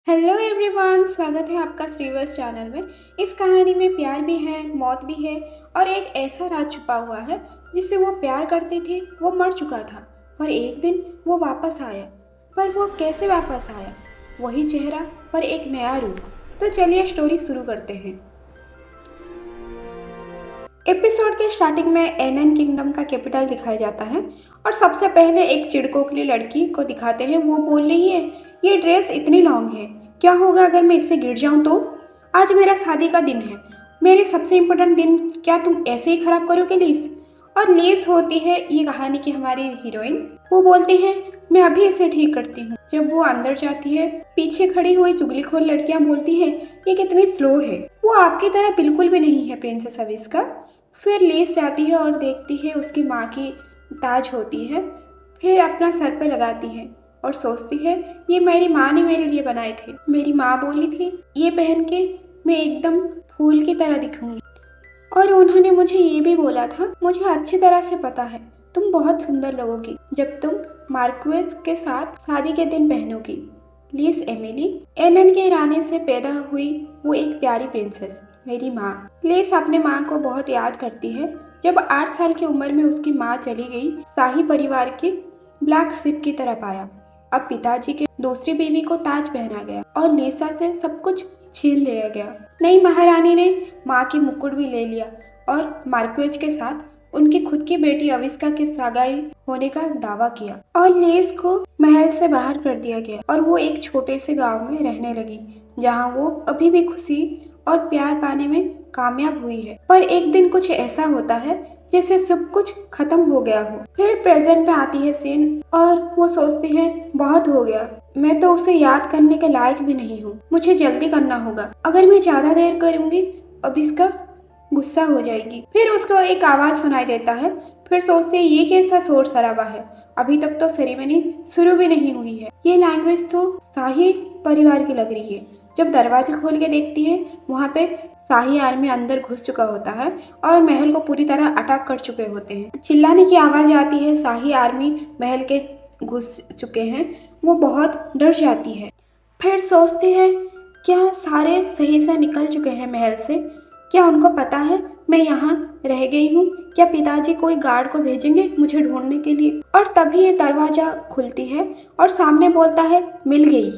Hello everyone, स्वागत है आपका श्रीवर्स चैनल में। इस कहानी में प्यार भी है, मौत भी है और एक ऐसा राज छुपा हुआ है जिससे वो प्यार करती थी। वो मर चुका था पर एक दिन वो वापस आया। पर वो कैसे वापस आया? वही चेहरा पर एक नया रूप। तो चलिए स्टोरी शुरू करते हैं। एपिसोड के स्टार्टिंग में एनन किंगडम का कैपिटल दिखाया जाता है और सबसे पहले एक चिड़कोकली लड़की को दिखाते हैं। वो बोल रही है, ये ड्रेस इतनी लॉन्ग है, क्या होगा अगर मैं इससे गिर जाऊं तो? आज मेरा शादी का दिन है, मेरे सबसे इम्पोर्टेंट दिन, क्या तुम ऐसे ही खराब करोगे लीस? और लीस होती है ये कहानी की हमारी हीरोइन। वो बोलती है, मैं अभी इसे ठीक करती हूँ। जब वो अंदर जाती है, पीछे खड़ी हुई चुगलीखोर लड़कियां बोलती हैं, ये कितनी स्लो है, वो आपकी तरह बिल्कुल भी नहीं है प्रिंसेस अविस्का। फिर लीस जाती है और देखती है उसकी माँ की ताज होती है। फिर अपना सर पर लगाती है और सोचती है, ये मेरी माँ ने मेरे लिए बनाए थे। मेरी माँ बोली थी ये पहन के मैं एकदम फूल की तरह दिखूंगी। और उन्होंने मुझे ये भी बोला था, मुझे अच्छी तरह से पता है तुम बहुत सुंदर लगोगी जब तुम मार्क्वेज के साथ शादी के दिन पहनोगी। लीस एमिली, एनन के रानी से पैदा हुई वो एक प्यारी प्रिंसेस, मेरी माँ। लीस अपने माँ को बहुत याद करती है। जब 8 साल की उम्र में उसकी माँ चली गई, शाही परिवार के ब्लैक शिप की तरह पाया। अब पिताजी के दूसरी बीवी को ताज पहना गया और लीसा से सब कुछ छीन लिया गया। नई महारानी ने माँ की मुकुट भी ले लिया और मार्क्वेज के साथ उनकी खुद की बेटी अविस्का के सगाई होने का दावा किया और लीस को महल से बाहर कर दिया गया और वो एक छोटे से गांव में रहने लगी जहाँ वो अभी भी खुशी और प्यार पाने में कामयाब हुई है। पर एक दिन कुछ ऐसा होता है जैसे सब कुछ खत्म हो गया हो। फिर प्रेजेंट में आती है सीन और वो सोचती है, बहुत हो गया, मैं तो उसे याद करने के लायक भी नहीं हूँ, मुझे जल्दी करना होगा, अगर मैं ज्यादा देर करूंगी अब इसका गुस्सा हो जाएगी। फिर उसको एक आवाज सुनाई देता है। फिर सोचते है, ये कैसा शोर शराबा है, अभी तक तो सेरेमनी शुरू भी नहीं हुई है, ये लैंग्वेज तो शाही परिवार की लग रही है। जब दरवाजे खोल के देखती है, वहाँ पे शाही आर्मी अंदर घुस चुका होता है और महल को पूरी तरह अटैक कर चुके होते हैं। चिल्लाने की आवाज आती है, शाही आर्मी महल के घुस चुके हैं। वो बहुत डर जाती है। फिर सोचती है, क्या सारे सही से निकल चुके हैं महल से? क्या उनको पता है मैं यहाँ रह गई हूँ? क्या पिताजी कोई गार्ड को भेजेंगे मुझे ढूंढने के लिए? और तभी ये दरवाजा खुलती है और सामने बोलता है, मिल गई।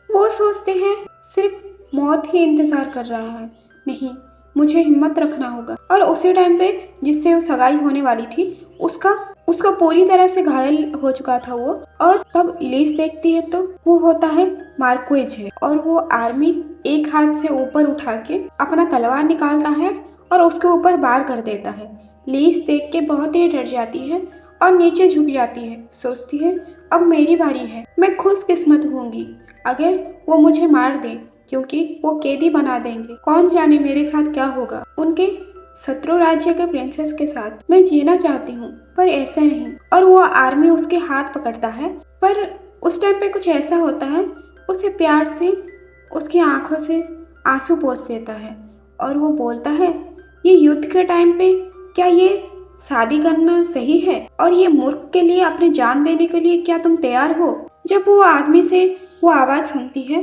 वो सोचते हैं सिर्फ मौत ही इंतजार कर रहा है, नहीं मुझे हिम्मत रखना होगा। और उसी टाइम पे जिससे वो सगाई होने वाली थी उसको पूरी तरह से घायल हो चुका था वो। और तब लीस देखती है तो वो होता है मार्क्वेज है और वो आर्मी एक हाथ से ऊपर उठा के अपना तलवार निकालता है और उसके ऊपर वार कर देता है। लीस देख के बहुत ही डर जाती है और नीचे झुक जाती है। सोचती है, अब मेरी बारी है, मैं खुशकिस्मत होंगी अगर वो मुझे मार दे, क्योंकि वो कैदी बना देंगे। कौन जाने मेरे साथ क्या होगा। उनके शत्रु राज्य के प्रिंसेस के साथ मैं जीना चाहती हूँ पर ऐसे नहीं। और वो आर्मी उसके हाथ पकड़ता है। पर उस टाइम पे कुछ ऐसा होता है, उसे प्यार से उसकी आंखों से आंसू पोंछ देता है और वो बोलता है, ये युद्ध के टाइम पे क्या ये शादी करना सही है? और ये मूर्ख के लिए अपनी जान देने के लिए क्या तुम तैयार हो? जब वो आदमी से वो आवाज सुनती है,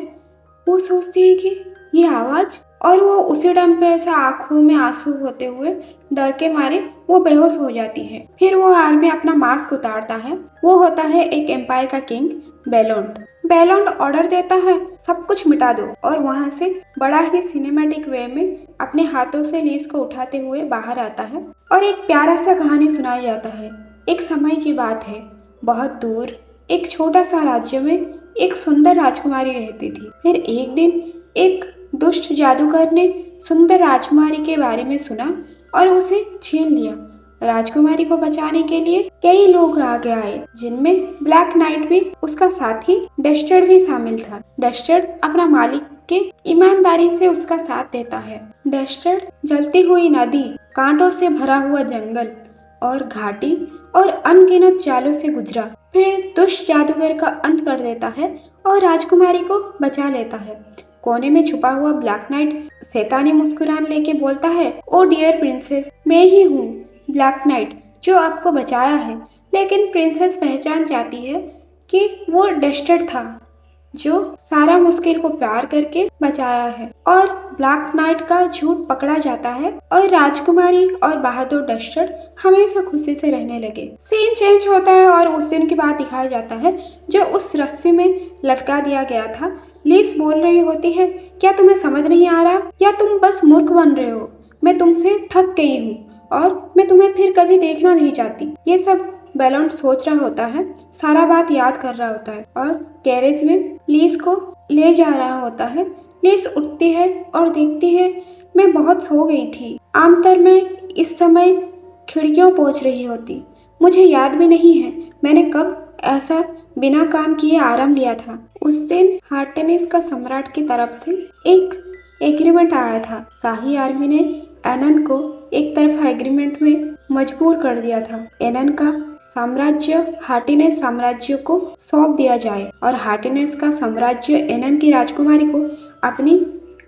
वो सोचती है कि ये आवाज, और वो उसी टाइम पे ऐसा आंखों में आंसू होते हुए डर के मारे वो बेहोश हो जाती है। फिर वो आर्मी अपना मास्क उतारता है। वो होता है एक एम्पायर का किंग बेलोंड। बेलोंड ऑर्डर देता है, सब कुछ मिटा दो, और वहां से बड़ा ही सिनेमैटिक वे में अपने हाथों से लीस को उठाते हुए बाहर आता है और एक प्यारा सा कहानी सुनाया जाता है। एक समय की बात है, बहुत दूर एक छोटा सा राज्य में एक सुंदर राजकुमारी रहती थी। फिर एक दिन एक दुष्ट जादूगर ने सुंदर राजकुमारी के बारे में सुना और उसे छीन लिया। राजकुमारी को बचाने के लिए कई लोग आगे आए, जिनमें ब्लैक नाइट भी, उसका साथी डस्टर्ड भी शामिल था। डस्टर्ड अपना मालिक के ईमानदारी से उसका साथ देता है। डस्टर्ड जलती हुई नदी, कांटों से भरा हुआ जंगल और घाटी और अनगिनत जालों से गुजरा। फिर दुष्ट जादूगर का अंत कर देता है और राजकुमारी को बचा लेता है। कोने में छुपा हुआ ब्लैक नाइट शैतानी मुस्कुरान लेके बोलता है, ओ डियर प्रिंसेस, मैं ही हूँ ब्लैक नाइट जो आपको बचाया है। लेकिन प्रिंसेस पहचान जाती है कि वो डस्टर्ड था जो सारा मुश्किल को प्यार करके बचाया है। और ब्लैक नाइट का झूठ पकड़ा जाता है और राजकुमारी और बहादुर डस्टर हमेशा खुशी से रहने लगे। सीन चेंज होता है और उस दिन की बात दिखाया जाता है जो उस रस्सी में लटका दिया गया था। लिस बोल रही होती है, क्या तुम्हें समझ नहीं आ रहा या तुम बस मूर्ख बन रहे हो? मैं तुमसे थक गई हूँ और मैं तुम्हें फिर कभी देखना नहीं चाहती। ये सब बेलोन सोच रहा होता है, सारा बात याद कर रहा होता है और गैरेज में लीस को ले जा रहा होता है। लीस उठती है और देखती है, मैं बहुत सो गई थी। आमतौर में इस समय खिड़कियों पोंछ रही होती। मुझे याद भी नहीं है मैंने कब ऐसा बिना काम किए आराम लिया था। उस दिन हार्टेनिस का सम्राट की तरफ से एक एग्रीमेंट आया था। शाही आर्मी ने एनन को एक तरफा एग्रीमेंट में मजबूर कर दिया था। एनन का साम्राज्य हार्टिनेस साम्राज्य को सौंप दिया जाए और हार्टिनेस का साम्राज्य एनन की राजकुमारी को अपनी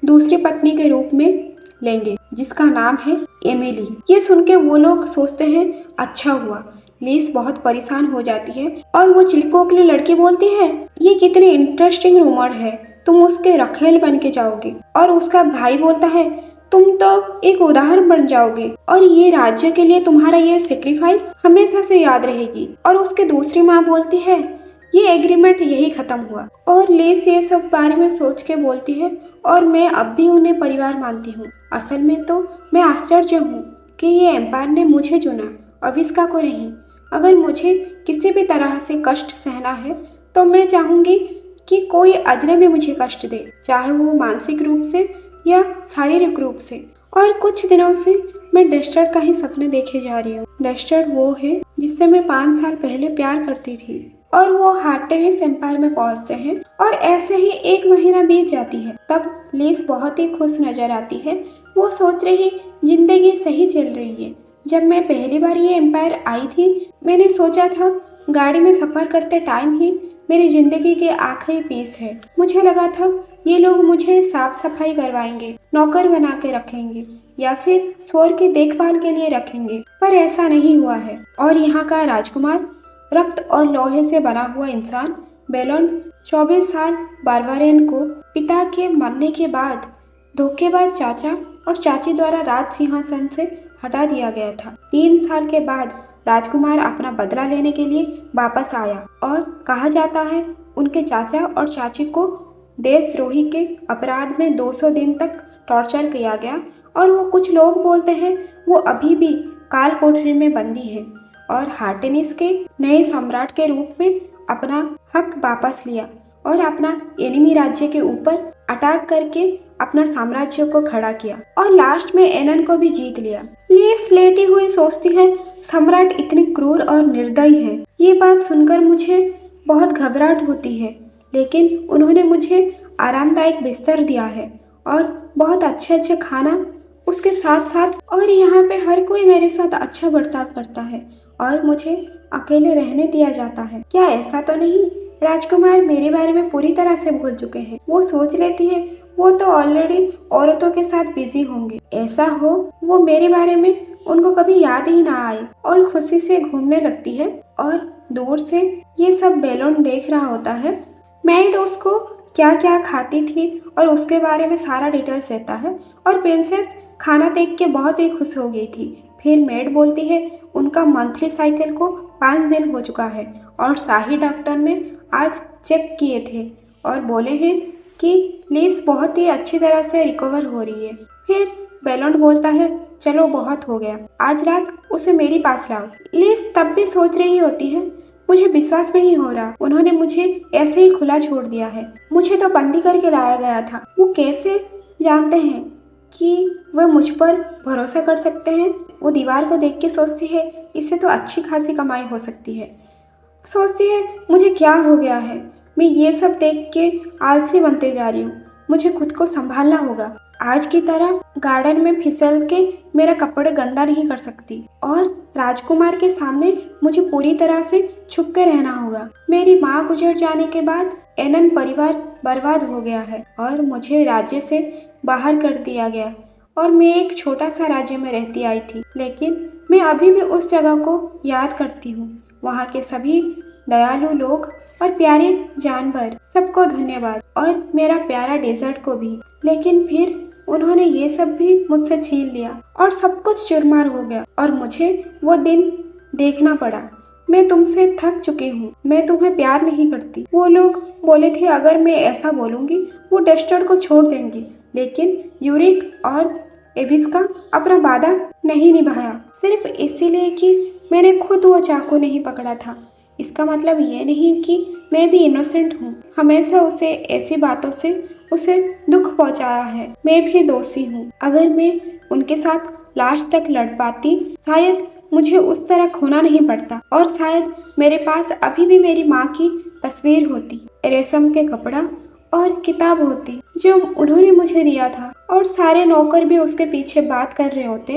दूसरी पत्नी के रूप में लेंगे, जिसका नाम है एमिली। ये सुन के वो लोग सोचते हैं अच्छा हुआ। लीस बहुत परेशान हो जाती है और वो चिलकों के लिए लड़की बोलती है, ये कितनी इंटरेस्टिंग रूमर है, तुम उसके रखेल बन के जाओगे। और उसका भाई बोलता है, तुम तो एक उदाहरण बन जाओगे और ये राज्य के लिए तुम्हारा ये सेक्रीफाइस हमेशा से याद रहेगी। और उसके दूसरी माँ बोलती है, ये एग्रीमेंट यही खत्म हुआ। और लिस ये सब बारे में सोच के बोलती है, और मैं अब भी उन्हें परिवार मानती हूँ। असल में तो मैं आश्चर्य हूँ कि ये एम्पायर ने मुझे चुना, अविस्का को नहीं। अगर मुझे किसी भी तरह से कष्ट सहना है तो मैं चाहूँगी कि कोई अजनबी मुझे कष्ट दे, चाहे वो मानसिक रूप से या शारीरिक रूप से। और कुछ दिनों से मैं डस्टर का ही सपने देखे जा रही हूँ। डस्टर वो है जिससे मैं 5 साल पहले प्यार करती थी। और वो हार्टेनिस एम्पायर में पहुंचते हैं और ऐसे ही 1 महीना बीत जाती है। तब लिस बहुत ही खुश नजर आती है। वो सोच रही जिंदगी सही चल रही है। जब मैं पहली बार ये एम्पायर आई थी मैंने सोचा था गाड़ी में सफर करते टाइम ही मेरी जिंदगी के आखिरी पीस है। मुझे लगा था ये लोग मुझे साफ सफाई करवाएंगे, नौकर बना के रखेंगे या फिर स्वर की देखभाल के लिए रखेंगे, पर ऐसा नहीं हुआ है। और यहाँ का राजकुमार रक्त और लोहे से बना हुआ इंसान बेलोन 24 साल बारबारियन को पिता के मरने के बाद धोखेबाज चाचा और चाची द्वारा राज सिंहासन से हटा दिया गया था। 3 साल के बाद राजकुमार अपना बदला लेने के लिए वापस आया और कहा जाता है उनके चाचा और चाची को देशद्रोही के अपराध में 200 दिन तक टॉर्चर किया गया और वो कुछ लोग बोलते हैं वो अभी भी काल कोठरी में बंदी है और हार्टेनिस के नए सम्राट के रूप में अपना हक वापस लिया और अपना एनिमी राज्य के ऊपर अटैक करके अपना साम्राज्य को खड़ा किया और लास्ट में एनन को भी जीत लिया। लिस लेटी हुई सोचती है सम्राट इतने क्रूर और निर्दयी हैं। ये बात सुनकर मुझे बहुत घबराहट होती है, लेकिन उन्होंने मुझे आरामदायक बिस्तर दिया है और बहुत अच्छे खाना उसके साथ साथ, और यहाँ पे हर कोई मेरे साथ अच्छा बर्ताव करता है और मुझे अकेले रहने दिया जाता है। क्या ऐसा तो नहीं राजकुमार मेरे बारे में पूरी तरह से भूल चुके हैं? वो सोच लेती है वो तो ऑलरेडी औरतों के साथ बिजी होंगे। ऐसा हो वो मेरे बारे में उनको कभी याद ही ना आए और खुशी से घूमने लगती है। और दूर से ये सब बेलोन देख रहा होता है। मैड उसको क्या क्या खाती थी और उसके बारे में सारा डिटेल्स देता है और प्रिंसेस खाना देख के बहुत ही खुश हो गई थी। फिर मेड बोलती है उनका मंथली साइकिल को 5 दिन हो चुका है और शाही डॉक्टर ने आज चेक किए थे और बोले हैं कि लिस बहुत ही अच्छी तरह से रिकवर हो रही है। फिर बेलोन बोलता है चलो बहुत हो गया, आज रात उसे मेरे पास लाओ। लिस तब भी सोच रही होती है मुझे विश्वास नहीं हो रहा, उन्होंने मुझे ऐसे ही खुला छोड़ दिया है, मुझे तो बंदी करके लाया गया था। वो कैसे जानते हैं कि वह मुझ पर भरोसा कर सकते हैं? वो दीवार को देख के सोचती है इससे तो अच्छी खासी कमाई हो सकती है। सोचती है मुझे क्या हो गया है, मैं ये सब देख के आलसी बनते जा रही हूँ, मुझे खुद को संभालना होगा। आज की तरह गार्डन में फिसल के मेरा कपड़े गंदा नहीं कर सकती और राजकुमार के सामने मुझे पूरी तरह से छुप के रहना होगा। मेरी माँ गुजर जाने के बाद एनन परिवार बर्बाद हो गया है और मुझे राज्य से बाहर कर दिया गया और मैं एक छोटा सा राज्य में रहती आई थी, लेकिन मैं अभी भी उस जगह को याद करती हूँ। वहाँ के सभी दयालु लोग और प्यारे जानवर सबको धन्यवाद और मेरा प्यारा डेजर्ट को भी। लेकिन फिर उन्होंने ये सब भी मुझसे छीन लिया और सब कुछ चुरमार हो गया और मुझे वो दिन देखना पड़ा। मैं तुमसे थक चुकी हूँ, मैं तुम्हें प्यार नहीं करती। वो लोग बोले थे अगर मैं ऐसा बोलूँगी वो डस्टर को छोड़ देंगी, लेकिन यूरिक और एविस का अपना वादा नहीं निभाया, सिर्फ इसीलिए कि मैंने खुद वो चाकू नहीं पकड़ा था। इसका मतलब ये नहीं कि मैं भी इनोसेंट हूँ। हमेशा उसे ऐसी बातों से उसे दुख पहुँचाया है। मैं भी दोषी हूँ। अगर मैं उनके साथ लास्ट तक लड़ पाती, शायद मुझे उस तरह खोना नहीं पड़ता और शायद मेरे पास अभी भी मेरी माँ की तस्वीर होती, रेशम के कपड़ा और किताब होती जो उन्होंने मुझे दिया था, और सारे नौकर भी उसके पीछे बात कर रहे होते।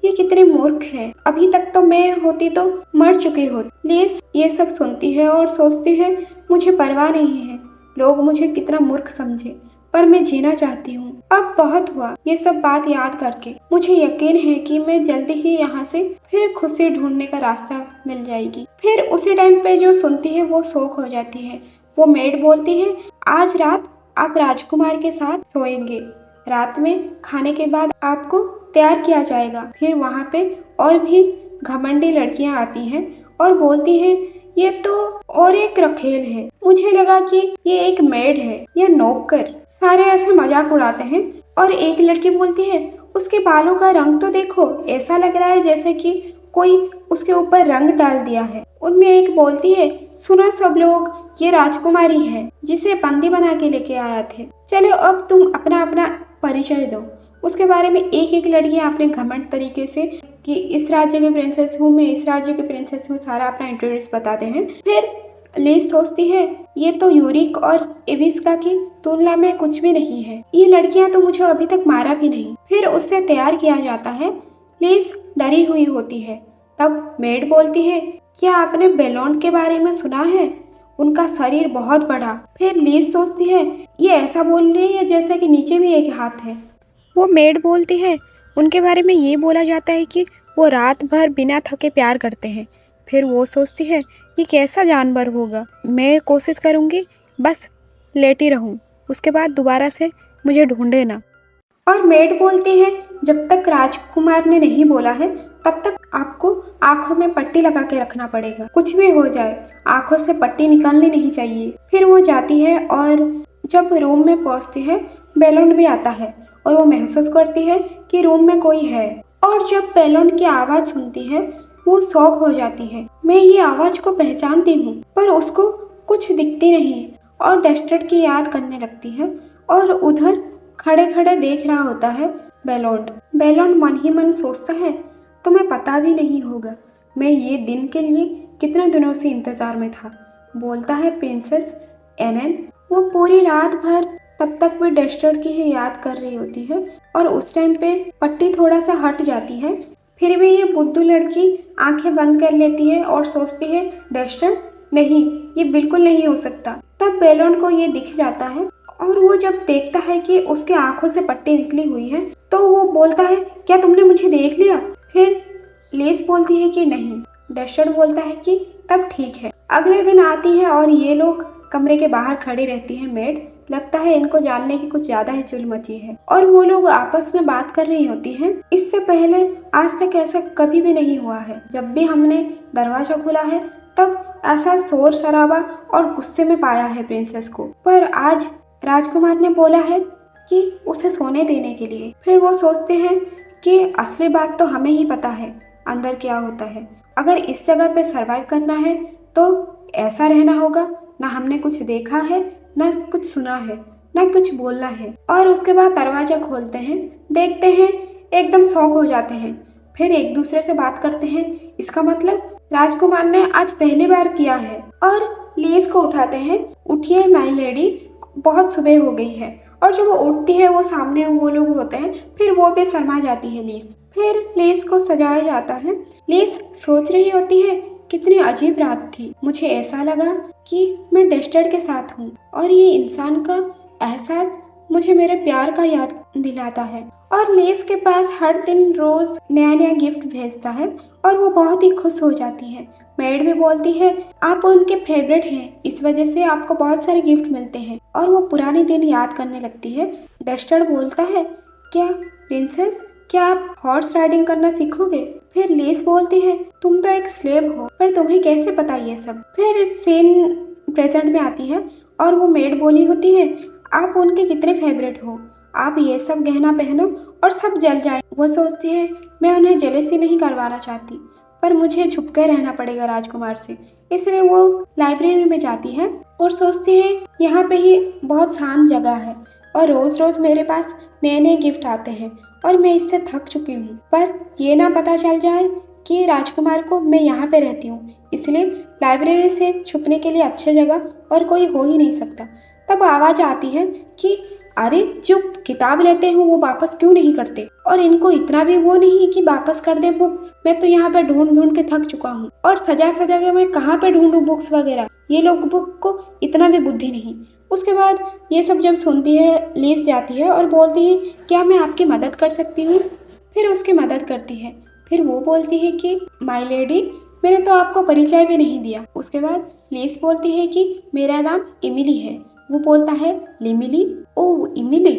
ये कितने मूर्ख है, अभी तक तो मैं होती तो मर चुकी होती। लिस ये सब सुनती है और सोचती है मुझे परवाह नहीं है, लोग मुझे कितना मूर्ख समझे, पर मैं जीना चाहती हूँ। अब बहुत हुआ ये सब बात याद करके। मुझे यकीन है कि मैं जल्दी ही यहाँ से फिर खुशी ढूंढने का रास्ता मिल जाएगी। फिर उसी टाइम पे जो सुनती है वो शौक हो जाती है। वो मेड बोलती है आज रात आप राजकुमार के साथ सोएंगे, रात में खाने के बाद आपको तैयार किया जाएगा। फिर वहाँ पे और भी घमंडी लड़कियाँ आती हैं और बोलती हैं ये तो और एक रखेल है। मुझे लगा कि ये एक मेड है या नौकर। सारे ऐसे मजाक उड़ाते हैं और एक लड़की बोलती है उसके बालों का रंग तो देखो, ऐसा लग रहा है जैसे कि कोई उसके ऊपर रंग डाल दिया है। उनमें एक बोलती है सुना सब लोग, ये राजकुमारी है जिसे बंदी बना के लेके आया थे। चलो अब तुम अपना अपना परिचय दो। उसके बारे में एक एक लड़की अपने घमंड तरीके से कि इस राज्य के प्रिंसेस हूँ मैं, इस राज्य के प्रिंसेस हूँ, सारा अपना इंट्रोड्यूस बताते हैं। फिर लिस सोचती है ये तो यूरिक और एविस्का की तुलना में कुछ भी नहीं है, ये लड़कियां तो मुझे अभी तक मारा भी नहीं। फिर उससे तैयार किया जाता है। लिस डरी हुई होती है। तब मेड बोलती है क्या आपने बेलोन के बारे में सुना है, उनका शरीर बहुत बड़ा। फिर लिस सोचती है ये ऐसा बोल रही है जैसे कि नीचे भी एक हाथ है। वो मेड बोलती है उनके बारे में ये बोला जाता है कि वो रात भर बिना थके प्यार करते हैं। फिर वो सोचती है ये कैसा जानवर होगा, मैं कोशिश करूँगी बस लेटी रहूँ, उसके बाद दोबारा से मुझे ढूंढे ना। और मेड बोलती है जब तक राजकुमार ने नहीं बोला है तब तक आपको आंखों में पट्टी लगा के रखना पड़ेगा, कुछ भी हो जाए आंखों से पट्टी निकालनी नहीं चाहिए। फिर वो जाती है और जब रूम में पहुंचती है बेलोन भी आता है और वो महसूस करती है कि रूम में कोई है। और जब बेलोन की आवाज़ सुनती है वो शॉक हो जाती है। मैं ये आवाज़ को पहचानती हूँ, पर उसको कुछ दिखती नहीं और डस्टर की याद करने लगती है और उधर खड़े खड़े देख रहा होता है बेलोन। बेलोन मन ही मन सोचता है तुम्हें पता भी नहीं होगा मैं ये दिन के लिए कितने दिनों से इंतजार में था। बोलता है प्रिंसेस एनन। वो पूरी रात भर तब तक भी डस्टर की ही याद कर रही होती है और उस टाइम पे पट्टी थोड़ा सा हट जाती है। फिर भी ये बुद्धू लड़की आंखें बंद कर लेती है और सोचती है डस्टर नहीं, ये बिल्कुल नहीं हो सकता। तब बेलोन को ये दिख जाता है और वो जब देखता है कि उसके आंखों से पट्टी निकली हुई है तो वो बोलता है क्या तुमने मुझे देख लिया। फिर लिस बोलती है कि नहीं। डस्टर बोलता है कि तब ठीक है। अगले दिन आती है और ये लोग कमरे के बाहर खड़ी रहती है मेड। लगता है इनको जानने की कुछ ज्यादा ही चुल मची है और वो लोग आपस में बात कर रही होती हैं। इससे पहले आज तक ऐसा कभी भी नहीं हुआ है। जब भी हमने दरवाजा खोला है तब ऐसा शोर शराबा और गुस्से में पाया है प्रिंसेस को, पर आज राजकुमार ने बोला है कि उसे सोने देने के लिए। फिर वो सोचते हैं कि असली बात तो हमें ही पता है अंदर क्या होता है। अगर इस जगह पे सरवाइव करना है तो ऐसा रहना होगा, ना हमने कुछ देखा है ना कुछ सुना है ना कुछ बोलना है। और उसके बाद दरवाजा खोलते हैं, देखते हैं, एकदम शॉक हो जाते हैं। फिर एक दूसरे से बात करते हैं, इसका मतलब राजकुमार ने आज पहली बार किया है। और लीस को उठाते हैं, उठिए माय लेडी, बहुत सुबह हो गई है। और जब वो उठती है वो सामने वो लोग होते हैं, फिर वो भी शर्मा जाती है लीस। फिर लीस को सजाया जाता है। लीस सोच रही होती है कितनी अजीब रात थी, मुझे ऐसा लगा कि मैं डस्टर के साथ हूँ और ये इंसान का एहसास मुझे मेरे प्यार का याद दिलाता है। और लीस के पास हर दिन रोज नया नया गिफ्ट भेजता है और वो बहुत ही खुश हो जाती है। मेड भी बोलती है आप उनके फेवरेट हैं, इस वजह से आपको बहुत सारे गिफ्ट मिलते हैं। और वो पुराने दिन याद करने लगती है। डस्टर बोलता है क्या प्रिंसेस, क्या आप हॉर्स राइडिंग करना सीखोगे? फिर लिस बोलती है तुम तो एक स्लेव हो, पर तुम्हें कैसे पता ये सब? फिर सीन प्रेजेंट में आती है और वो मेड बोली होती है आप उनके कितने फेवरेट हो, आप ये सब गहना पहनो और सब जल जाए। वो सोचती है मैं उन्हें जेलसी नहीं करवाना चाहती, पर मुझे छुप कर रहना पड़ेगा राजकुमार से। इसलिए वो लाइब्रेरी में जाती है और सोचती है यहाँ पे ही बहुत शांत जगह है और रोज रोज मेरे पास नए नए गिफ्ट आते हैं और मैं इससे थक चुकी हूँ, पर ये ना पता चल जाए कि राजकुमार को मैं यहाँ पे रहती हूँ। इसलिए लाइब्रेरी से छुपने के लिए अच्छी जगह और कोई हो ही नहीं सकता। तब आवाज़ आती है कि अरे जो किताब लेते हैं वो वापस क्यों नहीं करते, और इनको इतना भी वो नहीं कि वापस कर दे बुक्स। मैं तो यहाँ पे ढूंढ ढूंढ के थक चुका हूँ और सजा सजा के मैं कहाँ पे ढूंढूं बुक्स वगैरह, ये लोग बुक को इतना भी बुद्धि नहीं। उसके बाद ये सब जब सुनती है लिस जाती है और बोलती है क्या मैं आपकी मदद कर सकती हूँ? फिर उसकी मदद करती है। फिर वो बोलती है कि माय लेडी, मैंने तो आपको परिचय भी नहीं दिया। उसके बाद लिस बोलती है कि मेरा नाम इमिली है। वो बोलता है लिमिली, ओह इमिली,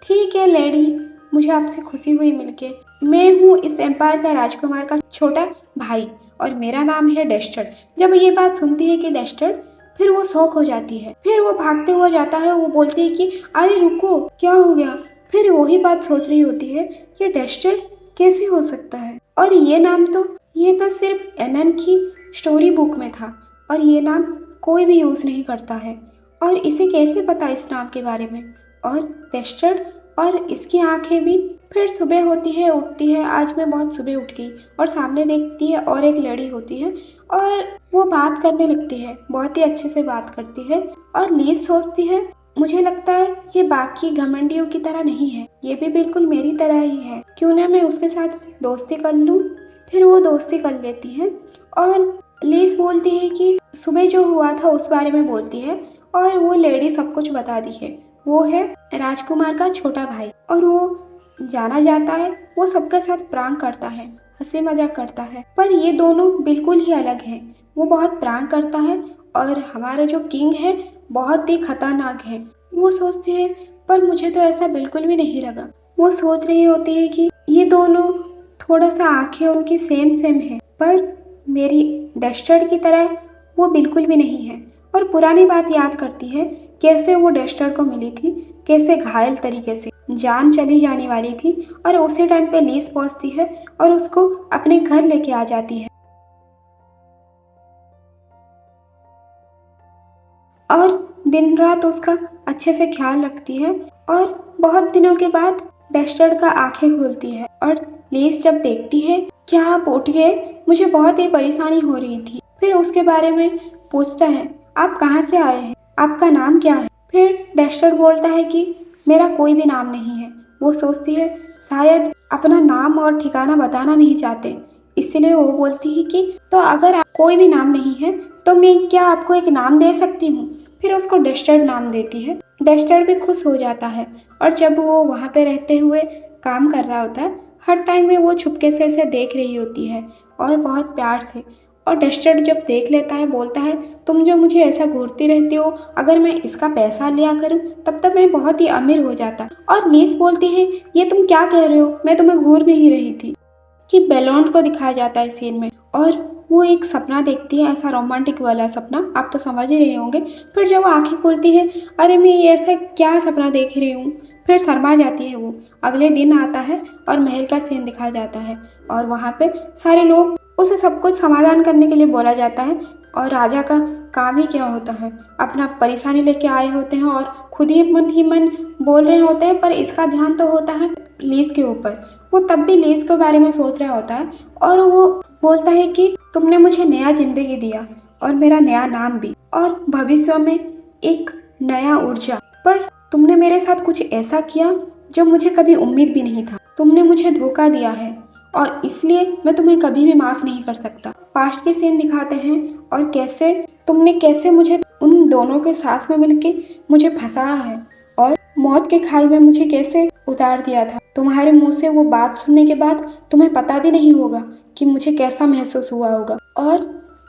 ठीक है लेडी, मुझे आपसे खुशी हुई मिलके। मैं हूँ इस एम्पायर का राजकुमार का छोटा भाई और मेरा नाम है डस्टर। जब ये बात सुनती है कि डस्टर, फिर वो शौक हो जाती है। फिर वो भागते हुआ जाता है। वो बोलती है कि अरे रुको, क्या हो गया? फिर वही बात सोच रही होती है कि डस्टर कैसे हो सकता है, और ये तो सिर्फ एनन की स्टोरी बुक में था और ये नाम कोई भी यूज़ नहीं करता है, और इसे कैसे पता इस नाम के बारे में? और डस्टर और इसकी आंखें भी। फिर सुबह होती है, उठती है। आज मैं बहुत सुबह उठ गई और सामने देखती है और एक लड़ी होती है और वो बात करने लगती है, बहुत ही अच्छे से बात करती है। और लीज सोचती है मुझे लगता है ये बाकी घमंडियों की तरह नहीं है, ये भी बिल्कुल मेरी तरह ही है, क्यों ना मैं उसके साथ दोस्ती कर लूँ। फिर वो दोस्ती कर लेती है और लीज बोलती है कि सुबह जो हुआ था उस बारे में बोलती है और वो लेडी सब कुछ बता दी है। वो है राजकुमार का छोटा भाई और वो जाना जाता है, वो सबके साथ प्रांग करता है, हंसी मजाक करता है, पर ये दोनों बिल्कुल ही अलग हैं। वो बहुत प्रांग करता है और हमारा जो किंग है बहुत ही खतरनाक है। वो सोचती है पर मुझे तो ऐसा बिल्कुल भी नहीं लगा। वो सोच रही होती है कि ये दोनों थोड़ा सा आंखें उनकी सेम सेम है, पर मेरी डस्टर्ड की तरह वो बिल्कुल भी नहीं है। और पुरानी बात याद करती है, कैसे वो डस्टर्ड को मिली थी, कैसे घायल तरीके से जान चली जाने वाली थी, और उसी टाइम पे लीज पहुंचती है और उसको अपने घर लेके आ जाती है और दिन रात उसका अच्छे से ख्याल रखती है। और बहुत दिनों के बाद डस्टर्ड का आंखें खुलती है और लीज जब देखती है क्या आप उठ गए, मुझे बहुत ही परेशानी हो रही थी। फिर उसके बारे में पूछता है आप कहाँ से आए हैं, आपका नाम क्या है? फिर डस्टर बोलता है कि मेरा कोई भी नाम नहीं है। वो सोचती है शायद अपना नाम और ठिकाना बताना नहीं चाहते, इसलिए वो बोलती है कि तो अगर आप कोई भी नाम नहीं है तो मैं क्या आपको एक नाम दे सकती हूँ? फिर उसको डस्टर नाम देती है। डस्टर भी खुश हो जाता है और जब वो वहाँ पे रहते हुए काम कर रहा होता है, हर टाइम में वो छुपके से इसे देख रही होती है और बहुत प्यार से। और डस्टर जब देख लेता है बोलता है तुम जो मुझे ऐसा घूरती रहती हो, अगर मैं इसका पैसा लिया करूं तब तक मैं बहुत ही अमीर हो जाता। और लीस बोलती है ये तुम क्या कह रहे हो, मैं तुम्हें घूर नहीं रही थी। कि बेलोन को दिखाया जाता है सीन में और वो एक सपना देखती है, ऐसा रोमांटिक वाला सपना, आप तो समझ ही रहे होंगे। फिर जब वो आंखें खोलती है, अरे मैं ये ऐसा क्या सपना देख रही हूँ, फिर शर्मा जाती है वो। अगले दिन आता है और महल का सीन दिखाया जाता है और वहाँ पे सारे लोग उसे सब कुछ समाधान करने के लिए बोला जाता है। और राजा का काम ही क्या होता है, अपना परेशानी लेके आए होते हैं और खुद ही मन बोल रहे होते हैं, पर इसका ध्यान तो होता है लीज के ऊपर। वो तब भी लीज के बारे में सोच रहा होता है और वो बोलता है कि तुमने मुझे नया जिंदगी दिया और मेरा नया नाम भी, और भविष्य में एक नया ऊर्जा, पर तुमने मेरे साथ कुछ ऐसा किया जो मुझे कभी उम्मीद भी नहीं था। तुमने मुझे धोखा दिया है और इसलिए मैं तुम्हें कभी भी माफ़ नहीं कर सकता। पास्ट के सीन दिखाते हैं और कैसे मुझे उन दोनों के साथ में मिलके मुझे फंसाया है और मौत के खाई में मुझे कैसे उतार दिया था। तुम्हारे मुंह से वो बात सुनने के बाद तुम्हें पता भी नहीं होगा कि मुझे कैसा महसूस हुआ होगा। और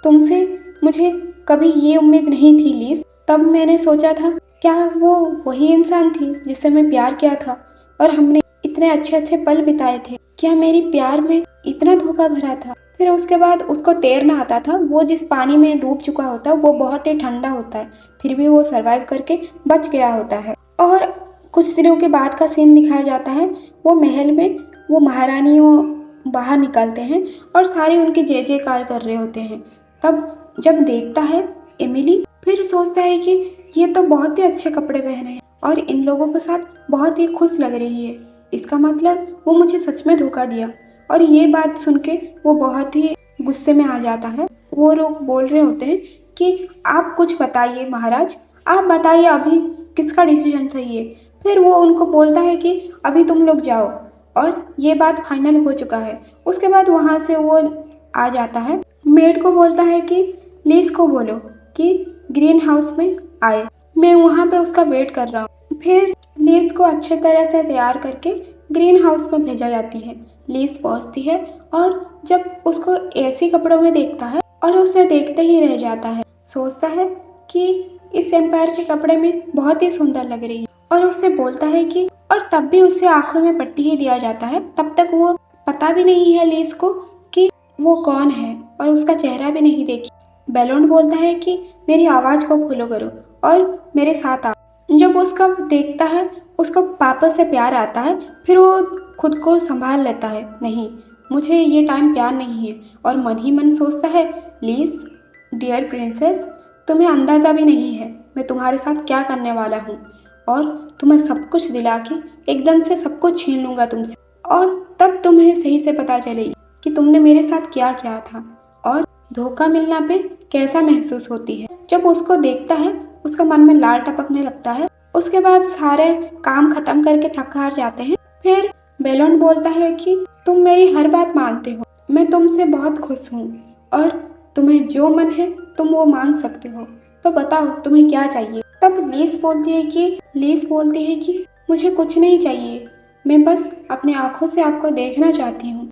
तुमसे मुझे कभी ये उम्मीद नहीं थी लीस। तब मैंने सोचा था क्या वो वही इंसान थी जिससे मैं प्यार किया था और हमने इतने अच्छे अच्छे पल बिताए थे। क्या मेरी प्यार में इतना धोखा भरा था। फिर उसके बाद उसको तैरना आता था। वो जिस पानी में डूब चुका होता है वो बहुत ही ठंडा होता है, फिर भी वो सरवाइव करके बच गया होता है। और कुछ दिनों के बाद का सीन दिखाया जाता है। वो महल में वो महारानियों बाहर निकलते हैं और सारे उनकी जय जयकार कर रहे होते हैं। तब जब देखता है एमिली, फिर सोचता है कि ये तो बहुत ही अच्छे कपड़े पहने हैं और इन लोगों के साथ बहुत ही खुश लग रही है। इसका मतलब वो मुझे सच में धोखा दिया। और ये बात सुन के वो बहुत ही गुस्से में आ जाता है। वो लोग बोल रहे होते हैं कि आप कुछ बताइए महाराज, आप बताइए अभी किसका डिसीजन सही है। फिर वो उनको बोलता है कि अभी तुम लोग जाओ और ये बात फाइनल हो चुका है। उसके बाद वहाँ से वो आ जाता है। मेड को बोलता है कि लीज को बोलो कि ग्रीन हाउस में आए, मैं वहाँ पे उसका वेट कर रहा हूँ। फिर लीज को अच्छे तरह से तैयार करके ग्रीन हाउस में भेजा जाती है। लीज पहुँचती है और जब उसको ऐसी कपड़ों में देखता है और उसे देखते ही रह जाता है। सोचता है कि इस एम्पायर के कपड़े में बहुत ही सुंदर लग रही है और उससे बोलता है कि, और तब भी उसे आंखों में पट्टी ही दिया जाता है। तब तक वो पता भी नहीं है लीज को कि वो कौन है और उसका चेहरा भी नहीं देखी। बेलोन बोलता है कि मेरी आवाज़ को फॉलो करो और मेरे साथ आओ। जब उसका देखता है उसको वापस से प्यार आता है। फिर वो खुद को संभाल लेता है, नहीं मुझे ये टाइम प्यार नहीं है। और मन ही मन सोचता है लीज डियर प्रिंसेस, तुम्हें अंदाज़ा भी नहीं है मैं तुम्हारे साथ क्या करने वाला हूँ और तुम्हें सब कुछ दिला के एकदम से सब कुछ छीन लूँगा तुमसे। और तब तुम्हें सही से पता चलेगी कि तुमने मेरे साथ क्या किया था और धोखा मिलना पे कैसा महसूस होती है। जब उसको देखता है उसका मन में लाल टपकने लगता है। उसके बाद सारे काम खत्म करके थक हार जाते हैं। फिर बेलोन बोलता है कि तुम मेरी हर बात मानते हो, मैं तुमसे बहुत खुश हूँ और तुम्हें जो मन है तुम वो मांग सकते हो, तो बताओ तुम्हें क्या चाहिए। तब लीस बोलती है कि मुझे कुछ नहीं चाहिए, मैं बस अपनी आंखों से आपको देखना चाहती हूँ।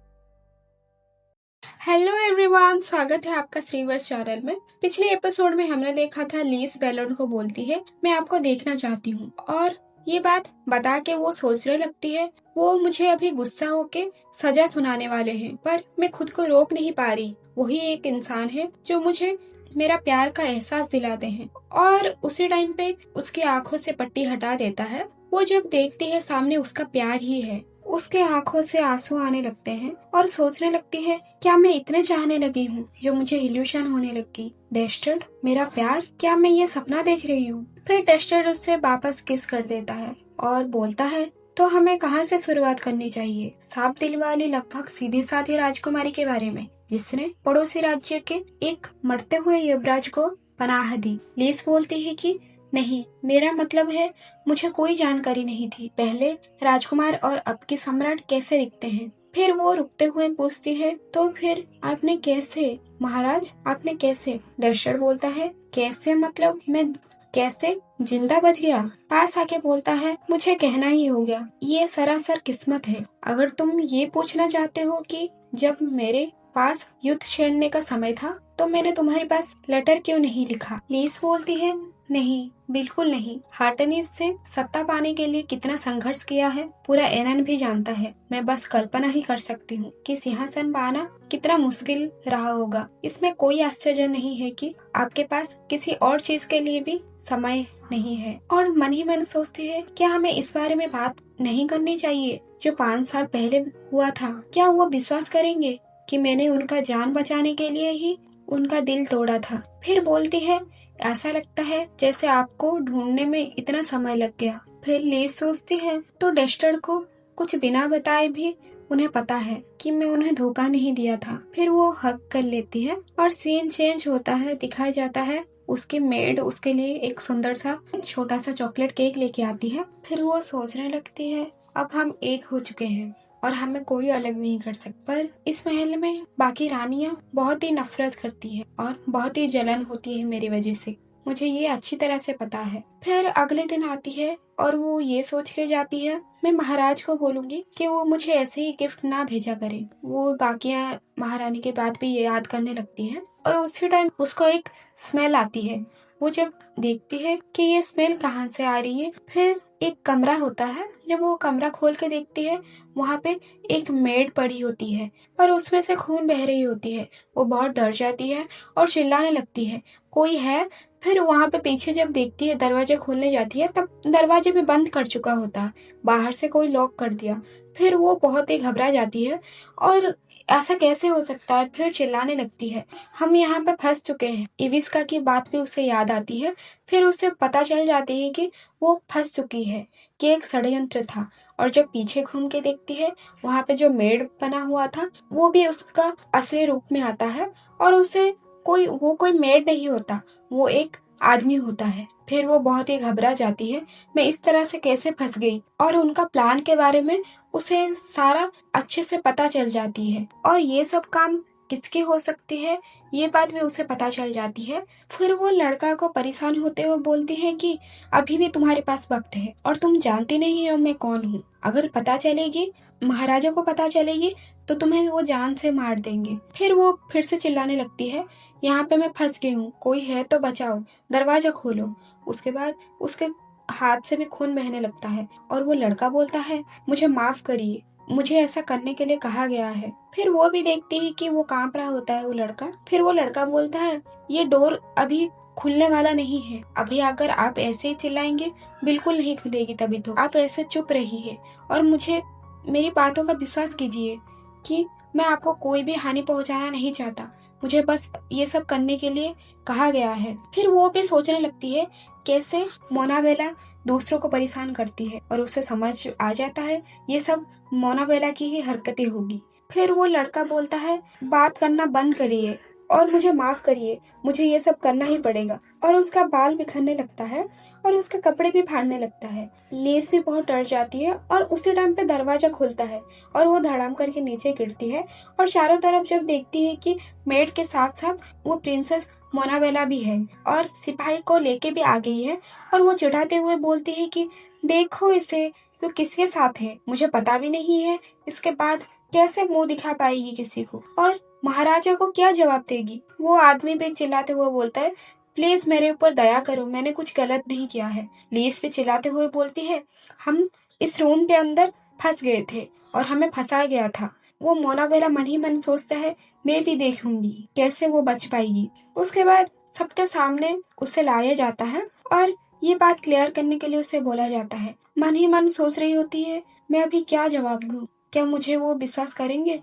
हेलो एवरीवन, स्वागत है आपका श्रीवर्स चैनल में। पिछले एपिसोड में हमने देखा था लीस बेलोन को बोलती है मैं आपको देखना चाहती हूँ और ये बात बता के वो सोचने लगती है वो मुझे अभी गुस्सा होके सजा सुनाने वाले हैं, पर मैं खुद को रोक नहीं पा रही। वही एक इंसान है जो मुझे मेरा प्यार का एहसास दिलाते हैं। और उसी टाइम पे उसकी आंखों से पट्टी हटा देता है। वो जब देखती है सामने उसका प्यार ही है, उसके आंखों से आंसू आने लगते हैं और सोचने लगती है क्या मैं इतने चाहने लगी हूँ जो मुझे इल्यूशन होने लगी। डेस्टर्ड मेरा प्यार, क्या मैं ये सपना देख रही हूँ। फिर डेस्टर्ड उससे वापस किस कर देता है और बोलता है तो हमें कहाँ से शुरुआत करनी चाहिए। साफ दिल वाली लगभग सीधी साधी राजकुमारी के बारे में जिसने पड़ोसी राज्य के एक मरते हुए युवराज को पनाह दी। लीस बोलती है कि नहीं, मेरा मतलब है मुझे कोई जानकारी नहीं थी पहले राजकुमार और अब के सम्राट कैसे दिखते हैं। फिर वो रुकते हुए पूछती है तो फिर आपने कैसे महाराज, आपने कैसे। डेस्टर्ड बोलता है कैसे मतलब मैं कैसे जिंदा बच गया। पास आके बोलता है मुझे कहना ही हो गया, ये सरासर किस्मत है। अगर तुम ये पूछना चाहते हो कि जब मेरे पास युद्ध छेड़ने का समय था तो मैंने तुम्हारे पास लेटर क्यों नहीं लिखा। लीस बोलती है नहीं, बिल्कुल नहीं। हार्टनीज से सत्ता पाने के लिए कितना संघर्ष किया है पूरा एनन भी जानता है। मैं बस कल्पना ही कर सकती हूँ कि सिंहासन पाना कितना मुश्किल रहा होगा। इसमें कोई आश्चर्य नहीं है कि आपके पास किसी और चीज के लिए भी समय नहीं है। और मन ही मन सोचती है क्या हमें इस बारे में बात नहीं करनी चाहिए जो 5 साल पहले हुआ था। क्या वो विश्वास करेंगे कि मैंने उनका जान बचाने के लिए ही उनका दिल तोड़ा था। फिर बोलती है ऐसा लगता है जैसे आपको ढूंढने में इतना समय लग गया। फिर लीज सोचती है तो डेस्टर्ड को कुछ बिना बताए भी उन्हें पता है कि मैं उन्हें धोखा नहीं दिया था। फिर वो हक कर लेती है और सीन चेंज होता है। दिखाया जाता है उसकी मेड उसके लिए एक सुंदर सा छोटा सा चॉकलेट केक लेके आती है। फिर वो सोचने लगती है अब हम एक हो चुके हैं और हमें कोई अलग नहीं कर सकता। पर इस महल में बाकी रानियां बहुत ही नफरत करती है और बहुत ही जलन होती है मेरी वजह से। मुझे ये अच्छी तरह से पता है। फिर अगले दिन आती है और वो ये सोच के जाती है, मैं महाराज को बोलूंगी कि वो मुझे ऐसे ही गिफ्ट ना भेजा करे। वो बाकियां महारानी के बात भी ये याद करने लगती है और उसी टाइम उसको एक स्मेल आती है। वो जब देखती है कि ये स्मेल कहाँ से आ रही है, फिर एक कमरा होता है। जब वो कमरा खोल के देखती है, वहाँ पे एक मेड पड़ी होती है और उसमें से खून बह रही होती है। वो बहुत डर जाती है और चिल्लाने लगती है, कोई है। फिर वहाँ पे पीछे जब देखती है, दरवाजे खोलने जाती है, तब दरवाजे भी बंद कर चुका होता है, बाहर से कोई लॉक कर दिया। फिर वो बहुत ही घबरा जाती है और ऐसा कैसे हो सकता है, फिर चिल्लाने लगती है, हम यहाँ पे फंस चुके हैं। इविस्का की बात भी उसे याद आती है। फिर उसे पता चल जाती है कि वो फंस चुकी है, कि एक षड्यंत्र था। और जब पीछे घूम के देखती है, वहाँ पे जो मेड बना हुआ था वो भी उसका असली रूप में आता है और उसे कोई मेड नहीं होता, वो एक आदमी होता है। फिर वो बहुत ही घबरा जाती है, मैं इस तरह से कैसे फंस गई। और उनका प्लान के बारे में उसे सारा अच्छे से पता चल जाती है और ये सब काम किसके हो सकती है, ये बात भी उसे पता चल जाती है। फिर वो लड़का को परेशान होते हुए बोलती है कि अभी भी तुम्हारे पास वक्त है और तुम जानती नहीं हो मैं कौन हूँ। अगर पता चलेगी, महाराजा को पता चलेगी, तो तुम्हें वो जान से मार देंगे। फिर वो फिर से चिल्लाने लगती है, यहाँ पे मैं फंस गई हूँ, कोई है तो बचाओ, दरवाजा खोलो। उसके बाद उसके हाथ से भी खून बहने लगता है और वो लड़का बोलता है, मुझे माफ करिए, मुझे ऐसा करने के लिए कहा गया है। फिर वो भी देखती है कि वो कांप रहा होता है वो लड़का। फिर वो लड़का बोलता है, ये डोर अभी खुलने वाला नहीं है, अभी अगर आप ऐसे ही चिल्लाएंगे बिल्कुल नहीं खुलेगी। तभी तो आप ऐसे चुप रहिए और मुझे मेरी बातों का विश्वास कीजिए कि मैं आपको कोई भी हानि पहुंचाना नहीं चाहता, मुझे बस ये सब करने के लिए कहा गया है। फिर वो भी सोचने लगती है कैसे मोनाबेला दूसरों को परेशान करती है और उसे समझ आ जाता है ये सब मोनाबेला की ही हरकतें होगी। फिर वो लड़का बोलता है, बात करना बंद करिए और मुझे माफ करिए, मुझे ये सब करना ही पड़ेगा। और उसका बाल बिखरने लगता है और उसके कपड़े भी फाड़ने लगता है। लेस भी बहुत डर जाती है और उसी टाइम पे दरवाजा खुलता है और वो धड़ाम करके नीचे गिरती है और चारों तरफ जब देखती है कि मेड के साथ साथ वो प्रिंसेस मोनाबेला भी है और सिपाही को लेके भी आ गई है। और वो चिढ़ाते हुए बोलती है कि देखो इसे, वो किसके साथ है, मुझे पता भी नहीं है, इसके बाद कैसे मुंह दिखा पाएगी किसी को और महाराजा को क्या जवाब देगी। वो आदमी भी चिल्लाते हुए बोलता है, प्लीज मेरे ऊपर दया करो, मैंने कुछ गलत नहीं किया है। लीस भी चिल्लाते हुए बोलती है, हम इस रूम के अंदर फंस गए थे और हमें फंसाया गया था। वो मोनाबेला मन ही मन सोचता है, मैं भी देखूंगी कैसे वो बच पाएगी। उसके बाद सबके सामने उसे लाया जाता है और ये बात क्लियर करने के लिए उसे बोला जाता है। मन ही मन सोच रही होती है, मैं अभी क्या जवाब दूं, क्या मुझे वो विश्वास करेंगे।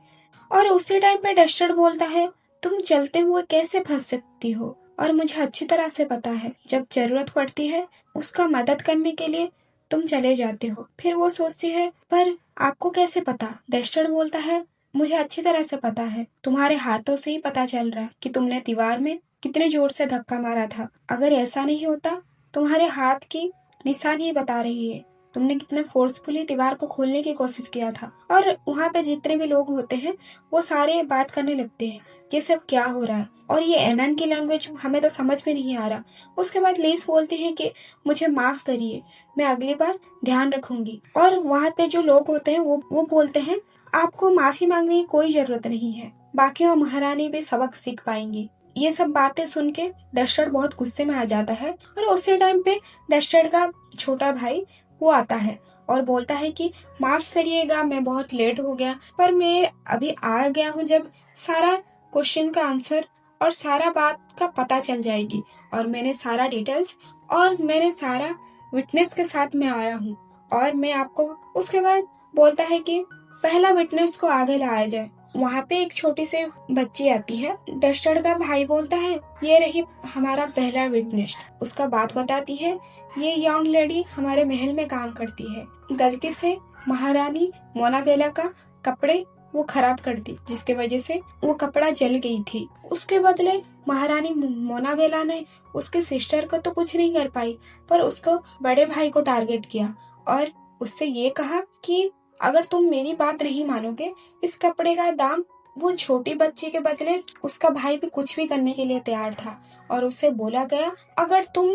और उसी टाइम पे डस्टर बोलता है, तुम चलते हुए कैसे फंस सकती हो, और मुझे अच्छी तरह से पता है जब जरूरत पड़ती है उसका मदद करने के लिए तुम चले जाते हो। फिर वो सोचती है, पर आपको कैसे पता। डस्टर बोलता है, मुझे अच्छी तरह से पता है, तुम्हारे हाथों से ही पता चल रहा है कि तुमने दीवार में कितने जोर से धक्का मारा था। अगर ऐसा नहीं होता, तुम्हारे हाथ की निशान ही बता रही है, तुमने कितने फोर्सफुली दीवार को खोलने की कोशिश किया था। और वहाँ पे जितने भी लोग होते हैं वो सारे बात करने लगते हैं, ये सब क्या हो रहा है और ये एनन की लैंग्वेज हमें तो समझ में नहीं आ रहा। उसके बाद लीस बोलती है कि मुझे माफ करिए, मैं अगली बार ध्यान रखूंगी। और वहाँ पे जो लोग होते हैं वो बोलते हैं, आपको माफी मांगने की कोई जरूरत नहीं है, बाकी महारानी भी सबक सीख पाएंगी। ये सब बातें सुन के डस्टर बहुत गुस्से में आ जाता है और उसी टाइम पे डस्टर का छोटा भाई वो आता है और बोलता है कि माफ करिएगा, मैं बहुत लेट हो गया, पर मैं अभी आ गया हूँ जब सारा क्वेश्चन का आंसर और सारा बात का पता चल जाएगी और मैंने सारा डिटेल्स और मैंने सारा विटनेस के साथ में आया हूँ और मैं आपको। उसके बाद बोलता है कि पहला विटनेस को आगे लाया जाए। वहाँ पे एक छोटी सी बच्ची आती है। डस्टर का भाई बोलता है, ये रही हमारा पहला विटनेस। उसका बात बताती है, ये यंग लेडी हमारे महल में काम करती है, गलती से महारानी मोनाबेला का कपड़े वो खराब कर दी, जिसके वजह से वो कपड़ा जल गई थी। उसके बदले महारानी मोनाबेला ने उसके सिस्टर को तो कुछ नहीं कर पाई, पर उसको बड़े भाई को टारगेट किया और उससे ये कहा कि अगर तुम मेरी बात नहीं मानोगे, इस कपड़े का दाम वो छोटी बच्ची के बदले उसका भाई भी कुछ भी करने के लिए तैयार था और उससे बोला गया, अगर तुम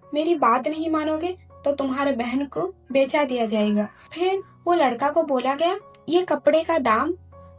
मेरी बात नहीं मानोगे तो तुम्हारे बहन को बेचा दिया जाएगा। फिर वो लड़का को बोला गया, ये कपड़े का दाम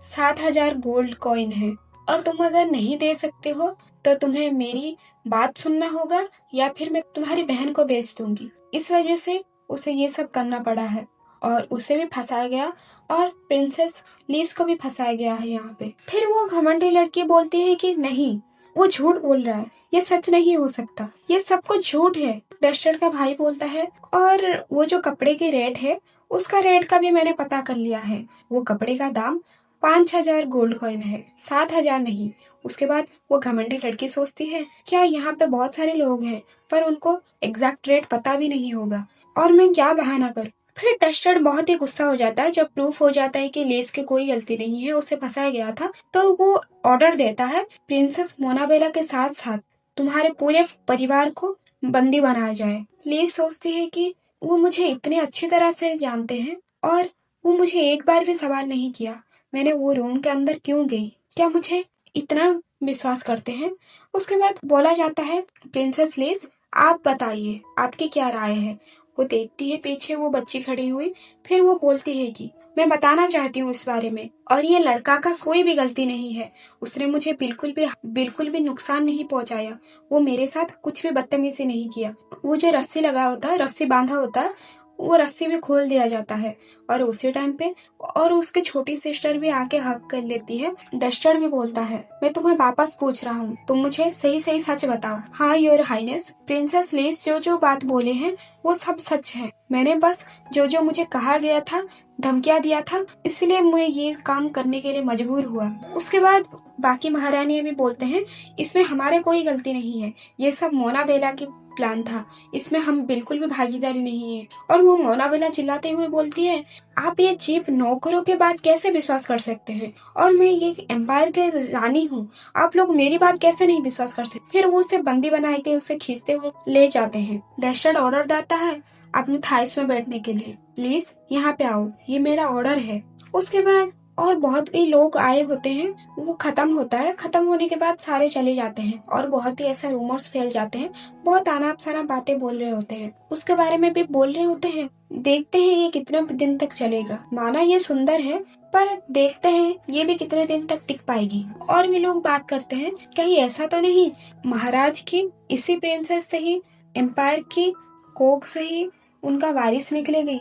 7,000 गोल्ड कॉइन है और तुम अगर नहीं दे सकते हो तो तुम्हें मेरी बात सुनना होगा या फिर मैं तुम्हारी बहन को बेच दूंगी। इस वजह से उसे ये सब करना पड़ा है और उसे भी फंसाया गया और प्रिंसेस लीज को भी फंसाया गया है यहाँ पे। फिर वो घमंडी लड़की बोलती है कि नहीं, वो झूठ बोल रहा है, ये सच नहीं हो सकता, ये सब कुछ झूठ है। डस्टर का भाई बोलता है, और वो जो कपड़े की रेट है उसका रेट का भी मैंने पता कर लिया है। वो कपड़े का दाम 5,000 गोल्ड कॉइन है, 7,000 नहीं। उसके बाद वो घमंडी लड़की सोचती है, क्या यहाँ पे बहुत सारे लोग हैं पर उनको एग्जैक्ट रेट पता भी नहीं होगा और मैं क्या बहाना करूँ। फिर डस्टर बहुत ही गुस्सा हो जाता है जब प्रूफ हो जाता है कि लेस की कोई गलती नहीं है, उसे फंसाया गया था। तो वो ऑर्डर देता है, प्रिंसेस मोनाबेला के साथ साथ तुम्हारे पूरे परिवार को बंदी बनाया जाए। लेस सोचती है कि वो मुझे इतने अच्छी तरह से जानते हैं और वो मुझे एक बार भी सवाल नहीं किया, मैंने वो रूम के अंदर क्यों गई, क्या मुझे इतना विश्वास करते हैं। उसके बाद बोला जाता है, प्रिंसेस लेस आप बताइए आपकी क्या राय है। वो देखती है पीछे वो बच्ची खड़ी हुई, फिर वो बोलती है कि मैं बताना चाहती हूँ इस बारे में, और ये लड़का का कोई भी गलती नहीं है, उसने मुझे बिल्कुल भी नुकसान नहीं पहुंचाया, वो मेरे साथ कुछ भी बदतमीजी नहीं किया। वो जो रस्सी लगा होता है, रस्सी बांधा होता है, वो रस्सी भी खोल दिया जाता है और उसी टाइम पे और उसकी छोटी सिस्टर भी आके हक कर लेती है। डस्टर भी बोलता है, मैं तुम्हें वापस पूछ रहा हूँ, तुम मुझे सही सही सच बताओ। हाँ योर हाइनेस, प्रिंसेस लेस जो जो बात बोले हैं वो सब सच है, मैंने बस जो जो मुझे कहा गया था, धमकियां दिया था, इसलिए मैं ये काम करने के लिए मजबूर हुआ। उसके बाद बाकी महारानियां भी बोलते हैं, इसमें हमारे कोई गलती नहीं है, ये सब मोनाबेला की प्लान था, इसमें हम बिल्कुल भी भागीदारी नहीं है। और वो मोनाबेला चिल्लाते हुए बोलती है, आप ये चीप नौकरों के बात कैसे विश्वास कर सकते हैं, और मैं ये एम्पायर के रानी हूँ, आप लोग मेरी बात कैसे नहीं विश्वास कर सकते। फिर वो उसे बंदी बना के उसे खींचते हुए ले जाते हैं। डस्टर ऑर्डर देता है अपने थाइस में बैठने के लिए, प्लीज यहाँ पे आओ, ये मेरा ऑर्डर है। उसके बाद और बहुत भी लोग आए होते हैं, वो खत्म होता है, खत्म होने के बाद सारे चले जाते हैं और बहुत ही ऐसा रूमर्स फैल जाते हैं, बहुत अनाप शनाप बातें बोल रहे होते हैं, उसके बारे में भी बोल रहे होते हैं। देखते हैं ये कितने दिन तक चलेगा, माना ये सुंदर है पर देखते हैं ये भी कितने दिन तक टिक पाएगी। और भी लोग बात करते हैं, कहीं ऐसा तो नहीं महाराज की इसी प्रिंसेस से ही, एम्पायर की कोख से ही उनका वारिस निकलेगी।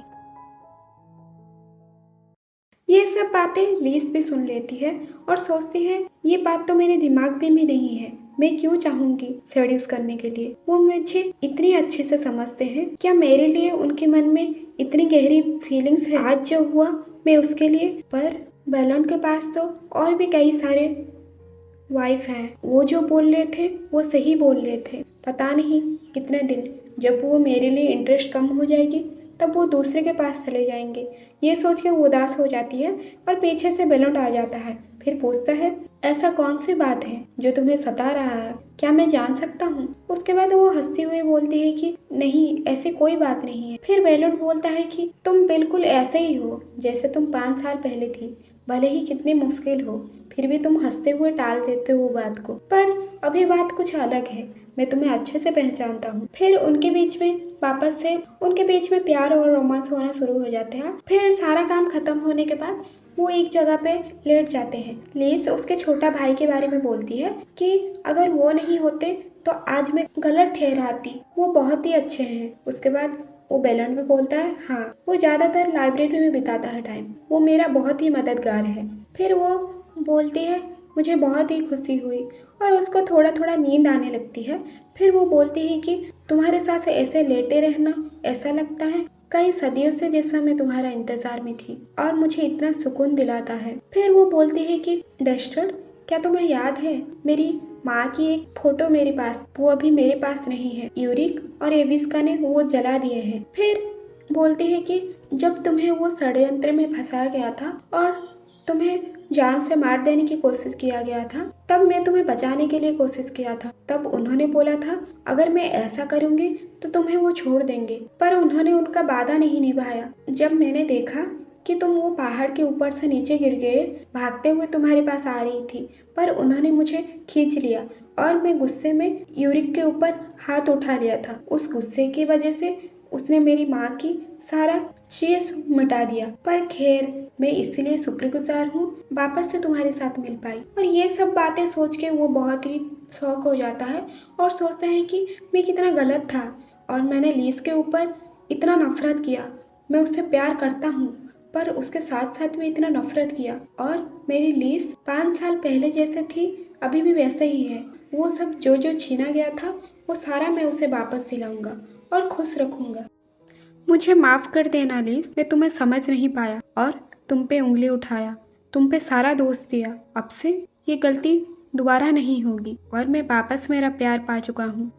ये सब बातें लीस भी सुन लेती है और सोचती है, ये बात तो मेरे दिमाग में भी नहीं है, मैं क्यों चाहूंगी सेड्यूस करने के लिए, वो मुझे इतनी अच्छे से समझते हैं, क्या मेरे लिए उनके मन में इतनी गहरी फीलिंग्स है। आज जो हुआ मैं उसके लिए, पर बैलन के पास तो और भी कई सारे वाइफ हैं, वो जो बोल रहे थे वो सही बोल रहे थे। पता नहीं कितने दिन, जब वो मेरे लिए इंटरेस्ट कम हो जाएगी तब वो दूसरे के पास चले जाएंगे। ये सोच के वो उदास हो जाती है और पीछे से बेलोट आ जाता है, फिर पूछता है, ऐसा कौन सी बात है जो तुम्हें सता रहा है, क्या मैं जान सकता हूँ। उसके बाद वो हंसती हुई बोलती है कि नहीं, ऐसी कोई बात नहीं है। फिर बेलोट बोलता है कि तुम बिल्कुल ऐसे ही हो जैसे तुम 5 साल पहले थी, भले ही कितनी मुश्किल हो फिर भी तुम हंसते हुए टाल देते हो बात को, पर अभी बात कुछ अलग है, मैं तुम्हें अच्छे से पहचानता हूँ। फिर उनके बीच में प्यार और रोमांस होना शुरू हो जाते हैं। फिर सारा काम खत्म होने के बाद वो एक जगह पे लेट जाते हैं। लीस उसके छोटा भाई के बारे में बोलती है कि अगर वो नहीं होते तो आज मैं गलत ठहराती, वो बहुत ही अच्छे हैं। उसके बाद वो बेलन में बोलता है, हाँ वो ज़्यादातर लाइब्रेरी में बिताता है टाइम, वो मेरा बहुत ही मददगार है। फिर वो बोलती है, मुझे बहुत ही खुशी हुई, और उसको थोड़ा थोड़ा नींद आने लगती है। फिर वो बोलती है कि तुम्हारे साथ ऐसे लेटे रहना, ऐसा लगता है कई सदियों से जैसा मैं तुम्हारा इंतजार में थी और मुझे इतना सुकून दिलाता है। फिर वो बोलती है कि डस्टर, क्या तुम्हें याद है मेरी माँ की एक फोटो मेरे पास, वो अभी मेरे पास नहीं है, यूरिक और एविस्का ने वो जला दिए हैं। फिर बोलती है कि जब तुम्हें वो षड्यंत्र में फंसाया गया था और तुम्हें जान से मार देने की कोशिश किया गया था, तब मैं तुम्हें बचाने के लिए कोशिश किया था। तब उन्होंने बोला था अगर मैं ऐसा करूंगी तो तुम्हें वो छोड़ देंगे, पर उन्होंने उनका वादा नहीं निभाया। जब मैंने देखा कि कि तुम वो पहाड़ के ऊपर से नीचे गिर गए, भागते हुए तुम्हारे पास आ रही थी, पर उन्होंने मुझे खींच लिया और मैं गुस्से में यूरिक के ऊपर हाथ उठा लिया था। उस गुस्से की वजह से उसने मेरी माँ की सारा चीज मिटा दिया। पर खैर, मैं इसलिए शुक्रगुजार हूँ वापस से तुम्हारे साथ मिल पाई। और ये सब बातें सोच के वो बहुत ही शौक हो जाता है और सोचता है कि मैं कितना गलत था और मैंने लीज के ऊपर इतना नफरत किया। मैं उससे प्यार करता हूँ पर उसके साथ साथ भी इतना नफरत किया, और मेरी लीज 5 साल पहले जैसे थी अभी भी वैसे ही है। वो सब जो जो छीना गया था वो सारा मैं उसे वापस दिलाऊंगा और खुश रखूंगा। मुझे माफ़ कर देना लीज, मैं तुम्हें समझ नहीं पाया और तुम पे उंगली उठाया, तुम पे सारा दोष दिया। अब से ये गलती दोबारा नहीं होगी और मैं वापस मेरा प्यार पा चुका हूँ।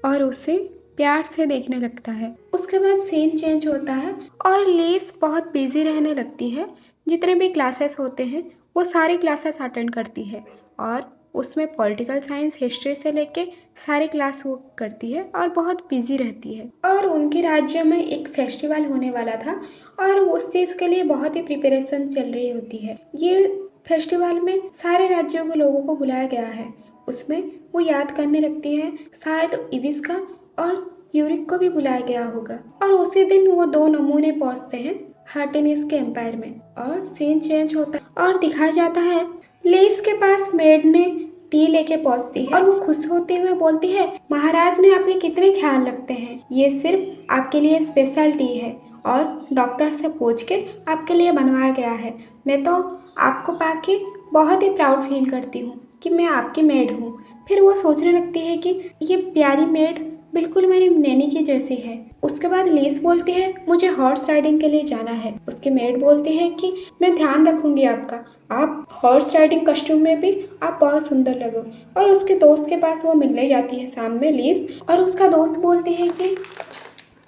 और उसे प्यार से देखने लगता है। उसके बाद सीन चेंज होता है और लीज बहुत बिजी रहने लगती है। जितने भी क्लासेस होते हैं वो सारी क्लासेस अटेंड करती है और उसमें पॉलिटिकल साइंस, हिस्ट्री से लेके सारी क्लास वो करती है और बहुत बिजी रहती है। और उनके राज्य में एक फेस्टिवल होने वाला था और उस चीज़ के लिए बहुत ही प्रिपरेशन चल रही होती है। ये फेस्टिवल में सारे राज्यों के लोगों को बुलाया गया है। उसमें वो याद करने लगती है, शायद इविस्का और यूरिक को भी बुलाया गया होगा। और उसी दिन वो 2 नमूने पहुंचते हैं हार्टेनिस के एम्पायर में और सीन चेंज होता है और दिखाया जाता है लेस के पास मेड ने टी लेके पहुंचती है और वो खुश होते हुए बोलती है, महाराज ने आपके कितने ख्याल रखते हैं, ये सिर्फ आपके लिए स्पेशल टी है और डॉक्टर से पूछ के आपके लिए बनवाया गया है। मैं तो आपको पाके बहुत ही प्राउड फील करती हूँ कि मैं आपकी मेड हूँ। फिर वो सोचने लगती है कि ये प्यारी मेड बिल्कुल मेरी नैनी की जैसी है। उसके बाद लीस बोलती है, मुझे हॉर्स राइडिंग के लिए जाना है। उसकी मेड बोलती है कि मैं ध्यान रखूंगी आपका, आप हॉर्स राइडिंग कस्ट्यूम में भी आप बहुत सुंदर लगो। और उसके दोस्त के पास वो मिलने जाती है शाम में लीस, और उसका दोस्त बोलती है कि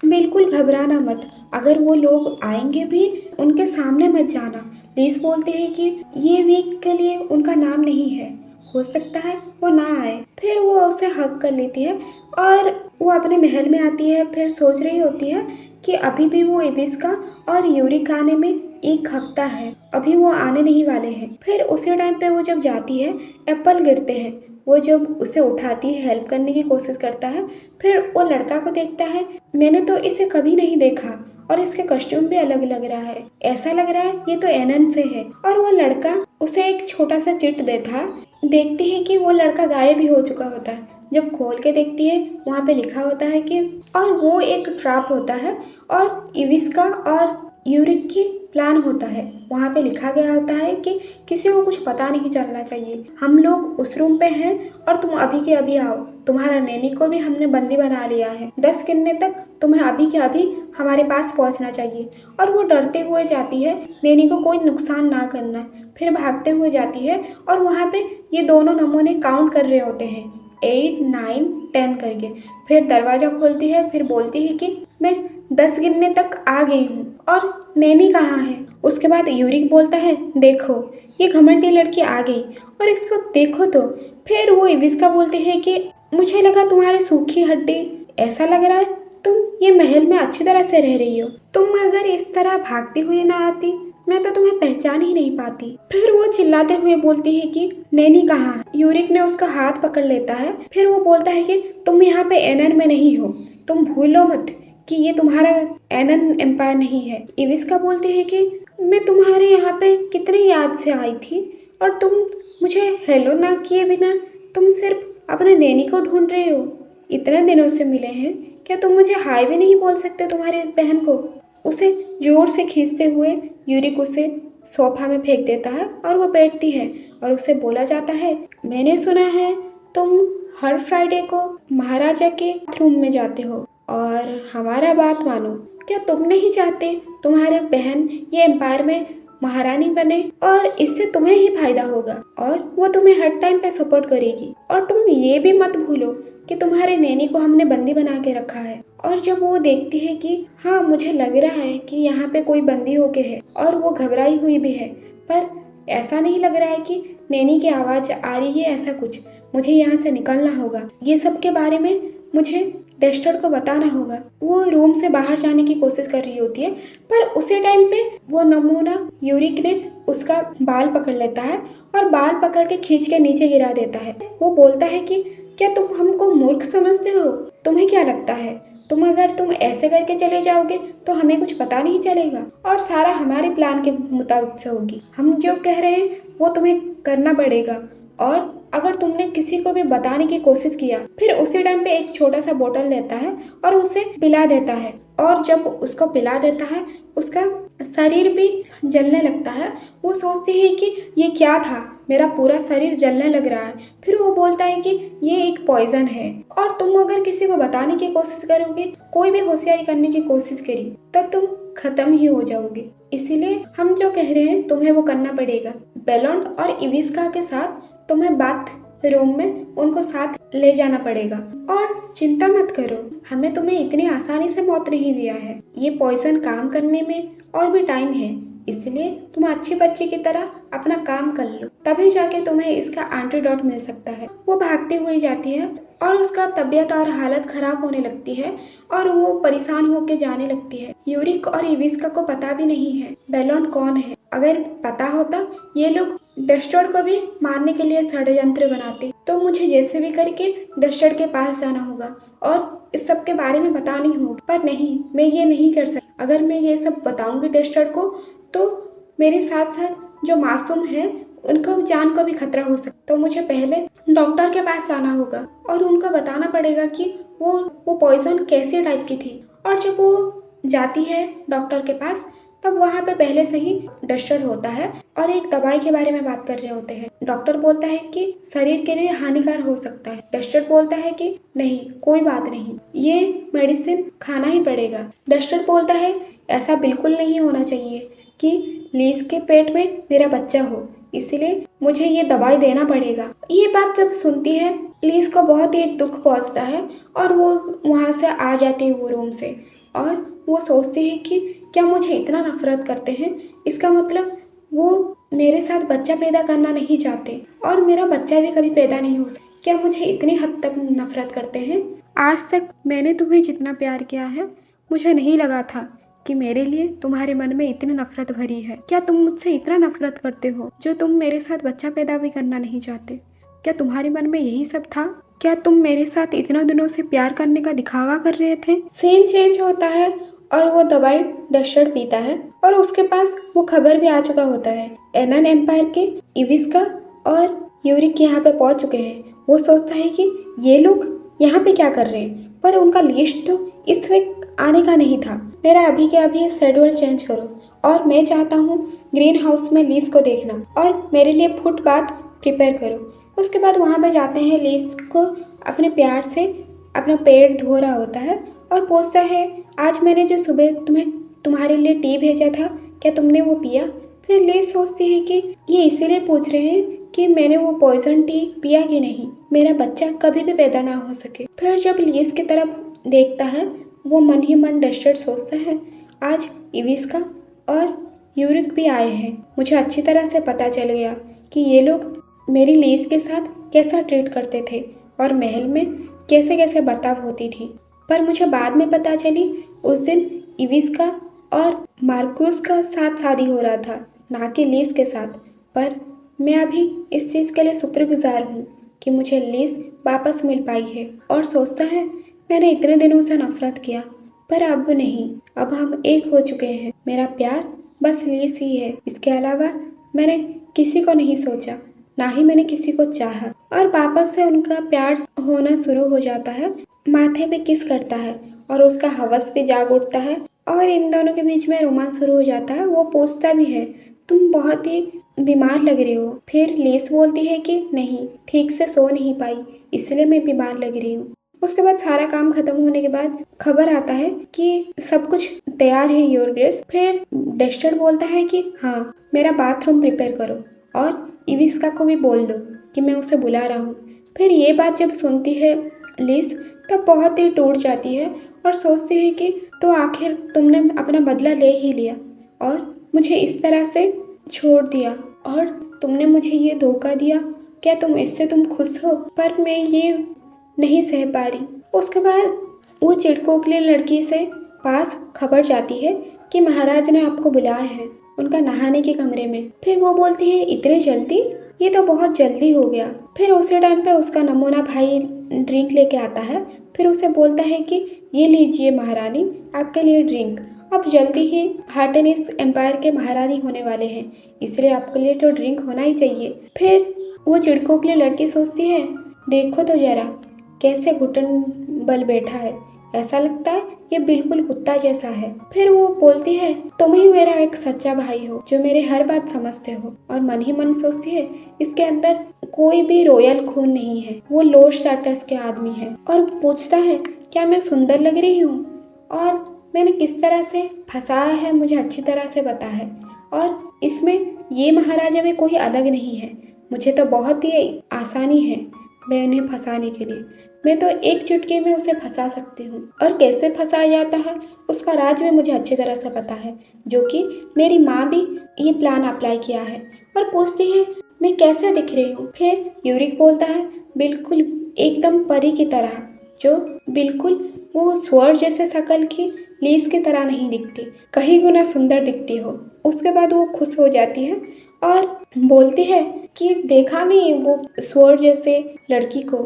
बिल्कुल घबराना मत, अगर वो लोग आएंगे भी उनके सामने मत जाना। लीस बोलती है कि ये वीक के लिए उनका नाम नहीं है, हो सकता है वो ना आए। फिर वो उसे हक कर लेती है और वो अपने महल में आती है। फिर सोच रही होती है कि अभी भी वो इविस्का और यूरिक आने में 1 हफ्ता है, अभी वो आने नहीं वाले हैं। फिर उसी टाइम पे वो जब जाती है, एप्पल गिरते हैं। वो जब उसे उठाती है, हेल्प करने की कोशिश करता है। फिर वो लड़का को देखता है, मैंने तो इसे कभी नहीं देखा और इसके कॉस्ट्यूम भी अलग लग रहा है, ऐसा लग रहा है ये तो एनन से है। और वो लड़का उसे एक छोटा सा चिट देता है। देखती है कि वो लड़का गायब भी हो चुका होता है। जब खोल के देखती है, वहाँ पे लिखा होता है कि, और वो एक ट्रैप होता है और इविस्का और यूरिक की प्लान होता है। वहाँ पे लिखा गया होता है कि किसी को कुछ पता नहीं चलना चाहिए, हम लोग उस रूम पे हैं और तुम अभी के अभी आओ, तुम्हारा नैनी को भी हमने बंदी बना लिया है, 10 गिनने तक तुम्हें अभी के अभी हमारे पास पहुँचना चाहिए। और वो डरते हुए जाती है, नैनी को कोई नुकसान ना करना। फिर भागते हुए जाती है और वहाँ पे ये दोनों नमूने काउंट कर रहे होते हैं, 8, 9, 10 करके। फिर दरवाज़ा खोलती है, फिर बोलती है कि मैं 10 गिनने तक आ गई हूँ और नैनी कहाँ है। उसके बाद यूरिक बोलता है, देखो ये घमंडी लड़की आ गई और इसको देखो तो। फिर वो इविस्का बोलती है कि मुझे लगा तुम्हारी सूखी हड्डी, ऐसा लग रहा है तुम ये महल में अच्छी तरह से रह रही हो, तुम अगर इस तरह भागती हुई ना आती मैं तो तुम्हें पहचान ही नहीं पाती। फिर वो चिल्लाते हुए बोलती है कि नैनी कहाँ है। यूरिक ने उसका हाथ पकड़ लेता है। फिर वो बोलता है कि तुम यहाँ पे एनन में नहीं हो, तुम भूलो मत कि ये तुम्हारा एनन एम्पायर नहीं है। इविस्का बोलती है कि मैं तुम्हारे यहाँ पे कितनी याद से आई थी और तुम मुझे हेलो ना किए बिना तुम सिर्फ अपने नैनी को ढूंढ रहे हो, इतने दिनों से मिले हैं, क्या तुम मुझे हाय भी नहीं बोल सकते तुम्हारी बहन को। उसे जोर से खींचते हुए यूरिक उसे सोफा में फेंक देता है और वो बैठती है और उसे बोला जाता है, मैंने सुना है तुम हर फ्राइडे को महाराजा के बाथरूम में जाते हो और हमारा बात मानो, क्या तुम नहीं चाहते तुम्हारे बहन ये एम्पायर में महारानी बने और इससे तुम्हें ही फायदा होगा और वो तुम्हें हर टाइम पे सपोर्ट करेगी। और तुम ये भी मत भूलो कि तुम्हारे नैनी को हमने बंदी बना के रखा है। और जब वो देखती है कि हाँ मुझे लग रहा है कि यहाँ पे कोई बंदी होके है और वो घबराई हुई भी है, पर ऐसा नहीं लग रहा है कि नैनी की आवाज़ आ रही है, ऐसा कुछ, मुझे यहाँ से निकलना होगा। ये सब के बारे में मुझे डेस्टर को बताना होगा। वो रूम से बाहर जाने की कोशिश कर रही होती है, पर उसी टाइम पे वो नमूना यूरिक ने उसका बाल पकड़ लेता है और बाल पकड़ के खींच के नीचे गिरा देता है। वो बोलता है कि क्या तुम हमको मूर्ख समझते हो? तुम्हें क्या लगता है तुम ऐसे करके चले जाओगे तो हमें कुछ पता नहीं चलेगा और सारा हमारे प्लान के मुताबिक से होगी। हम जो कह रहे हैं वो तुम्हें करना पड़ेगा, और अगर तुमने किसी को भी बताने की कोशिश किया, फिर उसी टाइम पे एक छोटा सा बोतल लेता है और उसे पिला देता है। और जब उसको पिला देता है उसका शरीर भी जलने लगता है। वो सोचती है कि ये क्या था, मेरा पूरा शरीर जलने लग रहा है। फिर वो बोलता है कि ये एक पॉइजन है, और तुम अगर किसी को बताने की कोशिश करोगे, कोई भी होशियारी करने की कोशिश करी, तो तुम खत्म ही हो जाओगे। इसीलिए हम जो कह रहे हैं तुम्हें वो करना पड़ेगा। बेलोंड और इविस्का के साथ तुम्हें बाथ रूम में उनको साथ ले जाना पड़ेगा। और चिंता मत करो, हमें तुम्हें इतनी आसानी से मौत नहीं दिया है। ये पॉइजन काम करने में और भी टाइम है, इसलिए तुम अच्छी बच्ची की तरह अपना काम कर लो, तभी जाके तुम्हें इसका एंटीडोट मिल सकता है। वो भागती हुई जाती है और उसका तबीयत और हालत खराब होने लगती है और वो परेशान होकर जाने लगती है। यूरिक और इविस्का को पता भी नहीं है बेलोंड कौन है। अगर पता होता ये लोग डस्टर्ड को भी मारने के लिए षड्यंत्र बनाते, तो मुझे जैसे भी करके डस्टर्ड के पास जाना होगा और इस सब के बारे में बतानी होगी। पर नहीं, मैं ये नहीं कर सकती। अगर मैं ये सब बताऊंगी डस्टर्ड को, तो मेरे साथ साथ जो मासूम है उनको जान को भी खतरा हो सकता। तो मुझे पहले डॉक्टर के पास जाना होगा और उनको बताना पड़ेगा कि वो पॉइजन कैसे टाइप की थी। और जब वो जाती है डॉक्टर के पास, तब वहाँ पे पहले से ही डस्टर्ड होता है और एक दवाई के बारे में बात कर रहे होते हैं। डॉक्टर बोलता है कि शरीर के लिए हानिकार हो सकता है। डस्टर्ड बोलता है कि नहीं, कोई बात नहीं, ये मेडिसिन खाना ही पड़ेगा। डस्टर्ड बोलता है ऐसा बिल्कुल नहीं होना चाहिए कि लीज के पेट में मेरा बच्चा हो, इसलिए मुझे ये दवाई देना पड़ेगा। ये बात जब सुनती है, लीज को बहुत ही दुख पहुंचता है और वो वहाँ से आ जाती है वो रूम से। और वो सोचती है कि क्या मुझे इतना नफरत करते हैं, इसका मतलब वो मेरे साथ बच्चा पैदा करना नहीं चाहते और मेरा बच्चा भी कभी पैदा नहीं हो सकता। क्या मुझे इतनी हद तक नफरत करते हैं? आज तक मैंने तुम्हें जितना प्यार किया है, मुझे नहीं लगा था कि मेरे लिए तुम्हारे मन में इतनी नफरत भरी है। क्या तुम मुझसे इतना नफरत करते हो जो तुम मेरे साथ बच्चा पैदा भी करना नहीं चाहते? क्या तुम्हारे मन में यही सब था? क्या तुम मेरे साथ इतना दिनों से प्यार करने का दिखावा कर रहे थे? सीन चेंज होता है और वो दवाई डस्टर्ड पीता है और उसके पास वो खबर भी आ चुका होता है। एनन एम्पायर के इविस्का और यूरिक यहाँ पे पहुंच चुके हैं। वो सोचता है कि ये लोग यहाँ पे क्या कर रहे हैं, पर उनका लिस्ट तो इस वक्त आने का नहीं था। मेरा अभी के अभी शेड्यूल चेंज करो और मैं चाहता हूँ ग्रीन हाउस में लीज को देखना और मेरे लिए फुटपाथ प्रिपेयर करो। उसके बाद वहाँ पे जाते हैं। लीज को अपने प्यार से अपना पेट धो रहा होता है और पूछता है आज मैंने जो सुबह तुम्हारे लिए टी भेजा था, क्या तुमने वो पिया? फिर लीज सोचती है कि ये इसीलिए पूछ रहे हैं कि मैंने वो पॉइजन टी पिया कि नहीं, मेरा बच्चा कभी भी पैदा ना हो सके। फिर जब लीज की तरफ देखता है, वो मन ही मन डस्टर्ड सोचता है आज इविस्का और यूरिक भी आए हैं। मुझे अच्छी तरह से पता चल गया कि ये लोग मेरी लीज के साथ कैसा ट्रीट करते थे और महल में कैसे कैसे बर्ताव होती थी। पर मुझे बाद में पता चली उस दिन इविस्का और मार्कुस का साथ शादी हो रहा था, ना कि लीज के साथ। पर मैं अभी इस चीज़ के लिए शुक्रगुजार हूँ कि मुझे लीज वापस मिल पाई है। और सोचता है मैंने इतने दिनों से नफरत किया, पर अब नहीं, अब हम एक हो चुके हैं। मेरा प्यार बस लीज ही है, इसके अलावा मैंने किसी को नहीं सोचा, ना ही मैंने किसी को चाहा। और वापस से उनका प्यार होना शुरू हो जाता है। माथे पे किस करता है और उसका हवस भी जाग उठता है और इन दोनों के बीच में रोमांस शुरू हो जाता है। वो पूछता भी है तुम बहुत ही बीमार लग रहे हो। फिर लीज बोलती है कि नहीं, ठीक से सो नहीं पाई, इसलिए मैं बीमार लग रही हूँ। उसके बाद सारा काम खत्म होने के बाद खबर आता है कि सब कुछ तैयार है योर ग्रेस। फिर डस्टर्ड बोलता है कि हाँ, मेरा बाथरूम प्रिपेयर करो और इविस्का को भी बोल दो कि मैं उसे बुला रहा हूँ। फिर ये बात जब सुनती है लीज, तब बहुत ही टूट जाती है और सोचती है कि तो आखिर तुमने अपना बदला ले ही लिया और मुझे इस तरह से छोड़ दिया और तुमने मुझे ये धोखा दिया। क्या तुम खुश हो? पर मैं ये नहीं सह पा रही। उसके बाद वो चिड़कोखली लड़की से पास खबर जाती है कि महाराज ने आपको बुलाया है उनका नहाने के कमरे में। फिर वो बोलती है इतने जल्दी, ये तो बहुत जल्दी हो गया। फिर उसी टाइम पे उसका नमूना भाई ड्रिंक लेके आता है। फिर उसे बोलता है कि ये लीजिए महारानी, आपके लिए ड्रिंक। आप जल्दी ही हार्टेनिस एम्पायर के महारानी होने वाले हैं, इसलिए आपके लिए तो ड्रिंक होना ही चाहिए। फिर वो चिड़कोखली लड़की सोचती है, देखो तो जरा कैसे घुटन बल बैठा है, ऐसा लगता है ये बिल्कुल कुत्ता जैसा है। फिर वो बोलती है, तुम ही मेरा एक सच्चा भाई हो जो मेरे हर बात समझते हो। और मन ही मन सोचती है, इसके अंदर कोई भी रॉयल खून नहीं है, वो लो स्टेटस के आदमी है। और पूछता है, क्या मैं सुंदर लग रही हूँ और मैंने किस तरह से फंसाया है, मुझे अच्छी तरह से पता है। और इसमें ये महाराजा भी कोई अलग नहीं है, मुझे तो बहुत ही आसानी है मैं उन्हें फंसाने के लिए। मैं तो एक चुटकी में उसे फंसा सकती हूँ, और कैसे फंसाया जाता है उसका राज भी मुझे अच्छी तरह से पता है, जो कि मेरी माँ भी ये प्लान अप्लाई किया है। और पूछती है, मैं कैसे दिख रही हूँ। फिर यूरिक बोलता है, बिल्कुल एकदम परी की तरह, जो बिल्कुल वो स्वर्ग जैसे शक्ल की लीस की तरह नहीं दिखती, कहीं गुना सुंदर दिखती हो। उसके बाद वो खुश हो जाती है और बोलती है कि देखा नहीं वो स्वर्ग जैसे लड़की को,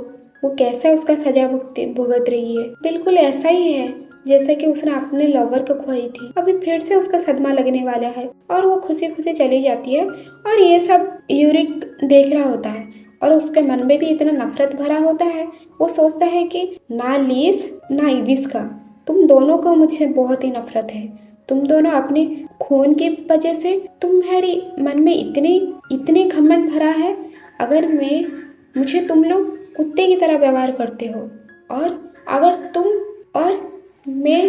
वो कैसे उसका सजा भुगत रही है, बिल्कुल ऐसा ही है जैसे कि उसने अपने लवर को खोई थी। अभी फिर से उसका सदमा लगने वाला है और वो खुशी खुशी चली जाती है। और ये सब यूरिक देख रहा होता है और उसके मन में भी इतना नफरत भरा होता है। वो सोचता है कि ना लीस ना इबिस का, तुम दोनों को मुझसे बहुत ही नफरत है। तुम दोनों अपने खून की वजह से तुम्हारी मन में इतने घमंड भरा है। अगर मुझे तुम लोग कुत्ते की तरह व्यवहार करते हो, और अगर तुम और मैं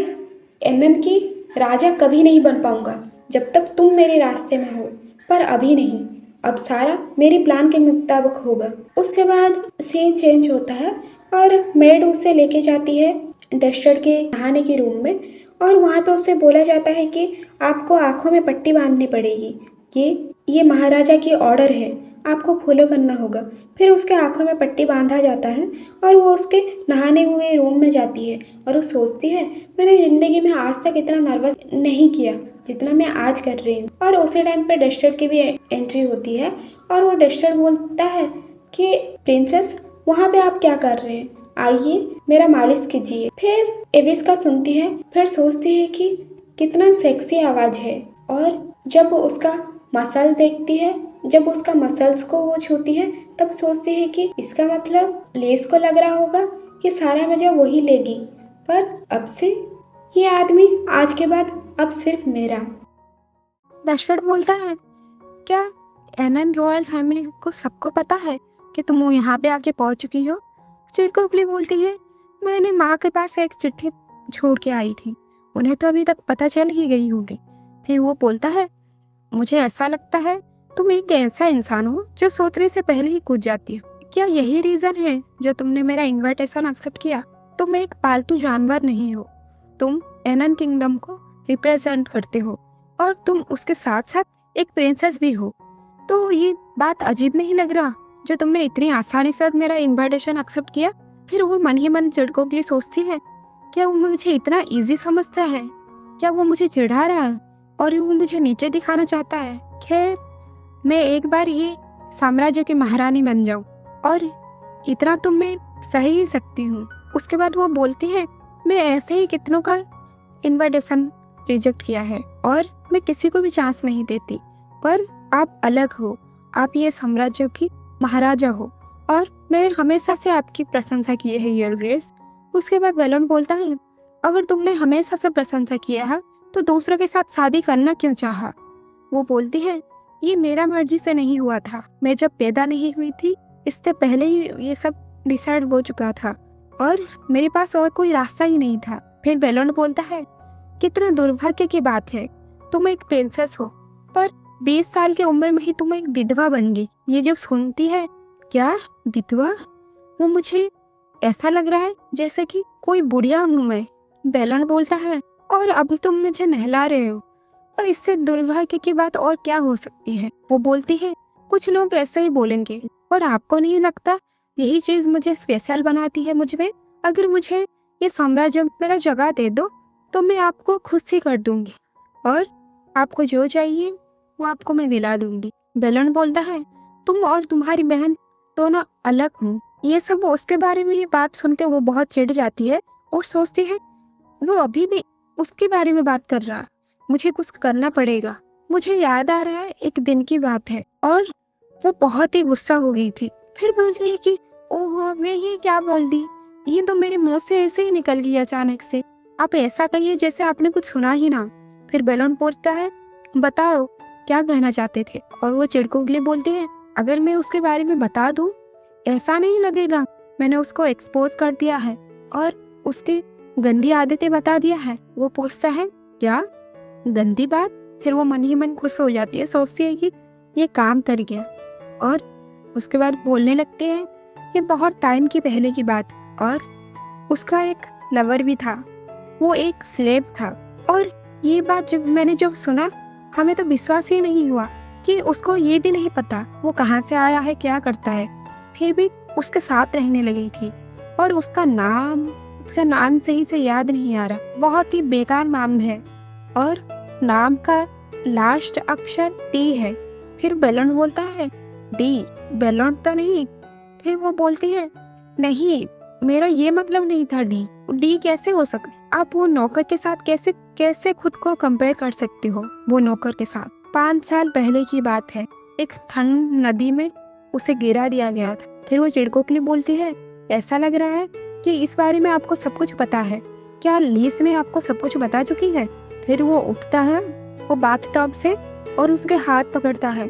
एनन की राजा कभी नहीं बन पाऊंगा जब तक तुम मेरे रास्ते में हो। पर अभी नहीं, अब सारा मेरी प्लान के मुताबिक होगा। उसके बाद सीन चेंज होता है और मेड उसे लेके जाती है डस्टर के नहाने के रूम में। और वहाँ पे उसे बोला जाता है कि आपको आंखों में पट्टी बांधनी पड़ेगी, ये महाराजा की ऑर्डर है, आपको फॉलो करना होगा। फिर उसके आंखों में पट्टी बांधा जाता है और वो उसके नहाने हुए रूम में जाती है। और वो सोचती है, मैंने ज़िंदगी में आज तक इतना नर्वस नहीं किया जितना मैं आज कर रही हूँ। और उसी टाइम पे डस्टर की भी एंट्री होती है और वो डस्टर बोलता है कि प्रिंसेस, वहाँ पे आप क्या कर रहे हैं, आइए मेरा मालिश कीजिए। फिर एविस का सुनती है, फिर सोचती है कि कितना सेक्सी आवाज़ है। और जब उसका मसल देखती है, जब उसका मसल्स को वो छूती है, तब सोचती है कि इसका मतलब लेस को लग रहा होगा कि सारा मजा वही लेगी। पर अब से ये आदमी आज के बाद अब सिर्फ मेरा। डस्टर बोलता है, क्या एनन रॉयल फैमिली को सबको पता है कि तुम यहाँ पे आके पहुँच चुकी हो? चिड़कोखली बोलती है, मैंने माँ के पास एक चिट्ठी छोड़ के आई थी, उन्हें तो अभी तक पता चल ही गई होगी। फिर वो बोलता है, मुझे ऐसा लगता है तुम एक ऐसा इंसान हो जो सोचने से पहले ही कूद जाती हो। क्या यही रीजन है जो तुमने मेरा इनविटेशन एक्सेप्ट किया? तुम एक पालतू जानवर नहीं हो, तुम एनन किंगडम को रिप्रेजेंट करते हो और तुम उसके साथ साथ एक प्रिंसेस भी हो। तो ये बात अजीब नहीं लग रहा जो तुमने इतनी आसानी से मेरा इनविटेशन एक्सेप्ट किया? फिर वो मन ही मन चिड़कोखली सोचती है, क्या वो मुझे इतना इजी समझता है? क्या वो मुझे चिढ़ा रहा है और वो मुझे नीचे दिखाना चाहता है? खैर, मैं एक बार ये साम्राज्य की महारानी बन जाऊं और इतना तो मैं सह ही सकती हूँ। उसके बाद वो बोलती है, मैं ऐसे ही कितनों का इनविटेशन रिजेक्ट किया है और मैं किसी को भी चांस नहीं देती, पर आप अलग हो, आप ये साम्राज्य की महाराजा हो और मैं हमेशा से आपकी प्रशंसा की है योर ग्रेस। उसके बाद वेलन बोलता है, अगर तुमने हमेशा से प्रशंसा किया है तो दूसरों के साथ शादी करना क्यों चाहा? वो बोलती है, ये मेरा मर्जी से नहीं हुआ था, मैं जब पैदा नहीं हुई थी इससे पहले ही ये सब डिसाइड हो चुका था और मेरे पास और कोई रास्ता ही नहीं था। फिर वेलन बोलता है, कितना दुर्भाग्य की बात है, तुम एक प्रिंसेस हो पर 20 साल की उम्र में ही तुम एक विधवा बन गई। ये जब सुनती है, क्या विधवा? वो मुझे ऐसा लग रहा है जैसे कि कोई बुढ़िया हूँ मैं। वेलन बोलता है, और अब तुम मुझे नहला रहे हो, और इससे दुर्भाग्य की बात और क्या हो सकती है? वो बोलती है, कुछ लोग ऐसे ही बोलेंगे, और आपको नहीं लगता यही चीज मुझे स्पेशल बनाती है मुझ में? अगर मुझे ये साम्राज्य मेरा जगह दे दो तो मैं आपको खुद से कर दूंगी और आपको जो चाहिए वो आपको मैं दिला दूंगी। बेलन बोलता है, तुम और तुम्हारी बहन दोनों अलग हूँ। ये सब उसके बारे में ये बात सुन के वो बहुत चिढ़ जाती है और सोचती है वो अभी भी उसके बारे में बात कर रहा, मुझे कुछ करना पड़ेगा। मुझे याद आ रहा है एक दिन की बात है और वो बहुत ही गुस्सा हो गई थी। फिर बोलती है कि ओहो मैं ये क्या बोल दी, ये तो मेरे मुंह से ऐसे ही निकल गई अचानक से। आप ऐसा कहिए जैसे आपने कुछ सुना ही ना। फिर बेलन पूछता है, बताओ क्या कहना चाहते थे। और वो चिड़कों के लिए बोलती है, अगर मैं उसके बारे में बता दूं ऐसा नहीं लगेगा मैंने उसको एक्सपोज कर दिया है और उसकी गंदी आदतें बता दिया है। वो पूछता है, क्या गंदी बात। फिर वो मन ही मन खुश हो जाती है, सोचती है कि ये काम कर गया। और उसके बाद बोलने लगते हैं, ये बहुत टाइम की पहले की बात और उसका एक लवर भी था, वो एक स्लेव था। और ये बात जब सुना हमें तो विश्वास ही नहीं हुआ कि उसको ये भी नहीं पता वो कहाँ से आया है, क्या करता है। फिर भी उसके साथ रहने लगी थी और उसका नाम सही से याद नहीं आ रहा, बहुत ही बेकार नाम है और नाम का लास्ट अक्षर टी है। फिर बेलन बोलता है, डी बेलन तो नहीं। फिर वो बोलती है, नहीं मेरा ये मतलब नहीं था डी कैसे हो सकता। आप वो नौकर के साथ कैसे खुद को कंपेयर कर सकती हो वो नौकर के साथ। 5 साल पहले की बात है, एक ठंड नदी में उसे गिरा दिया गया था। फिर वो चिड़कों के लिए बोलती है, ऐसा लग रहा है कि इस बारे में आपको सब कुछ पता है, क्या लीस ने आपको सब कुछ बता चुकी है। फिर वो उठता है वो बाथटब से और उसके हाथ पकड़ता है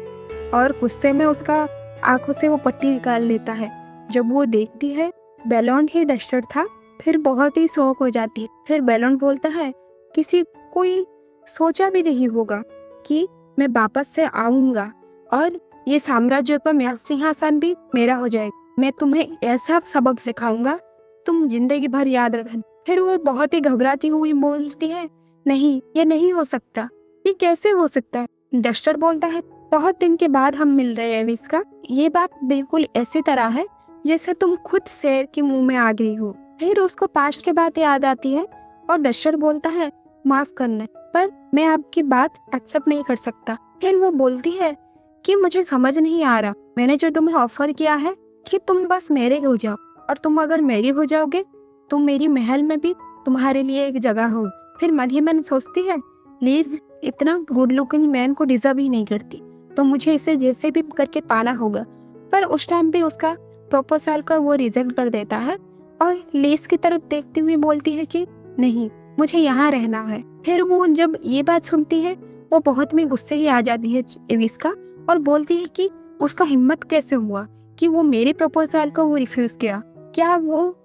और गुस्से में उसका आंखों से वो पट्टी निकाल लेता है। जब वो देखती है बेलन ही डस्टर था, फिर बहुत ही शौक हो जाती है। फिर बेलन बोलता है, किसी कोई सोचा भी नहीं होगा कि मैं वापस से आऊंगा और ये साम्राज्य का मेरा सिंहासन भी मेरा हो जाएगा। मैं तुम्हें ऐसा सबक सिखाऊंगा तुम जिंदगी भर याद रखना। फिर वो बहुत ही घबराती हुई बोलती है, नहीं ये नहीं हो सकता, ये कैसे हो सकता है। डस्टर बोलता है, बहुत दिन के बाद हम मिल रहे हैं विस्का, ये बात बिल्कुल ऐसी तरह है जैसे तुम खुद शेर के मुंह में आ गई हो। फिर उसको पास्ट की बात याद आती है और डस्टर बोलता है, माफ करना पर मैं आपकी बात एक्सेप्ट नहीं कर सकता। फिर वो बोलती है कि मुझे समझ नहीं आ रहा, मैंने जो तुम्हें ऑफर किया है कि तुम बस मेरे हो जाओ और तुम अगर मेरी हो जाओगे तो मेरी महल में भी तुम्हारे लिए एक जगह होगी। फिर मन ही मन सोचती है, लीज इतना गुड लुकिंग मैन को डिजर्व ही नहीं करती, तो मुझे इसे जैसे भी करके पाना होगा। पर उस टाइम पे उसका प्रपोजल का वो रिजेक्ट कर देता है और लीज की तरफ देखती हुई बोलती है कि नहीं मुझे यहाँ रहना है। फिर वो जब ये बात सुनती है वो बहुत में गुस्से ही आ जाती है एविस का और बोलती है कि उसका हिम्मत कैसे हुआ कि वो मेरे प्रपोजल को वो रिफ्यूज किया, क्या वो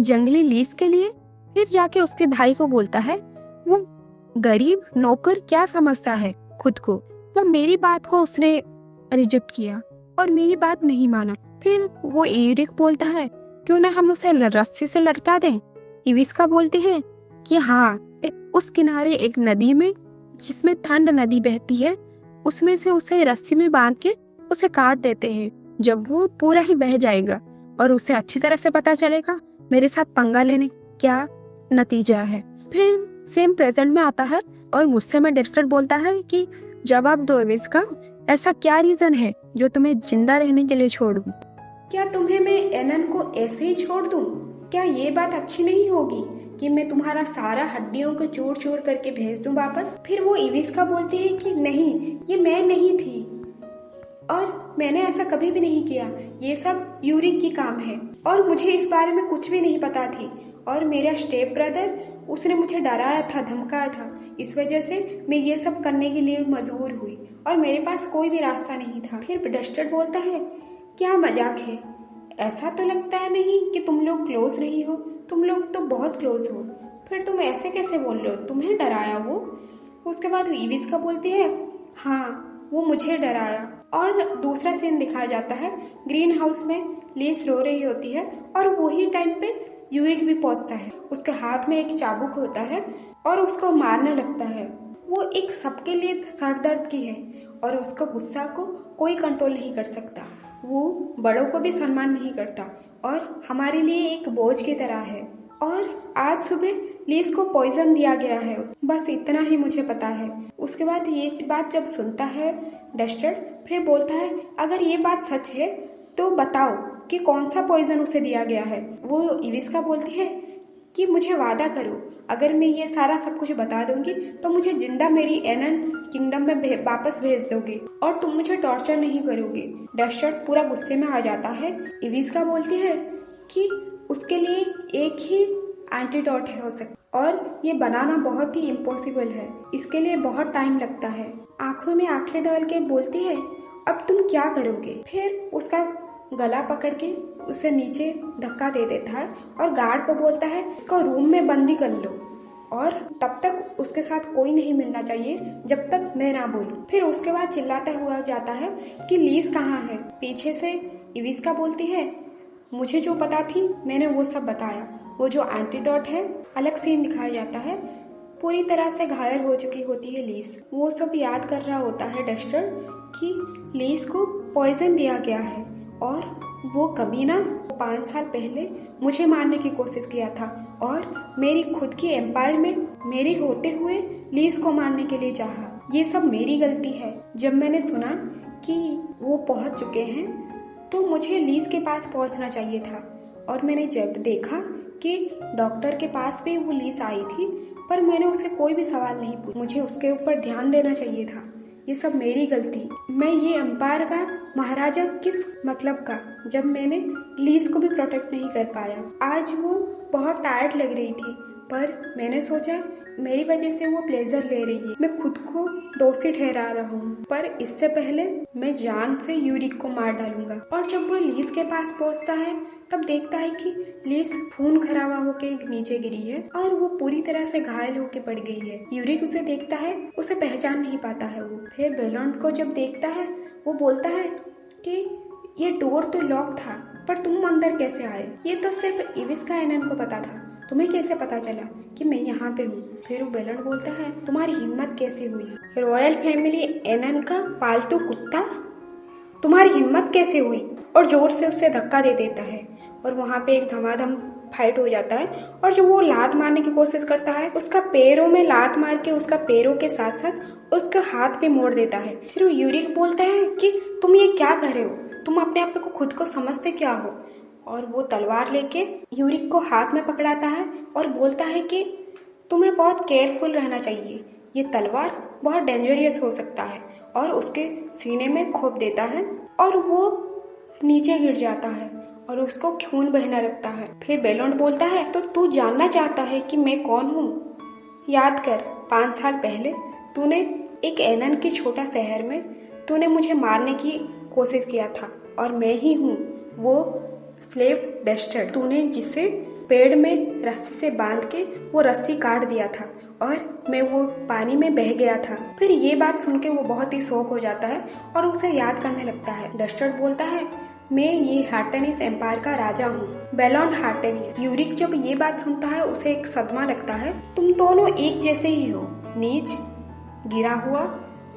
जंगली लीज के लिए। फिर जाके उसके भाई को बोलता है, वो गरीब नौकर क्या समझता है खुद को, वो मेरी बात को उसने रिजेक्ट किया और मेरी बात नहीं माना। फिर वो एरिक बोलता है, क्यों ना हम उसे रस्सी से लटका दें। इविस्का बोलती है कि हाँ, उस किनारे एक नदी में जिसमें ठंड नदी बहती है उसमें से उसे रस्सी में बांध के उसे काट देते हैं। जब वो पूरा ही बह जाएगा और उसे अच्छी तरह से पता चलेगा मेरे साथ पंगा लेने क्या नतीजा है। फिर सेम प्रेजेंट में आता है और गुस्से में डस्टर बोलता है कि जवाब दो इविस्का, ऐसा क्या रीजन है जो तुम्हें जिंदा रहने के लिए छोड़ दूं। क्या तुम्हें मैं एनन को ऐसे ही छोड़ दूं? क्या ये बात अच्छी नहीं होगी कि मैं तुम्हारा सारा हड्डियों को चूर चूर करके भेज दूं वापस? फिर वो इविस्का बोलती है कि नहीं, ये मैं नहीं थी और मैंने ऐसा कभी भी नहीं किया, ये सब यूरिक की काम है और मुझे इस बारे में कुछ भी नहीं पता थी। और मेरा स्टेप ब्रदर उसने मुझे डराया था, धमकाया था, इस वजह से मैं ये सब करने के लिए मजबूर हुई और मेरे पास कोई भी रास्ता नहीं था। फिर डस्टर बोलता है, क्या मजाक है, ऐसा तो लगता है नहीं कि तुम लोग क्लोज रही हो, तुम लोग तो बहुत क्लोज हो, फिर तुम ऐसे कैसे बोल रहे हो, तुम्हें डराया वो? उसके बाद इविस्का बोलती है, हाँ वो मुझे डराया। और दूसरा सीन दिखाया जाता है, ग्रीन हाउस में लीस रो रही होती है और वही टाइम पे यूरिक भी पहुंचता है। उसके हाथ में एक चाबुक होता है और उसको मारने लगता है। वो एक सबके लिए सरदर्द की है और उसका गुस्सा को कोई कंट्रोल नहीं कर सकता। वो बड़ों को भी सम्मान नहीं करता और हमारे लिए एक बोझ की तरह है। और आज सुबह लीज को पॉइजन दिया गया है। बस इतना ही मुझे पता है। उसके बाद ये बात जब सुनता है डस्टर, फिर बोलता है अगर ये बात सच है तो बताओ कि कौन सा पॉइजन उसे दिया गया है। वो इविस्का बोलती है कि मुझे वादा करो, अगर मैं ये सारा सब कुछ बता दूंगी तो मुझे जिंदा मेरी एनन किंगडम में वापस भेज दोगे और तुम मुझे टॉर्चर नहीं करोगे। डस्टर पूरा गुस्से में आ जाता है। इविस्का बोलती है कि उसके लिए एक ही एंटीडोट हो सकता और ये बनाना बहुत ही इम्पॉसिबल है, इसके लिए बहुत टाइम लगता है। आंखों में आंखें डाल के बोलती है अब तुम क्या करोगे। फिर उसका गला पकड़ के उसे नीचे धक्का दे देता है और गार्ड को बोलता है इसको रूम में बंदी कर लो और तब तक उसके साथ कोई नहीं मिलना चाहिए जब तक मैं ना बोलूं। फिर उसके बाद चिल्लाता हुआ जाता है कि लीज कहाँ है। पीछे से इविस्का बोलती है मुझे जो पता थी मैंने वो सब बताया। वो जो एंटीडोट है, अलग सीन दिखाया जाता है। पूरी तरह से घायल हो चुकी होती है लीज। वो सब याद कर रहा होता है डस्टर कि लीज को पॉइजन दिया गया है और वो कमीना 5 साल पहले मुझे मारने की कोशिश किया था और मेरी खुद की एम्पायर में मेरी होते हुए लीज को मारने के लिए चाहा। ये सब मेरी गलती है। जब मैंने सुना कि वो पहुंच चुके हैं तो मुझे लीज के पास पहुंचना चाहिए था और मैंने जब देखा कि डॉक्टर के पास भी वो लीज आई थी पर मैंने उसे कोई भी सवाल नहीं पूछा। मुझे उसके ऊपर ध्यान देना चाहिए था। ये सब मेरी गलती। मैं ये एम्पायर का महाराजा किस मतलब का, जब मैंने लीज को भी प्रोटेक्ट नहीं कर पाया। आज वो बहुत टायर्ड लग रही थी पर मैंने सोचा मेरी वजह से वो प्लेजर ले रही है, मैं खुद को दोषी ठहरा रहा हूँ। पर इससे पहले मैं जान से यूरिक को मार डालूंगा। और जब वो लीज के पास पहुँचता है तब देखता है कि लीज खून खराबा होके नीचे गिरी है और वो पूरी तरह से घायल होके पड़ गई है। यूरिक उसे देखता है, उसे पहचान नहीं पाता है वो। फिर बेलोंड को जब देखता है वो बोलता है कि ये डोर तो लॉक था पर तुम अंदर कैसे आए। ये तो सिर्फ इविस्का एनन को पता था, तुम्हें कैसे पता चला कि मैं यहाँ पे हूँ। फिर वो बेलोंड बोलता है तुम्हारी हिम्मत कैसे हुई, रॉयल फैमिली एनन का पालतू कुत्ता, तुम्हारी हिम्मत कैसे हुई। और जोर से उससे धक्का दे देता है और वहाँ पे एक धमाधम फाइट हो जाता है। और जब वो लात मारने की कोशिश करता है उसका पैरों में लात मार के उसका पैरों के साथ साथ उसका हाथ भी मोड़ देता है। फिर वो यूरिक बोलता है कि तुम ये क्या कर रहे हो, तुम अपने आप को खुद को समझते क्या हो। और वो तलवार लेके यूरिक को हाथ में पकड़ाता है और बोलता है कि तुम्हें बहुत केयरफुल रहना चाहिए, ये तलवार बहुत डेंजरियस हो सकता है। और उसके सीने में खोप देता है और वो नीचे गिर जाता है और उसको खून बहना लगता है। फिर बेलोंड बोलता है तो तू जानना चाहता है कि मैं कौन हूँ। याद कर 5 साल पहले तूने एक एनन के छोटा शहर में तूने मुझे मारने की कोशिश किया था और मैं ही हूँ वो स्लेव डस्टर, तूने जिसे पेड़ में रस्सी से बांध के वो रस्सी काट दिया था और मैं वो पानी में बह गया था। फिर ये बात सुन के वो बहुत ही शौक हो जाता है और उसे याद करने लगता है। डस्टर बोलता है मैं ये हार्टेनिस एम्पायर का राजा हूँ, बेलोंड हार्टेनिस। यूरिक जब ये बात सुनता है उसे एक सदमा लगता है। तुम दोनों एक जैसे ही हो, नीच, गिरा हुआ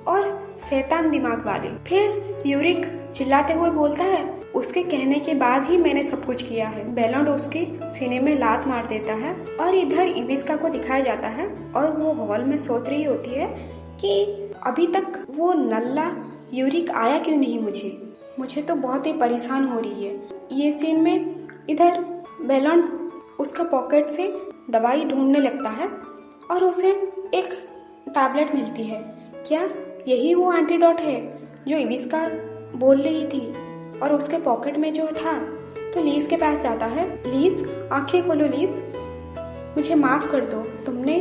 और शैतान दिमाग वाले। फिर यूरिक चिल्लाते हुए बोलता है उसके कहने के बाद ही मैंने सब कुछ किया है। बेलोंड उसके सीने में लात मार देता है और इधर इविस्का को दिखाया जाता है और वो हॉल में सोच रही होती है कि अभी तक वो नल्ला यूरिक आया क्यों नहीं। मुझे तो बहुत ही परेशान हो रही है। ये सीन में इधर बेलोंड उसका पॉकेट से दवाई ढूंढने लगता है और उसे एक टैबलेट मिलती है। क्या यही वो एंटीडोट है जो इविस्का बोल रही थी। और उसके पॉकेट में जो था तो लीज के पास जाता है। लीज आंखें खोलो लीज, मुझे माफ कर दो, तुमने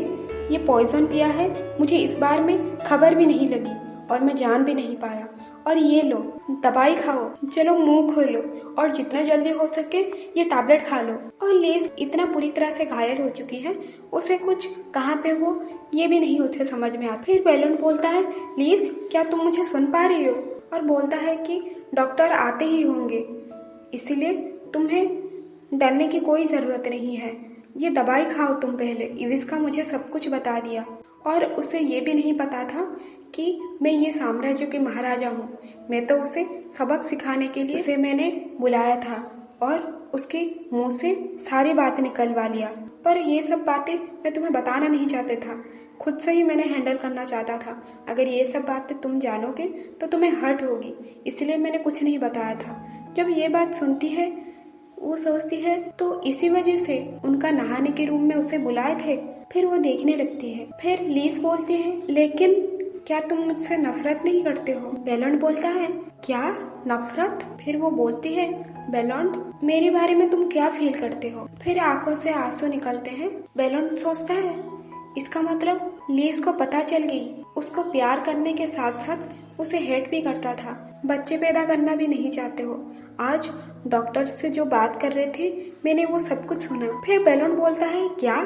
ये पॉइजन पिया है, मुझे इस बार में खबर भी नहीं लगी और मैं जान भी नहीं पाया। और ये लो दवाई खाओ, चलो मुंह खोलो और जितना जल्दी हो सके ये टैबलेट खा लो। और लीज इतना पूरी तरह से घायल हो चुकी है, उसे कुछ कहाँ पे हो ये भी नहीं उसे समझ में आता। फिर बेलोंड बोलता है लीज क्या तुम मुझे सुन पा रही हो। और बोलता है कि डॉक्टर आते ही होंगे, इसीलिए तुम्हें डरने की कोई जरूरत नहीं है, ये दवाई खाओ तुम पहले। इविस्का मुझे सब कुछ बता दिया और उसे ये भी नहीं पता था कि मैं ये साम्राज्य के महाराजा हूँ। मैं तो उसे सबक सिखाने के लिए उसे मैंने बुलाया था और उसके मुंह से सारी बातें निकलवा लिया। पर ये सब बातें मैं तुम्हें बताना नहीं चाहता था, खुद से ही मैंने हैंडल करना चाहता था। अगर ये सब बातें तुम जानोगे तो तुम्हें हर्ट होगी, इसलिए मैंने कुछ नहीं बताया था। जब ये बात सुनती है वो सोचती है तो इसी वजह से उनका नहाने के रूम में उसे बुलाए थे। फिर वो देखने लगती है। फिर लीज बोलती है, लेकिन क्या तुम मुझसे नफरत नहीं करते हो? बेलोंड बोलता है, क्या नफरत? फिर वो बोलती है, बेलोंड मेरे बारे में तुम क्या फील करते हो? फिर आंखों से आंसू निकलते हैं। बेलोंड सोचता है इसका मतलब लीज को पता चल गई। उसको प्यार करने के साथ साथ उसे हेट भी करता था। बच्चे पैदा करना भी नहीं चाहते हो। आज डॉक्टर से जो बात कर रहे थे मैंने वो सब कुछ सुना। फिर बेलोंड बोलता है, क्या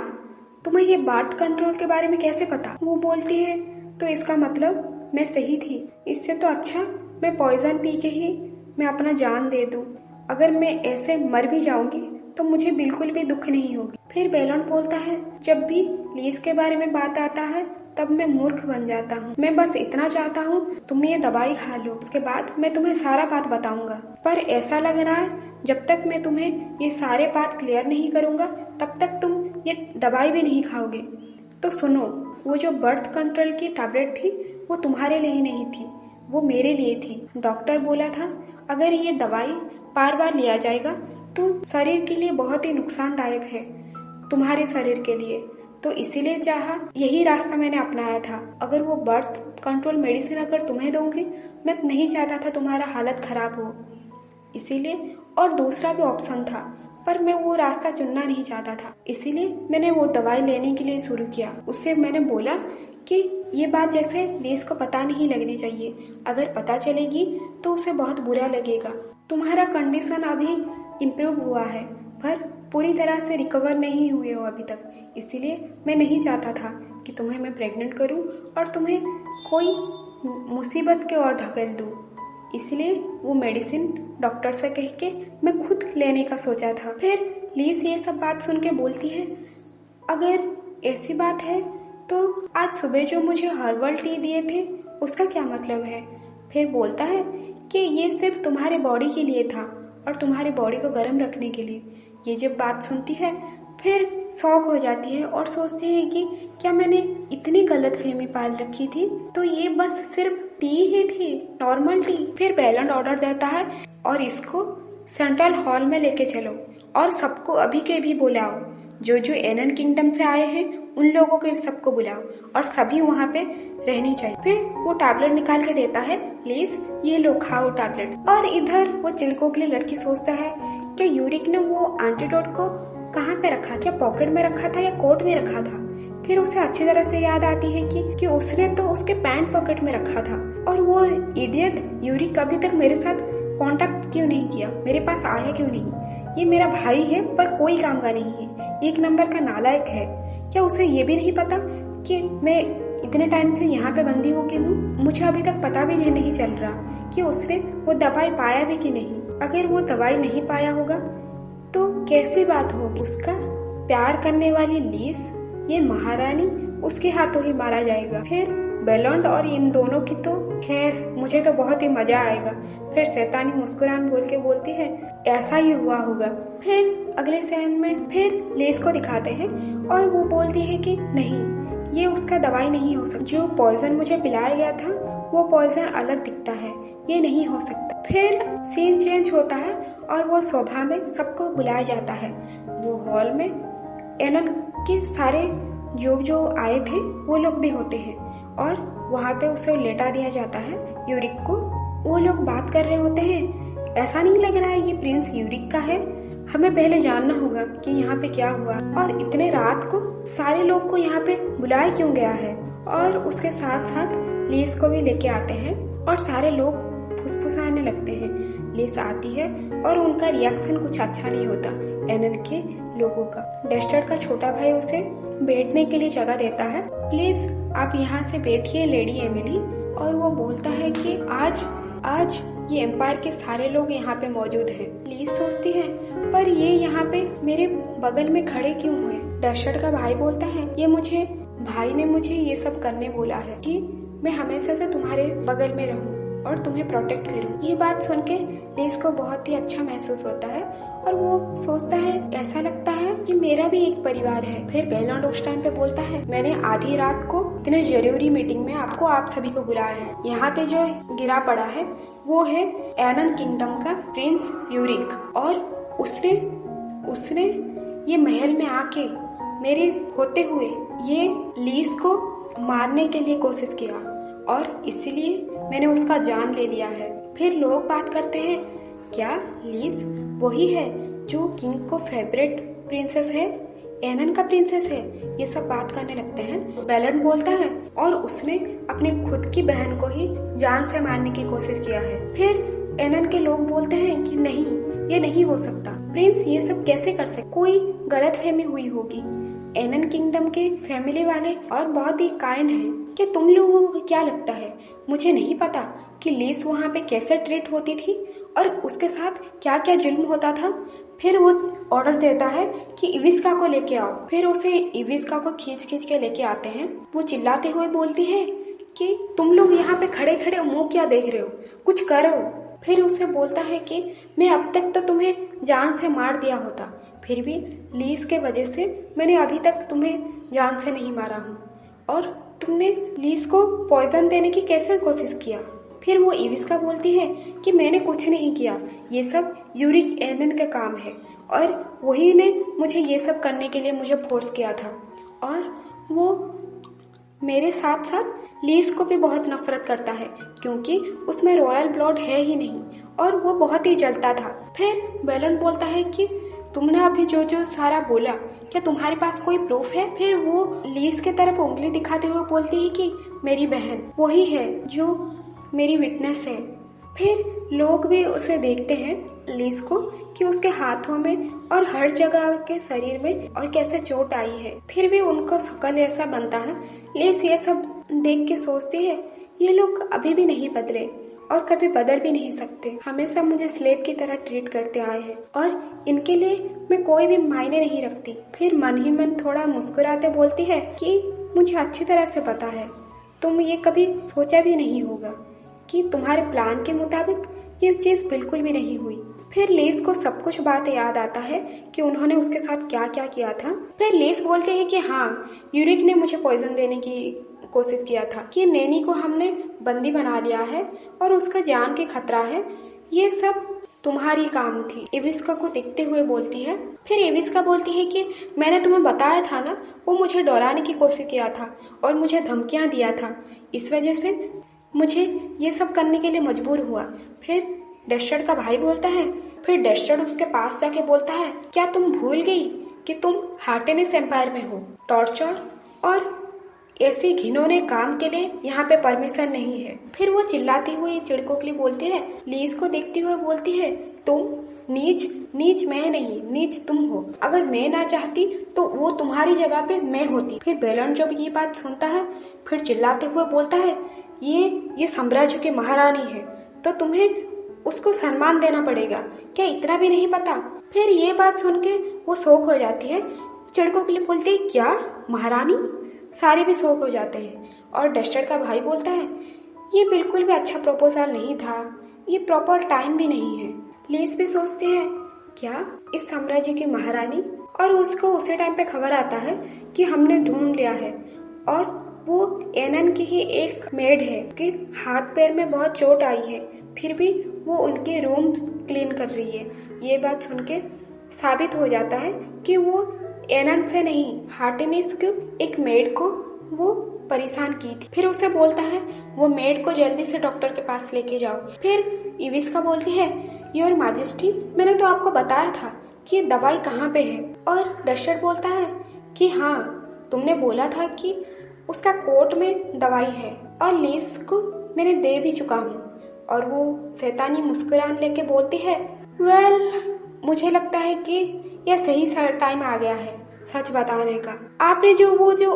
तुम्हें ये बर्थ कंट्रोल के बारे में कैसे पता? वो बोलती है, तो इसका मतलब मैं सही थी। इससे तो अच्छा मैं पॉइजन पी के ही मैं अपना जान दे दूं। अगर मैं ऐसे मर भी जाऊंगी तो मुझे बिल्कुल भी दुख नहीं होगी। फिर बेलोंड बोलता है, जब भी लीज के बारे में बात आता है तब मैं मूर्ख बन जाता हूँ। मैं बस इतना चाहता हूँ तुम ये दवाई खा लो, उसके बाद मैं तुम्हें सारा बात बताऊंगा। पर ऐसा लग रहा है जब तक मैं तुम्हें ये सारे बात क्लियर नहीं करूंगा तब तक तुम ये दवाई भी नहीं खाओगे। तो सुनो, वो जो बर्थ कंट्रोल की टैबलेट थी वो तुम्हारे लिए नहीं थी, वो मेरे लिए थी। डॉक्टर बोला था अगर ये दवाई बार बार लिया जाएगा तो शरीर के लिए बहुत ही नुकसानदायक है, तुम्हारे शरीर के लिए। तो इसीलिए चाहा, यही रास्ता मैंने अपनाया था। अगर वो बर्थ कंट्रोल मेडिसिन अगर तुम्हें दूंगी, मैं नहीं चाहता था तुम्हारा हालत खराब हो, इसीलिए। और दूसरा भी ऑप्शन था पर मैं वो रास्ता चुनना नहीं चाहता था, इसीलिए मैंने वो दवाई लेने के लिए शुरू किया। उससे मैंने बोला कि ये बात जैसे लीज को पता नहीं लगनी चाहिए, अगर पता चलेगी तो उसे बहुत बुरा लगेगा। तुम्हारा कंडीशन अभी इम्प्रूव हुआ है पर पूरी तरह से रिकवर नहीं हुए हो अभी तक, इसीलिए मैं नहीं चाहता था कि तुम्हें मैं प्रेग्नेंट करूं और तुम्हें कोई मुसीबत के ओर ढकेल दूं। इसलिए वो मेडिसिन डॉक्टर से कह के मैं खुद लेने का सोचा था। फिर लीज ये सब बात सुन के बोलती है, अगर ऐसी बात है तो आज सुबह जो मुझे हर्बल टी दिए थे उसका क्या मतलब है? फिर बोलता है कि ये सिर्फ तुम्हारे बॉडी के लिए था और तुम्हारी बॉडी को गर्म रखने के लिए। ये जब बात सुनती है फिर शॉक हो जाती है और सोचती है कि क्या मैंने इतनी गलतफहमी पाल रखी थी, तो ये बस सिर्फ टी ही थी, नॉर्मल टी। फिर बेलोंड ऑर्डर देता है और इसको सेंट्रल हॉल में लेके चलो और सबको अभी के भी बुलाओ, जो जो एनन किंगडम से आए हैं उन लोगों को सबको बुलाओ और सभी वहाँ पे रहनी चाहिए। फिर वो टैबलेट निकाल के देता है, प्लीज ये लो खाओ टैबलेट। और इधर वो चिड़कों के लिए लड़की सोचता है कि यूरिक ने वो एंटीडोट को कहाँ पे रखा, क्या पॉकेट में रखा था या कोट में रखा था। फिर उसे अच्छी तरह से याद आती है कि उसने तो उसके पैंट पॉकेट में रखा था। और वो इडियट यूरिक अभी तक मेरे साथ कांटेक्ट क्यों नहीं किया, मेरे पास आया क्यों नहीं? ये मेरा भाई है पर कोई काम का नहीं है, एक नंबर का नालायक है। क्या उसे ये भी नहीं पता कि मैं इतने टाइम से यहाँ पे बंदी हो के हूँ? मुझे अभी तक पता भी नहीं चल रहा कि उसने वो दवाई पाया भी कि नहीं। अगर वो दवाई नहीं पाया होगा तो कैसी बात होगी? उसका प्यार करने वाली लीज, ये महारानी, उसके हाथों ही मारा जाएगा। फिर बेलोंड और इन दोनों की तो खैर मुझे तो बहुत ही मजा आएगा। फिर शैतानी मुस्कुरान बोल के बोलती है, ऐसा ही हुआ होगा। फिर अगले सीन में फिर लीज को दिखाते हैं और वो बोलती है कि नहीं, ये उसका दवाई नहीं हो सकता, जो पॉइजन मुझे पिलाया गया था वो पॉइजन अलग दिखता है, ये नहीं हो सकता। फिर सीन चेंज होता है और वो सभा में सबको बुलाया जाता है। वो हॉल में एनन के सारे जो आए थे वो लोग भी होते हैं और वहाँ पे उसे लेटा दिया जाता है यूरिक को। वो लोग बात कर रहे होते हैं, ऐसा नहीं लग रहा है ये प्रिंस यूरिक का है, हमें पहले जानना होगा कि यहाँ पे क्या हुआ और इतने रात को सारे लोग को यहाँ पे बुलाया क्यों गया है। और उसके साथ साथ लीज को भी लेके आते हैं और सारे लोग फुसफुसाने लगते हैं। लीज आती है और उनका रिएक्शन कुछ अच्छा नहीं होता एनन के लोगों का। डेस्टर का छोटा भाई उसे बैठने के लिए जगह देता है, प्लीज आप यहाँ से बैठिए लेडी एमिली। और वो बोलता है कि आज ये एम्पायर के सारे लोग यहाँ पे मौजूद हैं। लीज सोचती है, पर ये यहाँ पे मेरे बगल में खड़े क्यों हुए? डेस्टर का भाई बोलता है, भाई ने मुझे ये सब करने बोला है कि मैं हमेशा से तुम्हारे बगल में रहूं। और तुम्हें प्रोटेक्ट करूँ। ये बात सुन के लीज को बहुत ही अच्छा महसूस होता है और वो सोचता है, ऐसा लगता है कि मेरा भी एक परिवार है। फिर बेलॉन्ड उस टाइम पे बोलता है, मैंने आधी रात को इतने जरूरी मीटिंग में आपको आप सभी को बुलाया है। यहाँ पे जो गिरा पड़ा है वो है एनन किंगडम का प्रिंस यूरिक, और उसने ये महल में आके मेरे होते हुए ये लीज को मारने के लिए कोशिश किया और इसीलिए मैंने उसका जान ले लिया है। फिर लोग बात करते हैं, क्या लीज वही है जो किंग को फेवरेट प्रिंसेस है, एनन का प्रिंसेस है? ये सब बात करने लगते हैं। बेलॉन्ड बोलता है, और उसने अपनी खुद की बहन को ही जान से मारने की कोशिश किया है। फिर एनन के लोग बोलते हैं कि नहीं, ये नहीं हो सकता, प्रिंस ये सब कैसे कर सकते, कोई गलतफहमी हुई होगी। एनन किंगडम के फैमिली वाले और बहुत ही काइंड हैं। कि तुम लोगों को क्या लगता है, मुझे नहीं पता कि लीज वहाँ पे कैसे ट्रीट होती थी और उसके साथ क्या क्या जुल्म होता था। फिर वो ऑर्डर देता है कि इविस्का को लेके आओ। फिर उसे इविस्का को खींच के लेके आते हैं। वो चिल्लाते हुए बोलती है कि तुम लोग यहाँ पे खड़े खड़े मुंह क्या देख रहे हो, कुछ करो। फिर उसे बोलता है कि मैं अब तक तो तुम्हें जान से मार दिया होता, फिर भी लीज के वजह से मैंने अभी तक तुम्हें जान से नहीं मारा हूँ, और तुमने लीज को पॉइजन देने की कैसे कोशिश किया। फिर वो इविस्का बोलती है कि मैंने कुछ नहीं किया, ये सब यूरिक एनन का काम है और वही ने मुझे ये सब करने के लिए मुझे फोर्स किया था। और वो मेरे साथ साथ लीज को भी बहुत नफरत करता है क्योंकि उसमें रॉयल ब्लड है ही नहीं और वो बहुत ही जलता था। फिर बेलॉन्ड बोलता है कि तुमने अभी जो जो सारा बोला, क्या तुम्हारे पास कोई प्रूफ है? फिर वो लीज के तरफ उंगली दिखाते हुए बोलती है कि मेरी बहन वही है जो मेरी विटनेस है। फिर लोग भी उसे देखते हैं लीज को कि उसके हाथों में और हर जगह के शरीर में और कैसे चोट आई है, फिर भी उनको शकल ऐसा बनता है। लीज ये सब देख के सोचती है, ये लोग अभी भी नहीं बदले और कभी बदल भी नहीं सकते, हमेशा मुझे स्लेव की तरह ट्रीट करते आए हैं और इनके लिए मैं कोई भी मायने नहीं रखती। फिर मन ही मन थोड़ा मुस्कुराते बोलती है कि मुझे अच्छी तरह से पता है, तुम ये कभी सोचा भी नहीं होगा कि तुम्हारे प्लान के मुताबिक ये चीज बिल्कुल भी नहीं हुई। फिर लीज को सब कुछ बात याद आता है कि उन्होंने उसके साथ क्या क्या किया था। फिर लीज बोलते हैं कि हाँ, यूरिक ने मुझे पॉइजन देने की कोशिश किया था, कि नैनी को हमने बंदी बना लिया है और उसका जान के खतरा है, ये सब तुम्हारी काम थी। इविस्का को देखते हुए बोलती है। फिर इविस्का बोलती है कि मैंने तुम्हें बताया था ना, वो मुझे डराने की कोशिश किया था और मुझे धमकियां दिया था, इस वजह से मुझे ये सब करने के लिए मजबूर हुआ। फिर डस्टर्ड का भाई बोलता है। फिर डस्टर्ड उसके पास जाके बोलता है, क्या तुम भूल गई कि तुम हार्टेनिस एम्पायर में हो? टॉर्चर और ऐसे घिनौने काम के लिए यहाँ पे परमिशन नहीं है। फिर वो चिल्लाती हुई चिड़कों के लिए बोलती है, लीज को देखते हुए बोलती है, तुम नीच मैं नहीं, नीच तुम हो। अगर मैं ना चाहती तो वो तुम्हारी जगह पे मैं होती। फिर बेलॉन्ड जब ये बात सुनता है फिर चिल्लाते हुए बोलता है, ये साम्राज्य की महारानी है तो तुम्हें उसको सम्मान देना पड़ेगा, क्या इतना भी नहीं पता? फिर ये बात सुन के वो शौक हो जाती है। चिड़कों के लिए बोलती है, क्या महारानी? सारे भी शौक हो जाते हैं और डस्टर्ड का भाई बोलता है, ये बिल्कुल भी अच्छा प्रपोजल नहीं था, ये प्रॉपर टाइम भी नहीं है। लीज भी सोचती है, क्या इस साम्राज्य की महारानी? और उसको उसी टाइम पे खबर आता है कि हमने ढूंढ लिया है और वो एनन की ही एक मेड है कि हाथ पैर में बहुत चोट आई है, फिर भी वो उनके रूम क्लीन कर रही है। ये बात सुन के साबित हो जाता है कि वो एनन से नहीं, हार्टेनिस के एक मेड को वो परेशान की थी। फिर उसे बोलता है वो मेड को जल्दी से डॉक्टर के पास लेके जाओ। फिर इविस्का बोलती है, योर मैजेस्टी, मैंने तो आपको बताया था कि दवाई कहाँ पे है। और डस्टर्ड बोलता है कि हाँ, तुमने बोला था कि उसका कोट में दवाई है और लीज को मैंने दे भी चुका हूँ। और वो शैतानी मुस्कुरान लेके बोलती है, वेल, मुझे लगता है कि यह सही टाइम आ गया है सच बताने का। आपने वो जो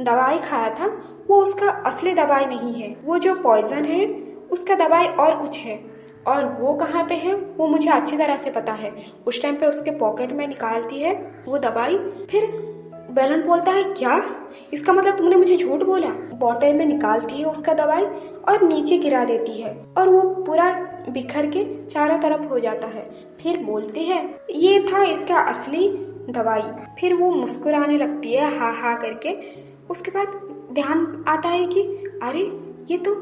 दवाई खाया था वो उसका असली दवाई नहीं है, वो जो पॉइजन है उसका दवाई और कुछ है, और वो कहाँ पे है वो मुझे अच्छी तरह से पता है। उस टाइम पे उसके पॉकेट में निकालती है वो दवाई। फिर बैलेंट बोलता है क्या? इसका मतलब तुमने मुझे झूठ बोला। बॉटल में निकालती है उसका दवाई और नीचे गिरा देती है और वो पूरा बिखर के चारों तरफ हो जाता है। फिर बोलती है ये था इसका असली दवाई। फिर वो मुस्कुराने लगती है हा हा करके। उसके बाद ध्यान आता है कि अरे ये तो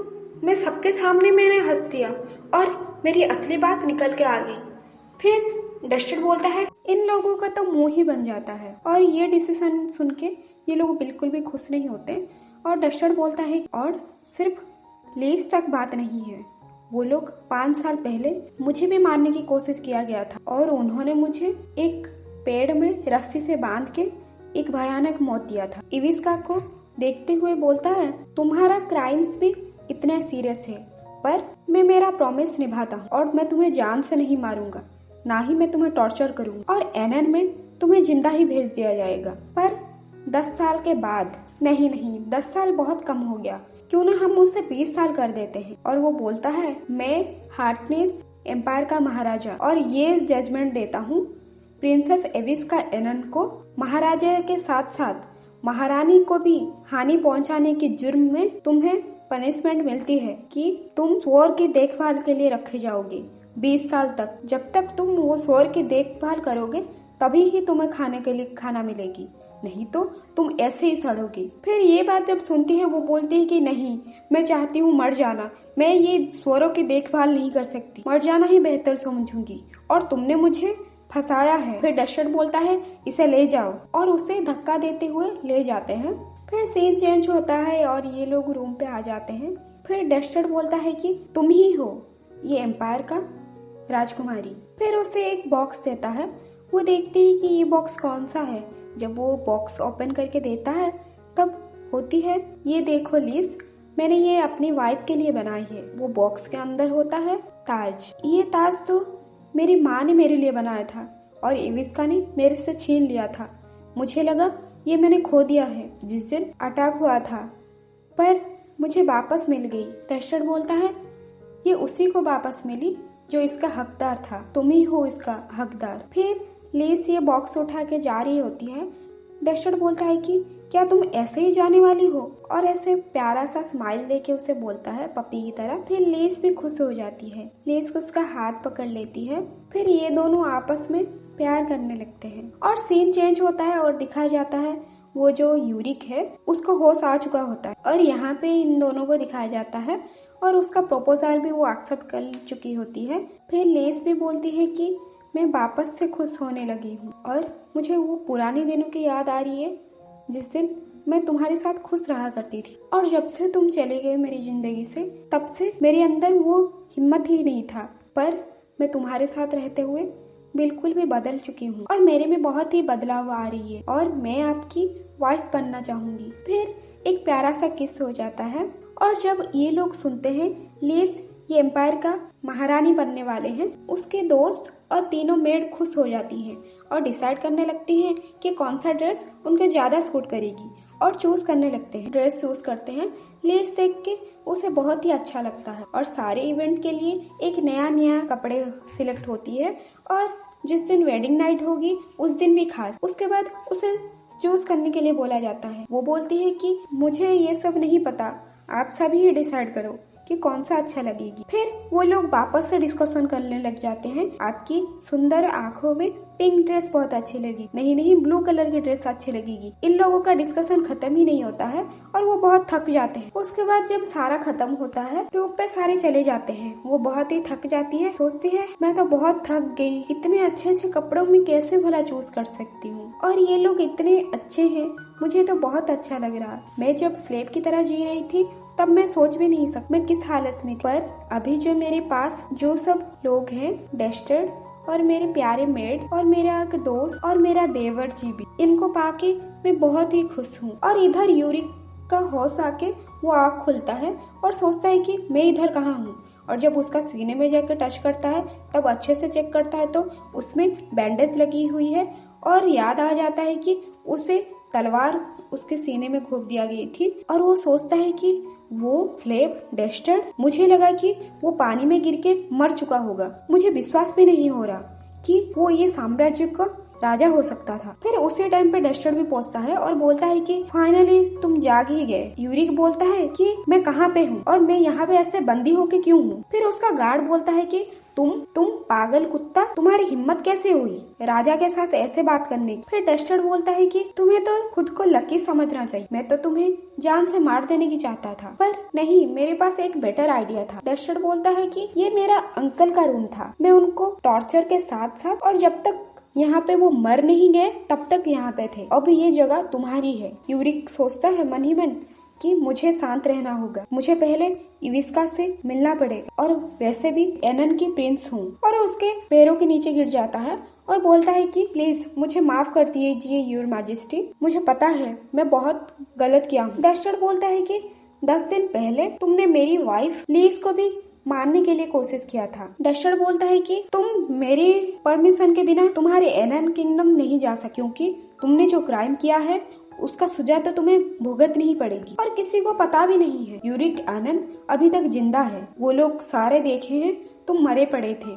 मैं सबके सामने मैंने हंस दिया और मेरी असली बात निकल के आ गई। फिर डस्टर बोलता है इन लोगों का तो मुंह ही बन जाता है और ये डिसीजन सुन के ये लोग बिल्कुल भी खुश नहीं होते। और डस्टर बोलता है और सिर्फ लेस तक बात नहीं है, वो लोग 5 साल पहले मुझे भी मारने की कोशिश किया गया था और उन्होंने मुझे एक पेड़ में रस्सी से बांध के एक भयानक मौत दिया था। इविस्का को देखते हुए बोलता है तुम्हारा क्राइम्स भी इतना सीरियस है पर मैं मेरा प्रॉमिस निभाता हूँ और मैं तुम्हें जान से नहीं मारूंगा, ना ही मैं तुम्हें टॉर्चर करूंगा और एनन में तुम्हें जिंदा ही भेज दिया जाएगा। पर 10 साल के बाद नहीं 10 साल बहुत कम हो गया, क्यों ना हम उससे 20 साल कर देते हैं। और वो बोलता है मैं हार्टनेस एम्पायर का महाराजा और ये जजमेंट देता हूँ प्रिंसेस एविस्का एनन को महाराजा के साथ साथ महारानी को भी हानि पहुंचाने के जुर्म में तुम्हें पनिशमेंट मिलती है कि तुम स्वर्ण की देखभाल के लिए रखे जाओगे 20 साल तक। जब तक तुम वो स्वर्ण की देखभाल करोगे तभी ही तुम्हें खाने के लिए खाना मिलेगी, नहीं तो तुम ऐसे ही सड़ोगे। फिर ये बात जब सुनती है वो बोलती है कि नहीं, मैं चाहती हूँ मर जाना, मैं ये स्वरों की देखभाल नहीं कर सकती, मर जाना ही बेहतर समझूंगी और तुमने मुझे फंसाया है। फिर डस्टर बोलता है इसे ले जाओ और उसे धक्का देते हुए ले जाते हैं। फिर सीन चेंज होता है और ये लोग रूम पे आ जाते हैं। फिर डस्टर बोलता है कि तुम ही हो ये एम्पायर का राजकुमारी। फिर उसे एक बॉक्स देता है। वो देखती है कि ये बॉक्स कौन सा है। जब वो बॉक्स ओपन करके देता है तब होती है ये देखो लिज, मैंने ये अपनी वाइफ के लिए बनाई है। वो बॉक्स के अंदर होता है ताज। ये ताज तो मेरी माँ ने मेरे लिए बनाया था और इविस्का ने मेरे से छीन लिया था। मुझे लगा ये मैंने खो दिया है जिस दिन अटैक हुआ था, पर मुझे वापस मिल गई। डस्टर बोलता है ये उसी को वापस मिली जो इसका हकदार था, तुम ही हो इसका हकदार। फिर लिज ये बॉक्स उठा के जा रही होती है। डस्टर बोलता है कि क्या तुम ऐसे ही जाने वाली हो, और ऐसे प्यारा सा स्माइल देके उसे बोलता है पपी की तरह। फिर लिज भी खुश हो जाती है। लिज उसका हाथ पकड़ लेती है। फिर ये दोनों आपस में प्यार करने लगते हैं और सीन चेंज होता है और दिखाया जाता है वो जो यूरिक है उसको होश आ चुका होता है और यहाँ पे इन दोनों को दिखाया जाता है और उसका प्रपोजल भी वो एक्सेप्ट कर चुकी होती है। फिर लिज भी बोलती है कि मैं वापस से खुश होने लगी हूँ और मुझे वो पुराने दिनों की याद आ रही है जिस दिन मैं तुम्हारे साथ खुश रहा करती थी, और जब से तुम चले गए मेरी जिंदगी से तब से मेरे अंदर वो हिम्मत ही नहीं था, पर मैं तुम्हारे साथ रहते हुए बिल्कुल भी बदल चुकी हूँ और मेरे में बहुत ही बदलाव आ रही है और मैं आपकी वाइफ बनना चाहूंगी। फिर एक प्यारा सा किस हो जाता है और जब ये लोग सुनते हैं लिज ये एम्पायर का महारानी बनने वाले हैं, उसके दोस्त और तीनों मेड खुश हो जाती हैं और डिसाइड करने लगती हैं कि कौन सा ड्रेस उनको ज्यादा सूट करेगी और चूज करने लगते हैं। ड्रेस चूज करते हैं। लिज देख के उसे बहुत ही अच्छा लगता है और सारे इवेंट के लिए एक नया कपड़े सिलेक्ट होती है और जिस दिन वेडिंग नाइट होगी उस दिन भी खास। उसके बाद उसे चूज करने के लिए बोला जाता है। वो बोलती है कि मुझे ये सब नहीं पता, आप सभी ही डिसाइड करो कि कौन सा अच्छा लगेगी। फिर वो लोग वापस से डिस्कशन करने लग जाते हैं। आपकी सुंदर आंखों में पिंक ड्रेस बहुत अच्छी लगी, नहीं ब्लू कलर की ड्रेस अच्छी लगेगी। इन लोगों का डिस्कशन खत्म ही नहीं होता है और वो बहुत थक जाते हैं। उसके बाद जब सारा खत्म होता है रूम पे सारे चले जाते हैं। वो बहुत ही थक जाती है, सोचती है मैं तो बहुत थक गई, इतने अच्छे कपड़ों में कैसे भला चूज कर सकती हूँ और ये लोग इतने अच्छे हैं, मुझे तो बहुत अच्छा लग रहा। मैं जब स्लेव की तरह जी रही थी तब मैं सोच भी नहीं सकती मैं किस हालत में थी, पर अभी जो मेरे पास जो सब लोग हैं, डस्टर और मेरे प्यारे मेड और मेरा एक दोस्त और मेरा देवर जी भी, इनको पाके मैं बहुत ही खुश हूँ। और इधर यूरिक का होश आके वो आँख खुलता है और सोचता है कि मैं इधर कहाँ हूँ, और जब उसका सीने में जाकर टच करता है तब अच्छे से चेक करता है तो उसमें बैंडेज लगी हुई है और याद आ जाता है कि उसे तलवार उसके सीने में घोंप दिया गई थी। और वो सोचता है कि वो स्लेव डस्टर, मुझे लगा कि वो पानी में गिर के मर चुका होगा। मुझे विश्वास भी नहीं हो रहा कि वो ये साम्राज्य का राजा हो सकता था। फिर उसी टाइम पे डस्टर भी पहुंचता है और बोलता है कि फाइनली तुम जाग ही गए। यूरिक बोलता है कि मैं कहाँ पे हूँ और मैं यहाँ पे ऐसे बंदी होके क्यों हूँ। फिर उसका गार्ड बोलता है कि तुम पागल कुत्ता, तुम्हारी हिम्मत कैसे हुई राजा के साथ ऐसे बात करने की। फिर डस्टर बोलता है कि तुम्हें तो खुद को लकी समझना चाहिए, मैं तो तुम्हें जान से मार देने की चाहता था, पर नहीं, मेरे पास एक बेटर आइडिया था। डस्टर बोलता है कि ये मेरा अंकल का रूम था, मैं उनको टॉर्चर के साथ साथ और जब तक यहाँ पे वो मर नहीं गए तब तक यहाँ पे थे, अब ये जगह तुम्हारी है। यूरिक सोचता है मन ही मन कि मुझे शांत रहना होगा, मुझे पहले इविस्का से मिलना पड़ेगा और वैसे भी एनन की प्रिंस हूँ। और उसके पैरों के नीचे गिर जाता है और बोलता है कि प्लीज मुझे माफ कर दीजिए योर मैजेस्टी, मुझे पता है मैं बहुत गलत किया हूँ। डस्टर बोलता है कि 10 दिन पहले तुमने मेरी वाइफ लीज को भी मारने के लिए कोशिश किया था। डस्टर बोलता है कि तुम मेरी परमिशन के बिना तुम्हारे एनन किंगडम नहीं जा सकते, क्योंकि तुमने जो क्राइम किया है उसका सजा तो तुम्हें भुगतनी ही पड़ेगी और किसी को पता भी नहीं है यूरिक एनन अभी तक जिंदा है। वो लोग सारे देखे हैं तुम मरे पड़े थे,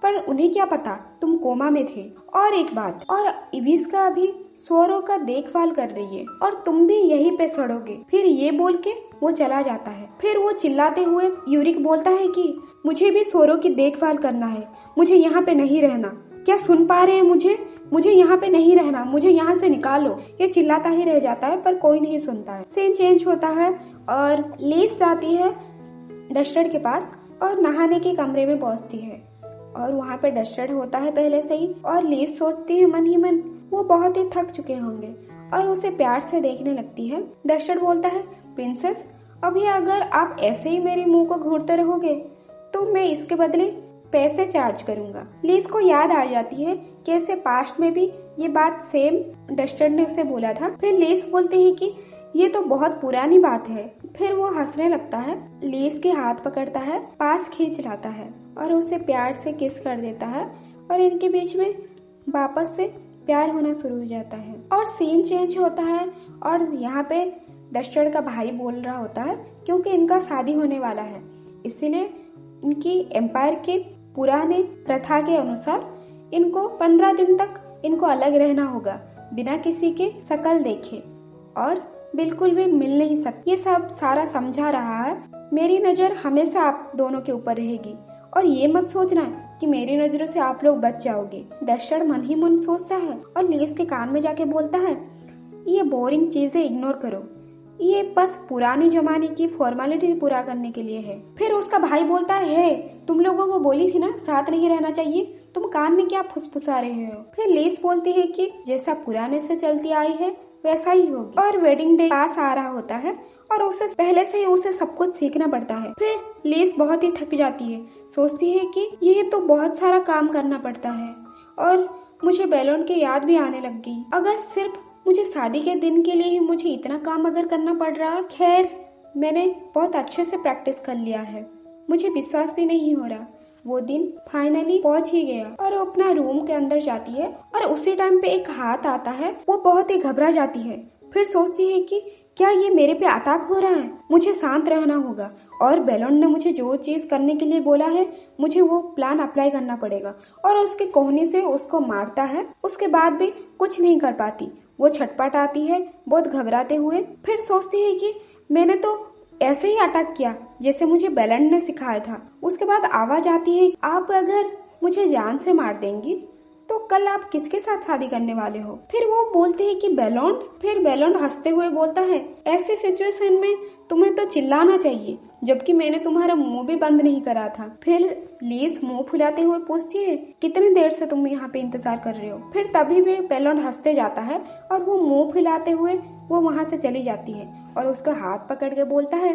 पर उन्हें क्या पता तुम कोमा में थे। और एक बात, और इविस्का अभी स्वरों का देखभाल कर रही है और तुम भी यहीं पे सड़ोगे। फिर ये बोल के वो चला जाता है। फिर वो चिल्लाते हुए यूरिक बोलता है कि मुझे भी स्वरों की देखभाल करना है, मुझे यहाँ पे नहीं रहना। क्या सुन पा रहे हैं मुझे यहाँ पे नहीं रहना, मुझे यहाँ से निकालो। ये चिल्लाता ही रह जाता है पर कोई नहीं सुनता है। सीन चेंज होता है और लीज जाती है डस्टर के पास और नहाने के कमरे में पहुंचती है और वहाँ पे डस्टर होता है पहले से ही। और लीज सोचती है मन ही मन वो बहुत ही थक चुके होंगे और उसे प्यार से देखने लगती है। डस्टर बोलता है प्रिंसेस, अभी अगर आप ऐसे ही मेरे मुंह को घूरते रहोगे तो मैं इसके बदले पैसे चार्ज करूंगा। लीज को याद आ जाती है कि ऐसे पास्ट में भी ये बात सेम डस्टर ने उसे बोला था। फिर लीज बोलती है कि ये तो बहुत पुरानी बात है। फिर वो हंसने लगता है, लीज के हाथ पकड़ता है, पास खींच लाता है और उसे प्यार से किस कर देता है और इनके बीच में वापस से प्यार होना शुरू हो जाता है। और सीन चेंज होता है और यहाँ पे डस्टर का भाई बोल रहा होता है क्योंकि इनका शादी होने वाला है, इसीलिए इनकी एम्पायर के पुराने प्रथा के अनुसार इनको 15 दिन तक इनको अलग रहना होगा, बिना किसी के शकल देखे और बिल्कुल भी मिल नहीं सकते। ये सब सारा समझा रहा है, मेरी नजर हमेशा आप दोनों के ऊपर रहेगी और ये मत सोचना कि मेरी नजरों से आप लोग बच जाओगे। डस्टर मन ही मन सोचता है और लीज के कान में जाके बोलता है, ये बोरिंग चीजें इग्नोर करो, ये बस पुरानी जमाने की फॉर्मेलिटी पूरा करने के लिए है। फिर उसका भाई बोलता है तुम लोगों को बोली थी ना साथ नहीं रहना चाहिए, तुम कान में क्या फुसफुसा रहे हो। फिर लीज बोलती है कि जैसा पुराने से चलती आई है वैसा ही होगी। और वेडिंग डे पास आ रहा होता है और उसे पहले से ही उसे सब कुछ सीखना पड़ता है। फिर लीज बहुत ही थक जाती है, सोचती है कि ये तो बहुत सारा काम करना पड़ता है और मुझे बैलोन की याद भी आने लग गई। अगर सिर्फ मुझे शादी के दिन के लिए ही मुझे इतना काम अगर करना पड़ रहा। खैर मैंने बहुत अच्छे से प्रैक्टिस कर लिया है, मुझे विश्वास भी नहीं हो रहा। वो दिन फाइनली पहुंच ही गया और वो अपना रूम के अंदर जाती है और उसी टाइम पे एक हाथ आता है। वो बहुत ही घबरा जाती है, फिर सोचती है कि क्या ये मेरे पे अटैक हो रहा है, मुझे शांत रहना होगा और बैलोन ने मुझे जो चीज करने के लिए बोला है मुझे वो प्लान अप्लाई करना पड़ेगा। और उसके कोहनी से उसको मारता है, उसके बाद भी कुछ नहीं कर पाती। वो छटपटाती है बहुत घबराते हुए। फिर सोचती है कि मैंने तो ऐसे ही अटैक किया जैसे मुझे बैलोन ने सिखाया था। उसके बाद आवाज आती है, आप अगर मुझे जान से मार देंगी तो कल आप किसके साथ शादी करने वाले हो। फिर वो बोलती है कि बैलोन। फिर बैलोन हंसते हुए बोलता है, ऐसी सिचुएशन में तुम्हें तो चिल्लाना चाहिए, जबकि मैंने तुम्हारा मुंह भी बंद नहीं करा था। फिर लीज मुंह फुलाते हुए पूछती है, कितनी देर से तुम यहाँ पे इंतजार कर रहे हो। फिर तभी भी बैलोन हंसते जाता है और वो मुंह फुलाते हुए वो वहाँ से चली जाती है और उसका हाथ पकड़ के बोलता है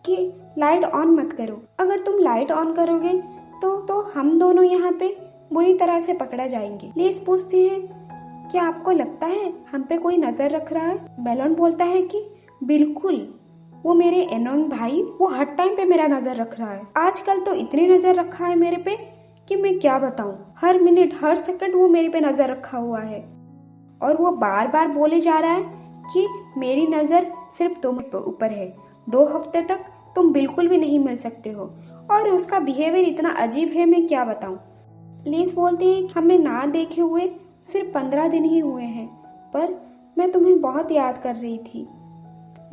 कि लाइट ऑन मत करो, अगर तुम लाइट ऑन करोगे तो हम दोनों यहाँ पे बुरी तरह से पकड़ा जाएंगे। लीज पूछती है, क्या आपको लगता है हम पे कोई नजर रख रहा है। बैलोन बोलता है कि बिल्कुल, वो मेरे एनोइंग भाई वो हर टाइम पे मेरा नजर रख रहा है। आजकल तो इतनी नजर रखा है मेरे पे कि मैं क्या बताऊं, हर मिनट हर सेकंड वो मेरे पे नजर रखा हुआ है और वो बार बार बोले जा रहा है कि मेरी नजर सिर्फ तुम ऊपर है, 2 हफ्ते तक तुम बिल्कुल भी नहीं मिल सकते हो। और उसका बिहेवियर इतना अजीब है, मैं क्या बताऊं। लीज बोलती है, हमें ना देखे हुए सिर्फ 15 दिन ही हुए हैं, पर मैं तुम्हें बहुत याद कर रही थी।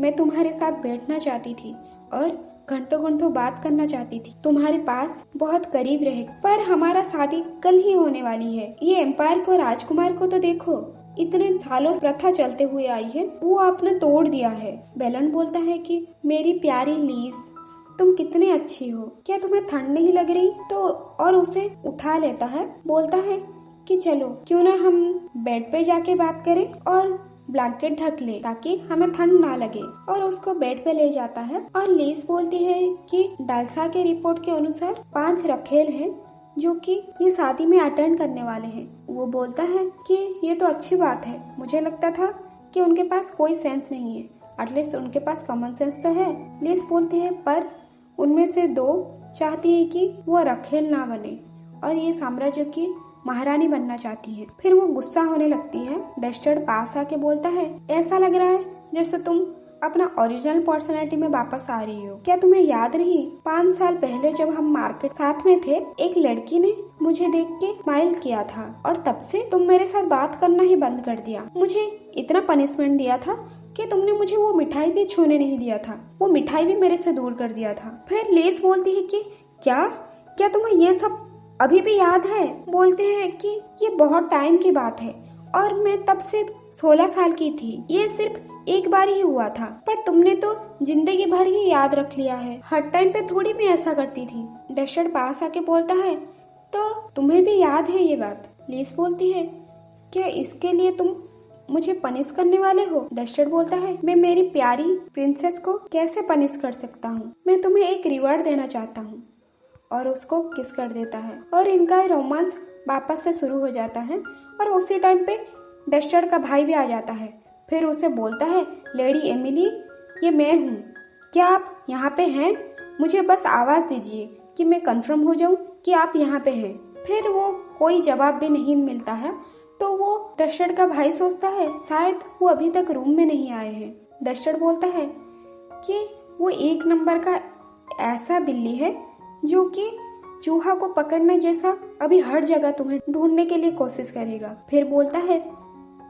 मैं तुम्हारे साथ बैठना चाहती थी और घंटों घंटों बात करना चाहती थी, तुम्हारे पास बहुत करीब रहे। पर हमारा शादी कल ही होने वाली है। ये एम्पायर को, राजकुमार को तो देखो, इतने सालों से प्रथा चलते हुए आई है, वो आपने तोड़ दिया है। बेलन बोलता है कि मेरी प्यारी लीज, तुम कितनी अच्छी हो, क्या तुम्हें ठंड नहीं लग रही? तो और उसे उठा लेता है, बोलता है कि चलो क्यों ना हम बेड पे जाके बात करें और ब्लैंकेट ढक ले ताकि हमें ठंड ना लगे, और उसको बेड पे ले जाता है। और लीज बोलती है कि डालसा के रिपोर्ट के अनुसार 5 रखेल हैं जो कि ये शादी में अटेंड करने वाले हैं। वो बोलता है कि ये तो अच्छी बात है, मुझे लगता था कि उनके पास कोई सेंस नहीं है, एटलीस्ट उनके पास कॉमन सेंस तो है। लीज बोलती है पर उनमें से 2 चाहती है कि वो रखेल ना बने और ये साम्राज्य की महारानी बनना चाहती है। फिर वो गुस्सा होने लगती है। डस्टर पास आके बोलता है, ऐसा लग रहा है जैसे तुम अपना ओरिजिनल पर्सनालिटी में वापस आ रही हो। क्या तुम्हें याद नहीं 5 साल पहले जब हम मार्केट साथ में थे, एक लड़की ने मुझे देख के स्माइल किया था और तब से तुम मेरे साथ बात करना ही बंद कर दिया। मुझे इतना पनिशमेंट दिया था कि तुमने मुझे वो मिठाई भी छूने नहीं दिया था, वो मिठाई भी मेरे से दूर कर दिया था। फिर लेस बोलती है कि क्या तुम्हें ये सब अभी भी याद है? बोलते हैं कि ये बहुत टाइम की बात है और मैं तब सिर्फ 16 साल की थी, ये सिर्फ एक बार ही हुआ था, पर तुमने तो जिंदगी भर ही याद रख लिया है। हर टाइम पे थोड़ी मैं ऐसा करती थी। डस्टर पास आके बोलता है, तो तुम्हें भी याद है ये बात? लीस बोलती है, क्या इसके लिए तुम मुझे पनिश करने वाले हो? डस्टर बोलता है, मैं मेरी प्यारी प्रिंसेस को कैसे पनिश कर सकता हूँ? मैं तुम्हें एक रिवॉर्ड देना चाहता हूँ, और उसको किस कर देता है और इनका रोमांस वापस से शुरू हो जाता है। और उसी टाइम पे डस्टर का भाई भी आ जाता है। फिर उसे बोलता है, लेडी एमिली, ये मैं हूँ, क्या आप यहाँ पे हैं? मुझे बस आवाज दीजिए कि मैं कंफर्म हो जाऊँ कि आप यहाँ पे हैं। फिर वो कोई जवाब भी नहीं मिलता है, तो वो डस्टर का भाई सोचता है शायद वो अभी तक रूम में नहीं आए हैं। डस्टर बोलता है कि वो 1 नंबर का ऐसा बिल्ली है जो कि चूहा को पकड़ने जैसा अभी हर जगह तुम्हें ढूंढने के लिए कोशिश करेगा। फिर बोलता है,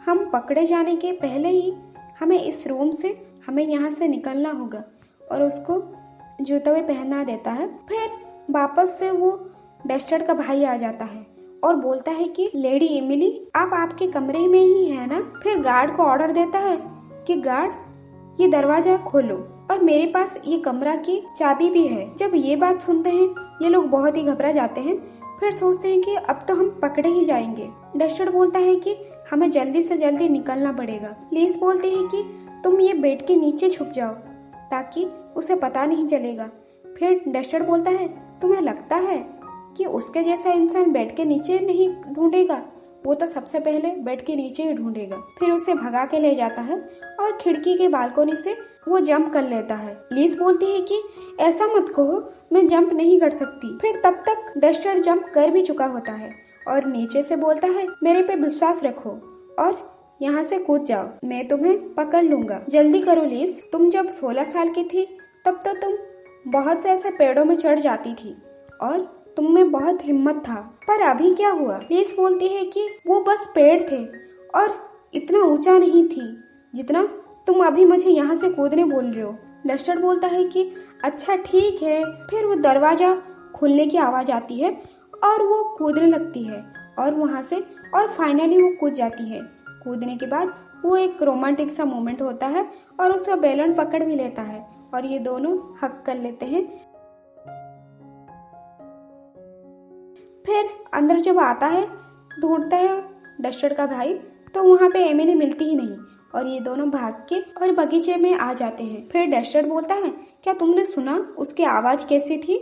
हम पकड़े जाने के पहले ही हमें इस रूम से, हमें यहाँ से निकलना होगा, और उसको जूते पहना देता है। फिर वापस से वो डस्टर का भाई आ जाता है और बोलता है कि लेडी एमिली, आप आपके कमरे में ही है ना? फिर गार्ड को ऑर्डर देता है कि गार्ड ये दरवाजा खोलो, और मेरे पास ये कमरा की चाबी भी है। जब ये बात सुनते हैं ये लोग बहुत ही घबरा जाते हैं। फिर सोचते हैं कि अब तो हम पकड़े ही जाएंगे। डस्टर बोलता है कि हमें जल्दी से जल्दी निकलना पड़ेगा। लीस बोलती है कि तुम ये बेड के नीचे छुप जाओ ताकि उसे पता नहीं चलेगा। फिर डस्टर बोलता है, तुम्हें लगता है कि उसके जैसा इंसान बेड के नीचे नहीं ढूंढेगा? वो तो सबसे पहले बेड के नीचे ही ढूंढेगा। फिर उसे भगा के ले जाता है और खिड़की के बालकोनी से वो जंप कर लेता है। लीस बोलती है कि ऐसा मत कहो, मैं जंप नहीं कर सकती। फिर तब तक डस्टर जंप कर भी चुका होता है और नीचे से बोलता है, मेरे पे विश्वास रखो और यहाँ से कूद जाओ, मैं तुम्हें पकड़ लूंगा। जल्दी करो लीस, तुम जब 16 साल की थी तब तो तुम बहुत से ऐसे पेड़ों में चढ़ जाती थी और तुम में बहुत हिम्मत था, पर अभी क्या हुआ? लीस बोलती है कि वो बस पेड़ थे और इतना ऊंचा नहीं थी जितना तुम अभी मुझे यहाँ से कूदने बोल रहे हो। डस्टर बोलता है कि अच्छा ठीक है। फिर वो दरवाजा खुलने की आवाज आती है और वो कूदने लगती है और वहाँ से, और फाइनली वो कूद जाती है। कूदने के बाद वो एक रोमांटिक सा मोमेंट होता है और उसका बैलून पकड़ भी लेता है और ये दोनों हक कर लेते हैं। फिर अंदर जब आता है, ढूंढता है डस्टर का भाई, तो वहाँ पे एमिली मिलती ही नहीं और ये दोनों भाग के और बगीचे में आ जाते हैं। फिर डस्टर बोलता है, क्या तुमने सुना उसकी आवाज कैसी थी?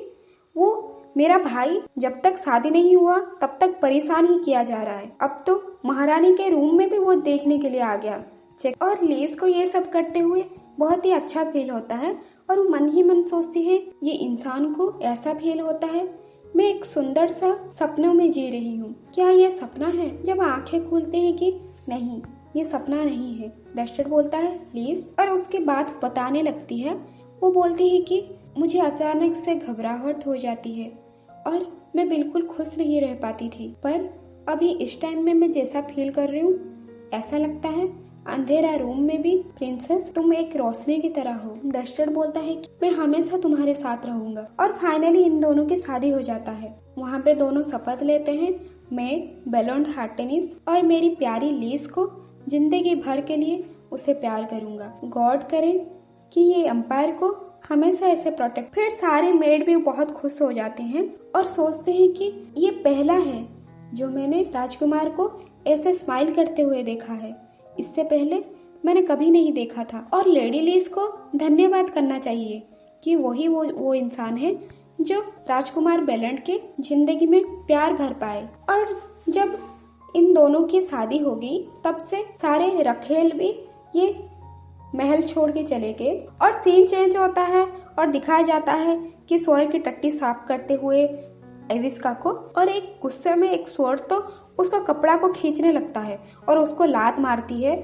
वो मेरा भाई जब तक शादी नहीं हुआ तब तक परेशान ही किया जा रहा है, अब तो महारानी के रूम में भी वो देखने के लिए आ गया। चेक। और लीज को ये सब करते हुए बहुत ही अच्छा फील होता है और वो मन ही मन सोचती है, ये इंसान को ऐसा फील होता है, मैं एक सुंदर सा सपनों में जी रही हूँ, क्या ये सपना है? जब आंखें खुलते हैं कि नहीं, ये सपना नहीं है। डस्टर बोलता है लीज, और उसके बाद बताने लगती है। वो बोलती है कि मुझे अचानक से घबराहट हो जाती है और मैं बिल्कुल खुश नहीं रह पाती थी, पर अभी इस टाइम में मैं जैसा फील कर रही हूँ, ऐसा लगता है अंधेरा रूम में भी प्रिंसेस तुम एक रोशनी की तरह हो। डस्टर बोलता है कि मैं हमेशा तुम्हारे साथ रहूंगा। और फाइनली इन दोनों की शादी हो जाता है। वहाँ पे दोनों शपथ लेते हैं, मैं बेलोंड हार्टेनिस और मेरी प्यारी लीस को जिंदगी भर के लिए उसे प्यार करूंगा। गॉड करे कि ये एम्पायर को हमेशा ऐसे प्रोटेक्ट। फिर सारे मेड भी बहुत खुश हो जाते हैं और सोचते हैं कि ये पहला है जो मैंने राजकुमार को ऐसे स्माइल करते हुए देखा है। इससे पहले मैंने कभी नहीं देखा था। और लेडी लीस को धन्यवाद करना चाहिए कि वही वो इंसान है जो राजकुमार बेलेंड के जिंदगी में प्यार भर पाए। और जब इन दोनों की शादी हो गई तब से सारे रखेल भी ये महल छोड़ के चले गए। और सीन चेंज होता है और दिखाया जाता है कि सोयर की टट्टी साफ करते हुए एविस्का को, और एक गुस्से में एक सोर तो उसका कपड़ा को खींचने लगता है और उसको लात मारती है।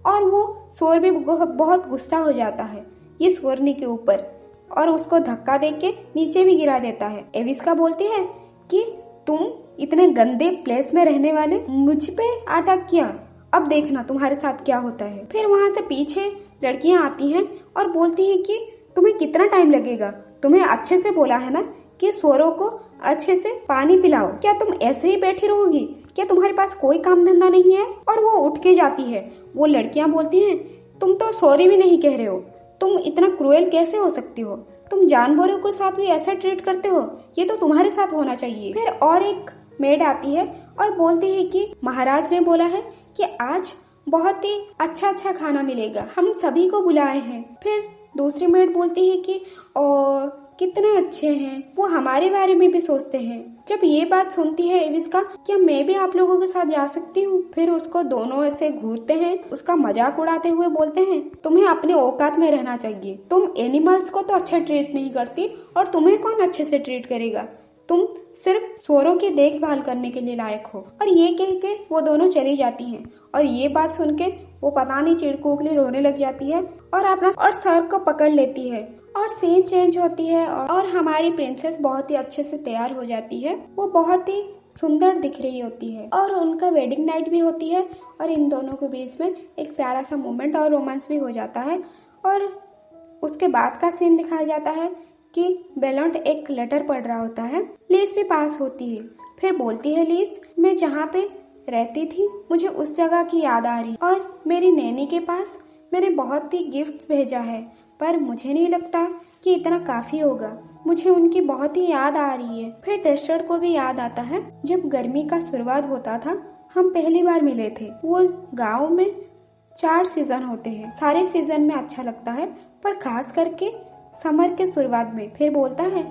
और वो सोर भी बहुत गुस्सा हो जाता है ये सोरनी के ऊपर और उसको धक्का देके नीचे भी गिरा देता है। एविस्का बोलती है कि तुम इतने गंदे प्लेस में रहने वाले मुझ पे अटैक किया, अब देखना तुम्हारे साथ क्या होता है। फिर वहाँ से पीछे लड़कियां आती हैं और बोलती हैं कि तुम्हें कितना टाइम लगेगा, तुम्हें अच्छे से बोला है ना कि सोरों को अच्छे से पानी पिलाओ, क्या तुम ऐसे ही बैठी रहोगी, क्या तुम्हारे पास कोई काम धंधा नहीं है। और वो उठ के जाती है। वो लड़कियां बोलती हैं तुम तो सॉरी भी नहीं कह रहे हो, तुम इतना क्रूएल कैसे हो सकती हो, तुम जानवरों के साथ भी ऐसा ट्रीट करते हो, ये तो तुम्हारे साथ होना चाहिए। फिर और एक मेड आती है और बोलती है कि महाराज ने बोला है कि आज बहुत ही अच्छा खाना मिलेगा, हम सभी को बुलाए हैं। फिर दूसरी मेड बोलती है कि ओ कितने अच्छे हैं, वो हमारे बारे में भी सोचते हैं। जब ये बात सुनती है एविस्का, क्या मैं भी आप लोगों के साथ जा सकती हूँ। फिर उसको दोनों ऐसे घूरते हैं, उसका मजाक उड़ाते हुए बोलते हैं तुम्हें अपने औकात में रहना चाहिए, तुम एनिमल्स को तो अच्छा ट्रीट नहीं करती और तुम्हें कौन अच्छे से ट्रीट करेगा, तुम सिर्फ सोरों की देखभाल करने के लिए लायक हो। और ये कह के वो दोनों चली जाती हैं। और ये बात सुन के वो पता नहीं चिड़कोकली रोने लग जाती है और अपना और सर को पकड़ लेती है। और सीन चेंज होती है और हमारी प्रिंसेस बहुत ही अच्छे से तैयार हो जाती है। वो बहुत ही सुंदर दिख रही होती है और उनका वेडिंग नाइट भी होती है और इन दोनों के बीच में एक प्यारा सा मोमेंट और रोमांस भी हो जाता है। और उसके बाद का सीन दिखाया जाता है कि बेलोंड एक लेटर पढ़ रहा होता है। लीस भी पास होती है। फिर बोलती है लीस, मैं जहाँ पे रहती थी मुझे उस जगह की याद आ रही और मेरी नैनी के पास मैंने बहुत ही गिफ्ट्स भेजा है, पर मुझे नहीं लगता कि इतना काफी होगा, मुझे उनकी बहुत ही याद आ रही है। फिर डस्टर को भी याद आता है जब गर्मी का शुरुआत होता था, हम पहली बार मिले थे। वो गांव में 4 सीजन होते हैं, सारे सीजन में अच्छा लगता है पर खास करके समर के शुरुआत में। फिर बोलता है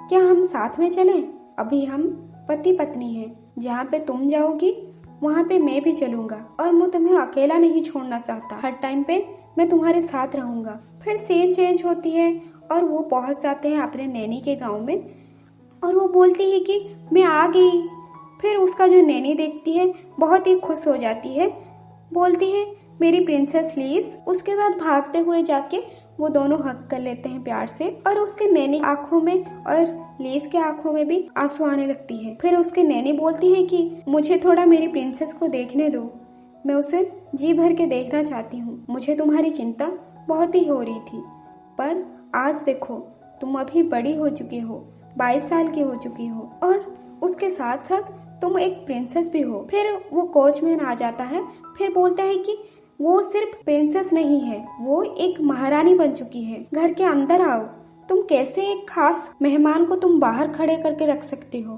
क्या हम साथ में चलें, अभी हम पति पत्नी हैं, जहाँ पे तुम जाओगी वहाँ पे मैं भी चलूंगा और मैं तुम्हें अकेला नहीं छोड़ना चाहता, हर टाइम पे मैं तुम्हारे साथ रहूंगा। फिर सीन चेंज होती है और वो पहुंच जाते हैं अपने नैनी के गांव में और वो बोलती है कि मैं आ गई। फिर उसका जो नैनी देखती है बहुत ही खुश हो जाती है, बोलती है मेरी प्रिंसेस लीस। उसके बाद भागते हुए जाके वो दोनों हग कर लेते हैं प्यार से और उसके नैनी आंखों में और लीस के आंखों में भी आंसू आने लगती है। फिर उसके नैनी बोलती है कि मुझे थोड़ा मेरी प्रिंसेस को देखने दो, मैं उसे जी भर के देखना चाहती हूँ। मुझे तुम्हारी चिंता बहुत ही हो रही थी पर आज देखो तुम अभी बड़ी हो चुकी हो, 22 साल की हो चुकी हो और उसके साथ साथ तुम एक प्रिंसेस भी हो। फिर वो कोचमैन आ जाता है, फिर बोलता है कि वो सिर्फ प्रिंसेस नहीं है, वो एक महारानी बन चुकी है, घर के अंदर आओ, तुम कैसे एक खास मेहमान को तुम बाहर खड़े करके रख सकती हो।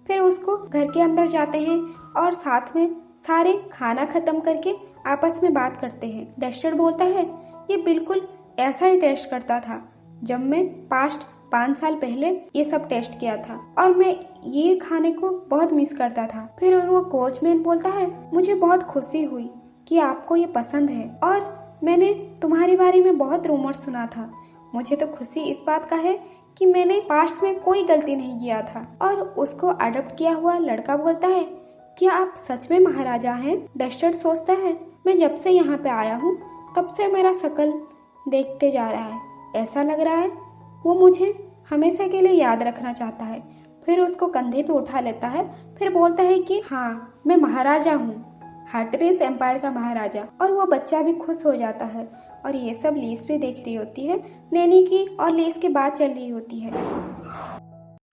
फिर उसको घर के अंदर जाते हैं और साथ में सारे खाना खत्म करके आपस में बात करते हैं। डस्टर बोलता है ये बिल्कुल ऐसा ही टेस्ट करता था जब मैं पास्ट 5 साल पहले ये सब टेस्ट किया था और मैं ये खाने को बहुत मिस करता था। फिर वो कोचमैन बोलता है मुझे बहुत खुशी हुई कि आपको ये पसंद है और मैंने तुम्हारे बारे में बहुत रूमर सुना था। मुझे तो खुशी इस बात का है कि मैंने पास्ट में कोई गलती नहीं किया था। और उसको अडॉप्ट किया हुआ लड़का बोलता है क्या आप सच में महाराजा हैं? डस्टर सोचता है मैं जब से यहाँ पे आया हूँ तब से मेरा शकल देखते जा रहा है, ऐसा लग रहा है वो मुझे हमेशा के लिए याद रखना चाहता है। फिर उसको कंधे पे उठा लेता है। फिर बोलता है कि हाँ, मैं महाराजा हूँ, हार्टरेस एम्पायर का महाराजा। और वो बच्चा भी खुश हो जाता है। और ये सब लीस भी देख रही होती है। नैनी की और लीस की बात चल रही होती है।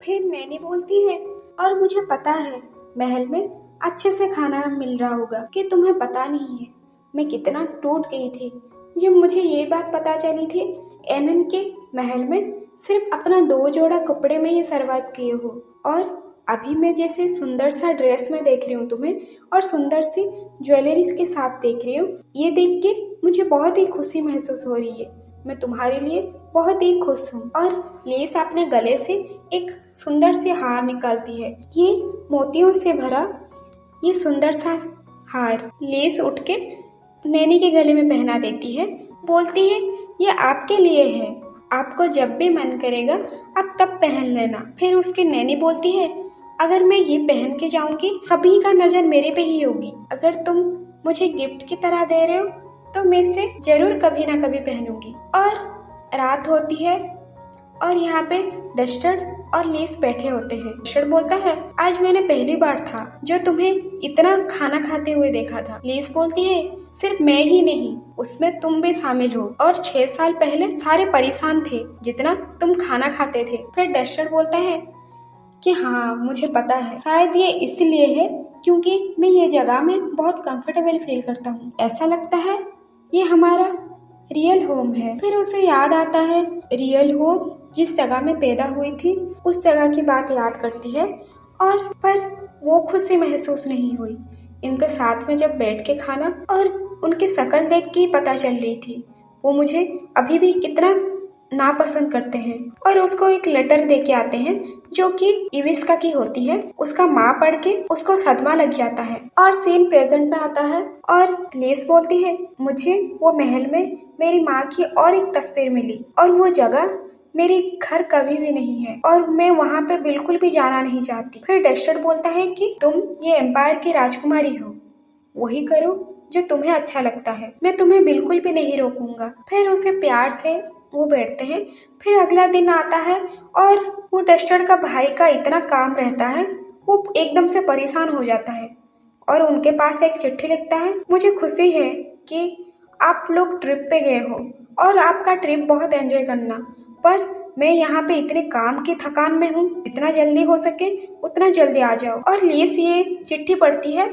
फिर नैनी बोलती है, और मुझे पता है महल में अच्छे से खाना मिल रहा होगा कि तुम्हें पता नहीं है मैं कितना टूट गई थी जब मुझे ये बात पता चली थी एनन के महल में सिर्फ अपना 2 जोड़ा कपड़े में ही सरवाइव किए हो। और अभी मैं जैसे सुंदर सा ड्रेस में देख रही हूँ तुम्हें और सुंदर सी ज्वेलरीज के साथ देख रही हूँ। ये देख के मुझे बहुत ही खुशी महसूस हो रही है। मैं तुम्हारे लिए बहुत ही खुश हूँ। और लेस अपने गले से एक सुंदर सी हार निकालती है। ये मोतियों से भरा ये सुंदर सा हार लेस उठ के नैनी के गले में पहना देती है। बोलती है, ये आपके लिए है, आपको जब भी मन करेगा आप तब पहन लेना। फिर उसकी नैनी बोलती है, अगर मैं ये पहन के जाऊंगी सभी का नजर मेरे पे ही होगी। अगर तुम मुझे गिफ्ट की तरह दे रहे हो तो मैं इसे जरूर कभी ना कभी पहनूंगी। और रात होती है और यहाँ पे डस्टर और लेस बैठे होते हैं। डस्टर बोलता है, आज मैंने पहली बार था जो तुम्हें इतना खाना खाते हुए देखा था। लेस बोलती है, सिर्फ मैं ही नहीं उसमें तुम भी शामिल हो और 6 साल पहले सारे परेशान थे जितना तुम खाना खाते थे। फिर डस्टर बोलता है कि हाँ, मुझे पता है, शायद ये इसलिए है क्योंकि मैं ये जगह में बहुत कंफर्टेबल फील करता हूँ। ऐसा लगता है ये हमारा रियल होम है। फिर उसे याद आता है रियल होम जिस जगह में पैदा हुई थी, उस जगह की बात याद करती है। और पर वो खुशी महसूस नहीं हुई। इनके साथ में जब बैठ के खाना और उनकी शक्ल देख के पता चल रही थी वो मुझे अभी भी कितना नापसंद करते हैं। और उसको एक लेटर दे के आते हैं जो कि इविस्का की होती है। उसका माँ पढ़ के उसको सदमा लग जाता है और सीन प्रेजेंट में आता है। और लेस बोलती है, मुझे वो महल में मेरी माँ की और एक तस्वीर मिली और वो जगह मेरी घर कभी भी नहीं है और मैं वहाँ पे बिल्कुल भी जाना नहीं चाहती। फिर डस्टर बोलता है कि तुम ये एम्पायर की राजकुमारी हो, वही करो जो तुम्हें अच्छा लगता है, मैं तुम्हें बिल्कुल भी नहीं रोकूंगा। फिर उसे प्यार से वो बैठते हैं। फिर अगला दिन आता है और वो डस्टर का भाई का इतना काम रहता है वो एकदम से परेशान हो जाता है और उनके पास एक चिट्ठी लिखता है, मुझे खुशी है कि आप लोग ट्रिप पे गए हो और आपका ट्रिप बहुत एंजॉय करना, पर मैं यहाँ पे इतने काम की थकान में हूँ, जितना जल्दी हो सके उतना जल्दी आ जाओ। और लेस ये चिट्ठी पढ़ती है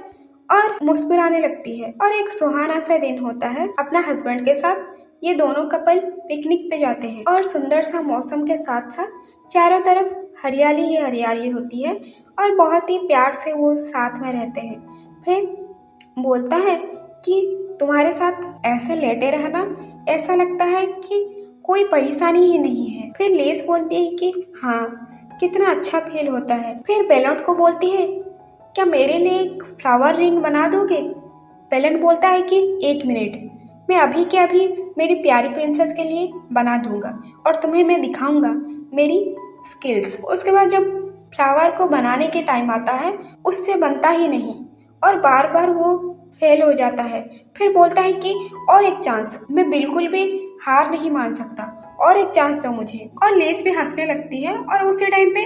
और मुस्कुराने लगती है। और एक सुहाना सा दिन होता है अपना हस्बैंड के साथ। ये दोनों कपल पिकनिक पे जाते हैं और सुंदर सा मौसम के साथ साथ चारों तरफ हरियाली ही हरियाली होती है और बहुत ही प्यार से वो साथ में रहते हैं। फिर बोलता है कि तुम्हारे साथ ऐसे लेटे रहना ऐसा लगता है कि कोई परेशानी ही नहीं है। फिर लेस बोलती है कि हाँ, कितना अच्छा फील होता है। फिर बेलेंट को बोलती है, क्या मेरे लिए एक फ्लावर रिंग बना दोगे? बेलेंट बोलता है कि 1 मिनट, मैं अभी के अभी मेरी प्यारी प्रिंसेस के लिए बना दूंगा और तुम्हें मैं दिखाऊंगा मेरी स्किल्स। उसके बाद जब फ्लावर को बनाने के टाइम आता है उससे बनता ही नहीं और बार बार वो फेल हो जाता है। फिर बोलता है कि और एक चांस, मैं बिल्कुल भी हार नहीं मान सकता, और एक चांस दो मुझे। और लेस भी हंसने लगती है और उसी टाइम पे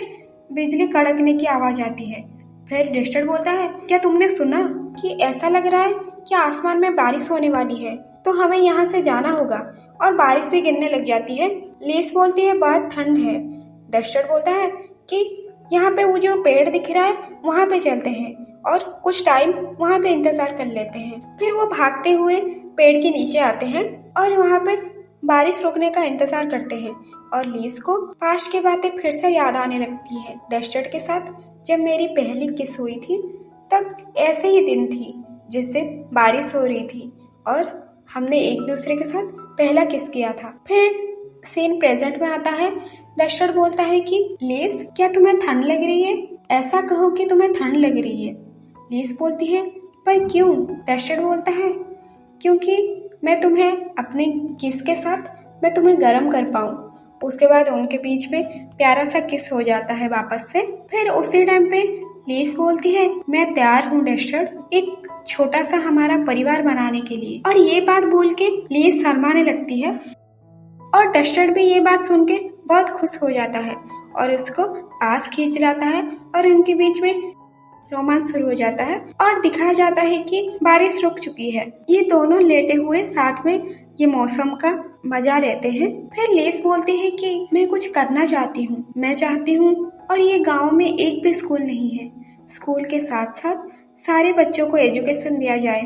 बिजली कड़कने की आवाज आती है। फिर डस्टर बोलता है, क्या तुमने सुना कि ऐसा लग रहा है कि आसमान में बारिश होने वाली है, तो हमें यहाँ से जाना होगा। और बारिश भी गिरने लग जाती है। लेस बोलती है, बहुत ठंड है। डस्टर बोलता है कि यहाँ पे वो जो पेड़ दिख रहा है वहाँ पे चलते हैं और कुछ टाइम वहाँ पे इंतजार कर लेते हैं। फिर वो भागते हुए पेड़ के नीचे आते हैं और वहाँ पे बारिश रुकने का इंतजार करते हैं। और लेस को पास्ट की बातें फिर से याद आने लगती है। डस्टर के साथ जब मेरी पहली किस हुई थी तब ऐसे ही दिन थी जिस दिन बारिश हो रही थी और हमने एक दूसरे के साथ पहला किस किया था। फिर सीन प्रेजेंट में आता है। डस्टर बोलता है कि लेस, क्या तुम्हें ठंड लग रही है? ऐसा कहो कि तुम्हें ठंड लग रही है। लेस बोलती है, पर क्यों? डस्टर बोलता है, क्योंकि मैं तुम्हें अपने किस के साथ मैं तुम्हें गर्म कर पाऊँ। उसके बाद उनके बीच में प्यारा सा किस हो जाता है वापस से। फिर उसी टाइम पे लेस बोलती है, मैं तैयार हूँ डस्टर, एक छोटा सा हमारा परिवार बनाने के लिए। और ये बात बोल के लेस शर्माने लगती है और डस्टर भी ये बात सुन के बहुत खुश हो जाता है और उसको पास खींच लाता है और उनके बीच में रोमांस शुरू हो जाता है और दिखाया जाता है कि बारिश रुक चुकी है। ये दोनों लेटे हुए साथ में ये मौसम का मजा लेते हैं। फिर लेस बोलती है कि मैं कुछ करना चाहती हूँ, मैं चाहती हूँ और ये गांव में एक भी स्कूल नहीं है। स्कूल के साथ साथ सारे बच्चों को एजुकेशन दिया जाए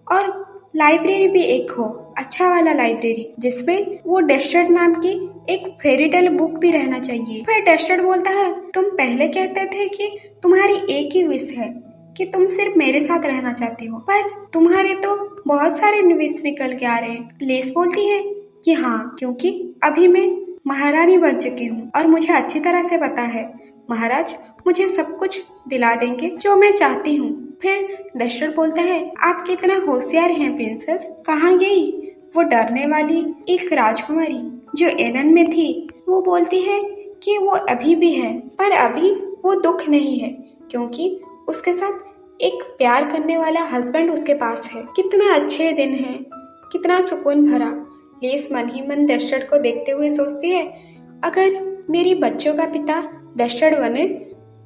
और लाइब्रेरी भी एक हो, अच्छा वाला लाइब्रेरी, जिसमें वो डस्टर्ड नाम की एक फेरी टेल बुक भी रहना चाहिए। फिर डस्टर्ड बोलता है, तुम पहले कहते थे कि तुम्हारी एक ही विश है कि तुम सिर्फ मेरे साथ रहना चाहती हो, पर तुम्हारे तो बहुत सारे विश निकल के आ रहे हैं। लेस बोलती है कि हाँ, क्योंकि अभी मैं महारानी बन चुकी हूँ और मुझे अच्छी तरह से पता है महाराज मुझे सब कुछ दिला देंगे जो मैं चाहती हूँ। फिर डस्टर बोलता है, आप कितना होशियार हैं प्रिंसेस, कहाँ गई वो डरने वाली एक राजकुमारी जो एनन में थी। वो बोलती है कि वो अभी भी है, पर अभी वो दुख नहीं है क्योंकि उसके साथ एक प्यार करने वाला हस्बैंड उसके पास है। कितना अच्छे दिन है, कितना सुकून भरा। लेस मन ही मन डस्टर्ड को देखते हुए सोचती है, अगर मेरी बच्चों का पिता डस्टर्ड बने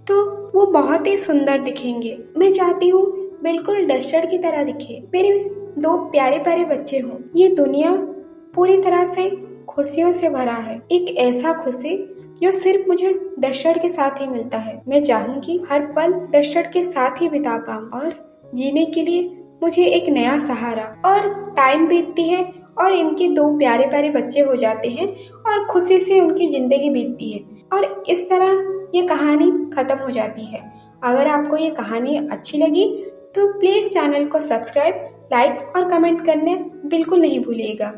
तो वो बहुत ही सुंदर दिखेंगे। मैं चाहती हूँ बिल्कुल डस्टर्ड की तरह दिखे, मेरे दो प्यारे प्यारे बच्चे हों। ये दुनिया पूरी तरह से खुशियों से भरा है, एक ऐसा खुशी जो सिर्फ मुझे डस्टर्ड के साथ ही मिलता है। मैं चाहूंगी हर पल डस्टर्ड के साथ ही बिता पाऊं और जीने के लिए मुझे एक नया सहारा। और टाइम बीतती है और इनके दो प्यारे प्यारे बच्चे हो जाते हैं और खुशी से उनकी जिंदगी बीतती है और इस तरह ये कहानी खत्म हो जाती है। अगर आपको ये कहानी अच्छी लगी तो प्लीज चैनल को सब्सक्राइब, लाइक और कमेंट करने बिल्कुल नहीं भूलिएगा।